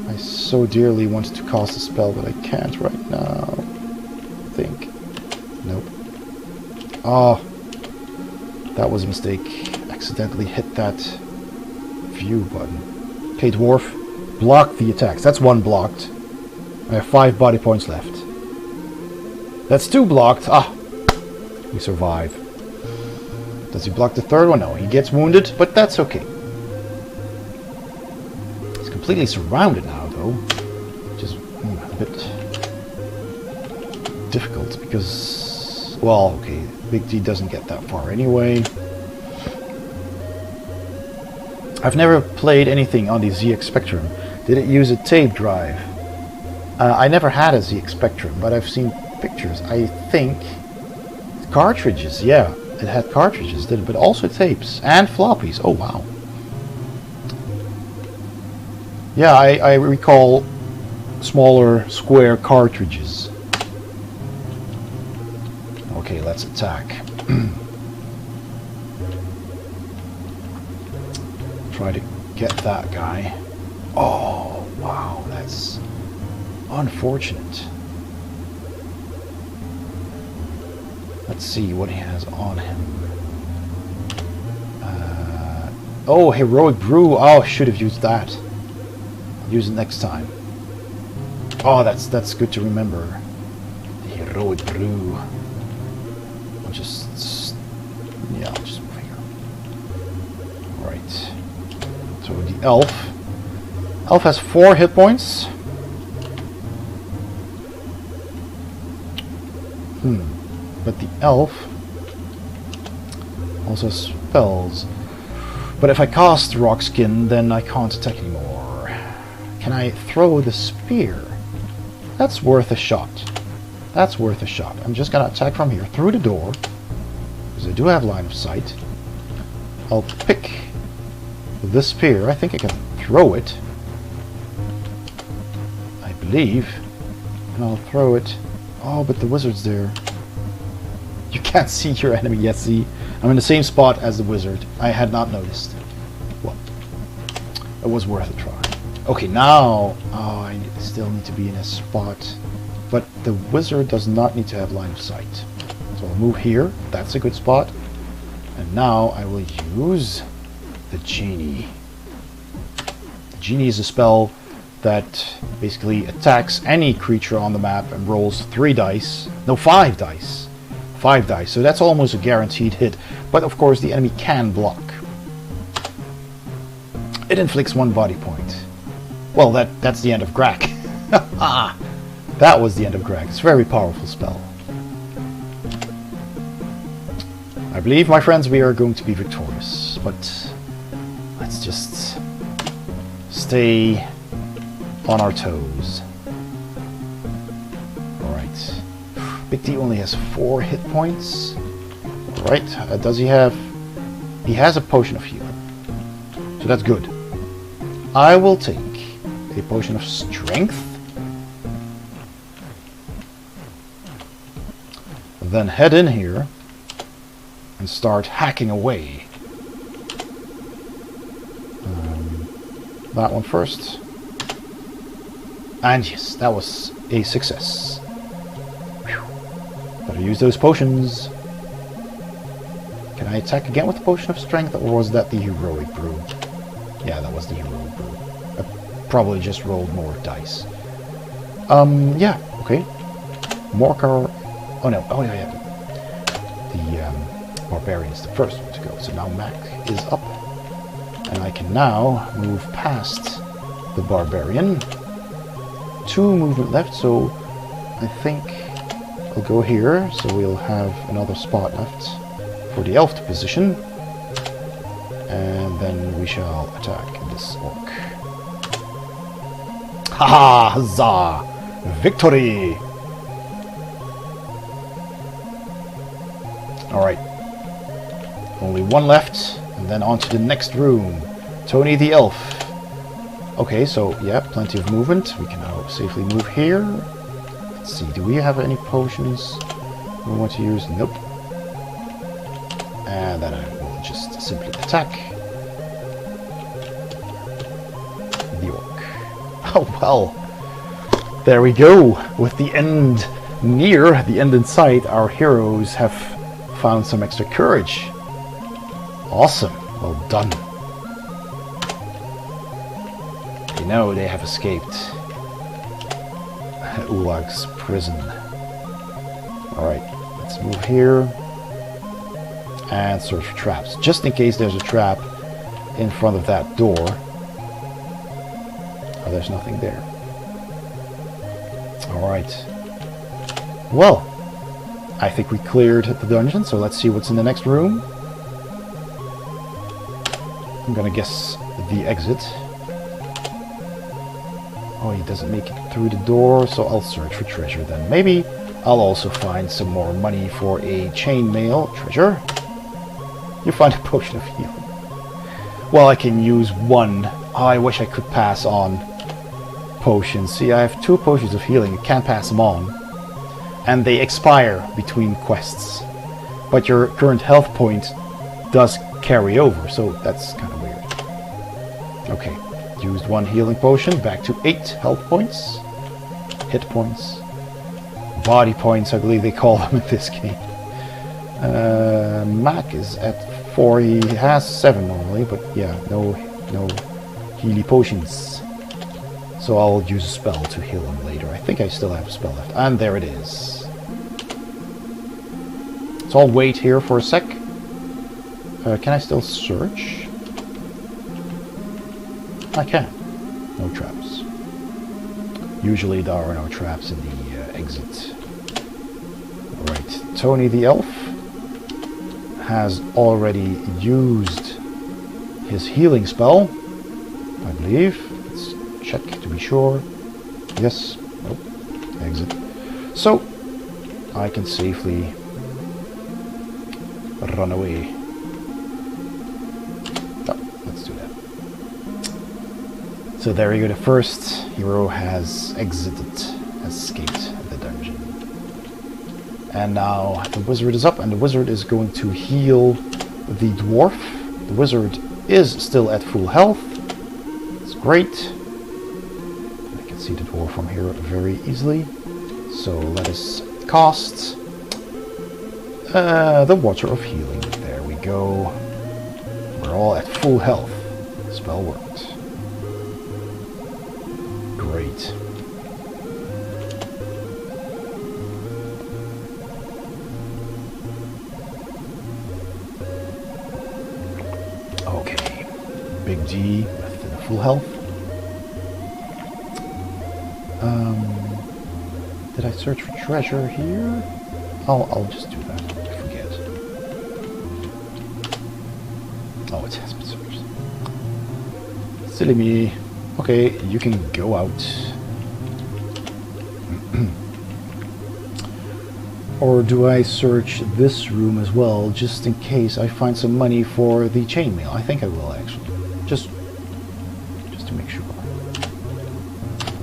C: I so dearly wanted to cast a spell, but I can't right now. I think. Nope. Oh, that was a mistake. Accidentally hit that view button. Okay, dwarf, block the attacks. That's 1 blocked. I have 5 body points left. That's 2 blocked. Ah. We survive. Does he block the 3rd one? No, he gets wounded, but that's okay. He's completely surrounded now, though, which is a bit difficult because, well, okay, Big D doesn't get that far anyway. I've never played anything on the ZX Spectrum. Did it use a tape drive? I never had a ZX Spectrum, but I've seen pictures. I think cartridges, yeah, it had cartridges, did it? But also tapes and floppies. Oh wow. Yeah, I recall smaller square cartridges. Okay, let's attack. try to get that guy. Oh, wow, that's unfortunate. Let's see what he has on him. Oh, Heroic Brew. Oh, I should have used that. I'll use it next time. Oh, that's good to remember. The Heroic Brew. I'll just move here. Right. So the elf. Elf has 4 hit points. But the elf also has spells. But if I cast Rock Skin, then I can't attack anymore. Can I throw the spear? That's worth a shot. That's worth a shot. I'm just gonna attack from here, through the door, because I do have line of sight. I'll pick this spear. I think I can throw it. I believe. And I'll throw it. Oh, but the wizard's there. You can't see your enemy yet, see? I'm in the same spot as the wizard. I had not noticed. Well, it was worth a try. Okay, now... Oh, I still need to be in a spot. But the wizard does not need to have line of sight. So I'll move here. That's a good spot. And now I will use the genie. The genie is a spell that basically attacks any creature on the map and rolls 3 dice. No, 5 dice. 5 dice, so that's almost a guaranteed hit. But of course the enemy can block. It inflicts 1 body point. Well, that's the end of Grak. That was the end of Grak. It's a very powerful spell. I believe, my friends, we are going to be victorious. But let's just stay on our toes. Alright. Big D only has 4 hit points. Right, does he have... He has a potion of healing. So that's good. I will take a potion of strength. Then head in here and start hacking away. That one first. And yes, that was a success. Whew. Better use those potions. Can I attack again with the potion of strength, or was that the heroic brew? Yeah, that was the heroic brew. I probably just rolled more dice. Yeah, okay. Morcar. Oh no, oh yeah. The barbarian is the first one to go. So now Mac is up. And I can now move past the barbarian. 2 movement left, so I think I'll go here. So we'll have another spot left for the elf to position. And then we shall attack this orc. Haha! Huzzah! Victory! Alright. Only 1 left, and then on to the next room. Tony the elf. Okay, so yeah, plenty of movement. We can now safely move here. Let's see, do we have any potions we want to use? Nope. And then I will just simply attack the orc. Oh well. There we go. With the end near, the end in sight, our heroes have found some extra courage. Awesome. Well done. You know they have escaped Ulag's prison. Alright, let's move here and search for traps. Just in case there's a trap in front of that door. Oh, there's nothing there. Alright. Well, I think we cleared the dungeon, so let's see what's in the next room. I'm gonna guess the exit. Oh, he doesn't make it through the door, so I'll search for treasure then. Maybe I'll also find some more money for a chainmail treasure. You find a potion of healing. Well, I can use 1. Oh, I wish I could pass on potions. See, I have 2 potions of healing. I can't pass them on. And they expire between quests. But your current health point does carry over, so that's kind of weird. Okay, used 1 healing potion, back to 8 health points. Hit points. Body points, I believe they call them in this game. Mac is at 4, he has 7 normally, but yeah, no healy potions. So I'll use a spell to heal him later. I think I still have a spell left. And there it is. So I'll wait here for a sec. Can I still search? I can. No traps. Usually there are no traps in the exit. Alright, Tony the elf has already used his healing spell, I believe. Let's check to be sure. Yes. Nope. Exit. So, I can safely run away. Oh, let's do that. So there you go, the first hero has escaped the dungeon. And now the wizard is up, and the wizard is going to heal the dwarf. The wizard is still at full health. It's great. I can see the dwarf from here very easily. So let us cast the Water of Healing. There we go. We're all at full health. Spell worked. Great. Okay. Big G with full health. Did I search for treasure here? I'll just do that. I forget. Oh, it has been searched. Silly me. Okay, you can go out. Or do I search this room as well, just in case I find some money for the chainmail? I think I will, actually. Just to make sure.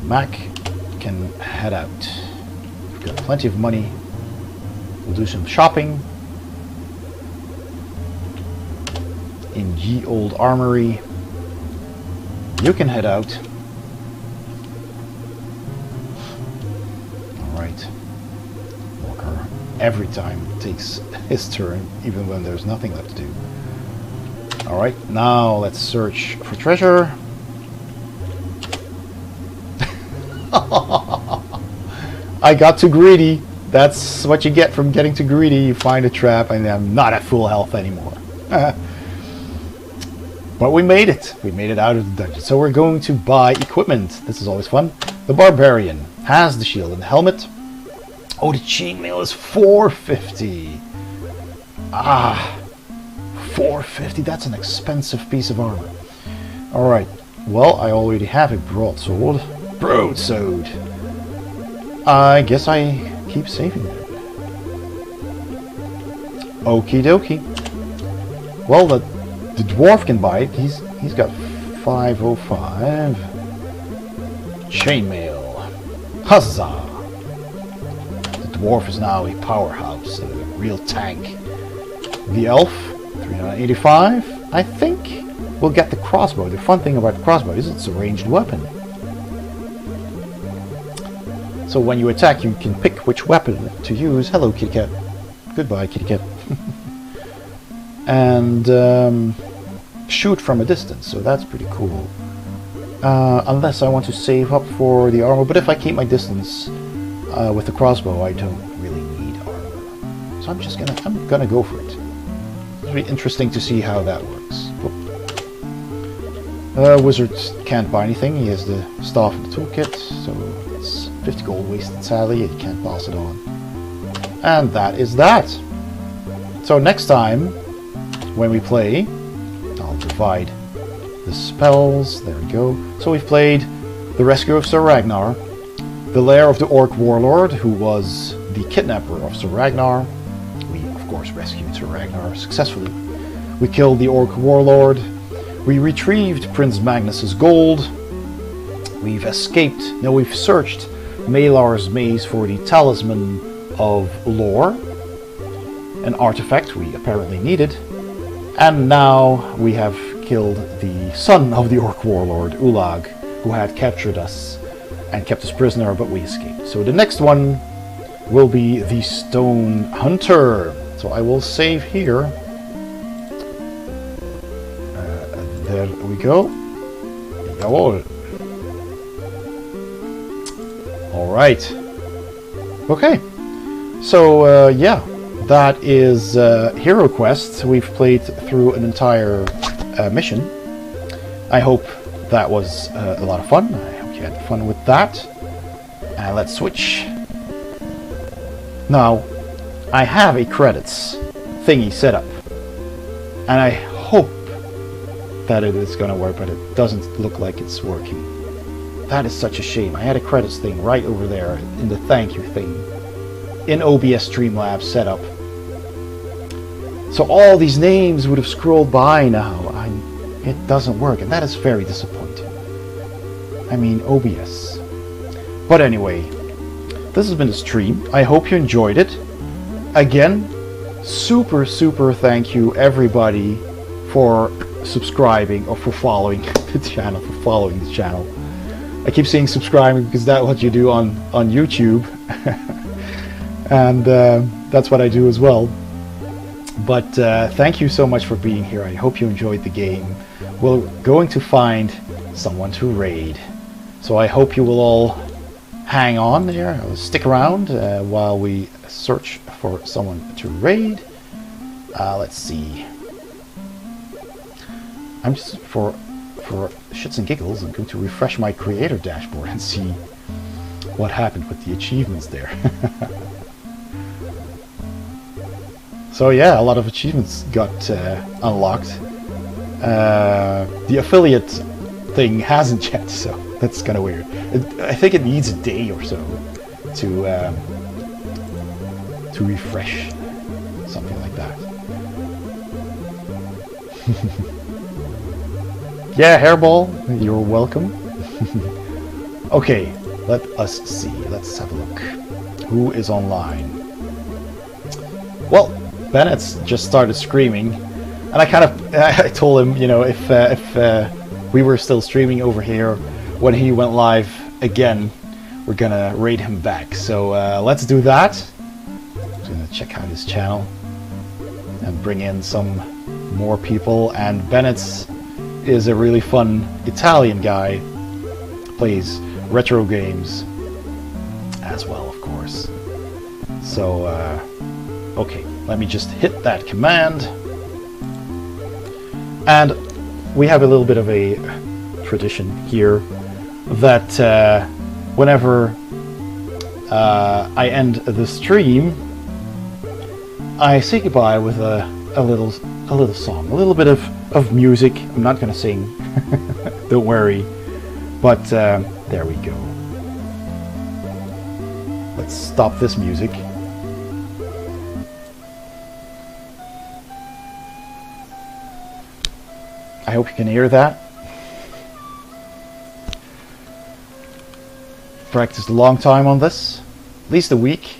C: Mac can head out. We've got plenty of money. We'll do some shopping in Ye Old Armory. You can head out. Alright. Walker every time takes his turn, even when there's nothing left to do. Alright, now let's search for treasure. I got too greedy. That's what you get from getting too greedy. You find a trap and I'm not at full health anymore. But we made it. We made it out of the dungeon. So we're going to buy equipment. This is always fun. The barbarian has the shield and the helmet. Oh, the chainmail is 450. Ah, 450. That's an expensive piece of armor. Alright. Well, I already have a broadsword. Broadsword. I guess I keep saving them. Okie dokie. Well, the dwarf can buy it. He's got 505. Chainmail. Huzzah! The dwarf is now a powerhouse, a real tank. The elf, 385. I think we'll get the crossbow. The fun thing about the crossbow is it's a ranged weapon. So when you attack, you can pick which weapon to use. Hello, kitty cat. Goodbye, kitty cat. And shoot from a distance, so that's pretty cool. Unless I want to save up for the armor, but if I keep my distance with the crossbow, I don't really need armor. So I'm gonna go for it. It'll be interesting to see how that works. Wizard can't buy anything. He has the staff in the toolkit, so it's 50 gold wasted. Sadly, he can't pass it on. And that is that. So next time, when we play, I'll divide the spells. There we go. So we've played the Rescue of Sir Ragnar, the Lair of the Orc Warlord, who was the kidnapper of Sir Ragnar. We, of course, rescued Sir Ragnar successfully. We killed the Orc Warlord. We retrieved Prince Magnus's gold. We've escaped. No, we've searched Malar's maze for the Talisman of Lore, an artifact we apparently needed. And now we have killed the son of the Orc Warlord, Ulag, who had captured us and kept us prisoner, but we escaped. So the next one will be the Stone Hunter. So I will save here. There we go. Jawohl. Alright. Okay. So, yeah. That is HeroQuest. We've played through an entire mission. I hope that was a lot of fun. I hope you had fun with that. And let's switch. Now, I have a credits thingy set up. And I hope that it is going to work, but it doesn't look like it's working. That is such a shame. I had a credits thing right over there in the thank you thing in OBS Streamlabs setup. So all these names would have scrolled by now. It doesn't work, and that is very disappointing. I mean, OBS. But anyway, this has been the stream. I hope you enjoyed it. Again, super thank you everybody for subscribing or for following the channel, I keep saying subscribing because that's what you do on YouTube. And that's what I do as well. But thank you so much for being here. I hope you enjoyed the game. We're going to find someone to raid. So I hope you will all hang on there, stick around while we search for someone to raid. Let's see. I'm just, for shits and giggles, I'm going to refresh my creator dashboard and see what happened with the achievements there. So yeah, a lot of achievements got unlocked. The affiliate thing hasn't yet, so that's kind of weird. I think it needs a day or so to refresh, something like that. Yeah, Hairball, you're welcome. Okay, let us see. Let's have a look. Who is online? Well, Bennett's just started screaming, and I told him, you know, if we were still streaming over here when he went live again, we're gonna raid him back. So let's do that. I'm gonna check out his channel and bring in some more people. And Bennett's is a really fun Italian guy, plays retro games as well, of course. So okay, let me just hit that command, and we have a little bit of a tradition here that whenever I end the stream, I say goodbye with a little song, a little bit of music. I'm not gonna sing, don't worry, but there we go. Let's stop this music. I hope you can hear that. Practiced a long time on this, at least a week.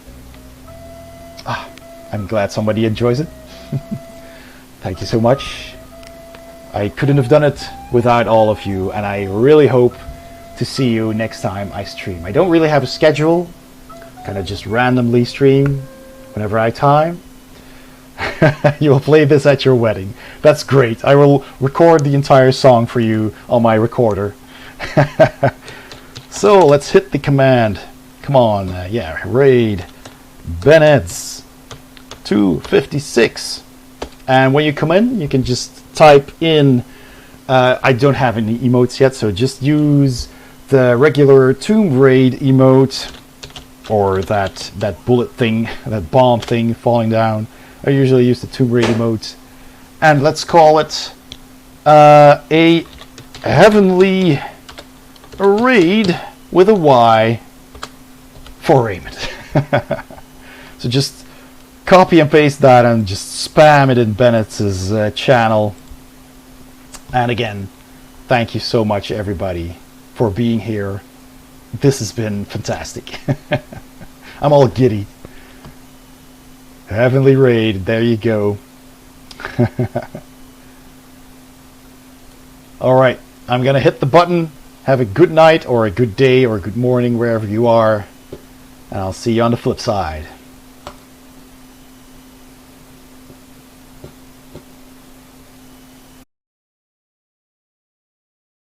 C: I'm glad somebody enjoys it. Thank you so much. I couldn't have done it without all of you, and I really hope to see you next time I stream. I don't really have a schedule, kind of just randomly stream whenever I time. You will play this at your wedding. That's great. I will record the entire song for you on my recorder. So let's hit the command. Come on, yeah, raid Benez256. And when you come in, you can just type in, I don't have any emotes yet, so just use the regular Tomb Raid emote, or that bullet thing, that bomb thing falling down. I usually use the Tomb Raid emote. And let's call it a heavenly raid with a Y for Raymond. So just copy and paste that and just spam it in Bennett's channel. And again, thank you so much everybody for being here. This has been fantastic. I'm all giddy. Heavenly raid, there you go. Alright, I'm going to hit the button. Have a good night, or a good day, or a good morning, wherever you are. And I'll see you on the flip side.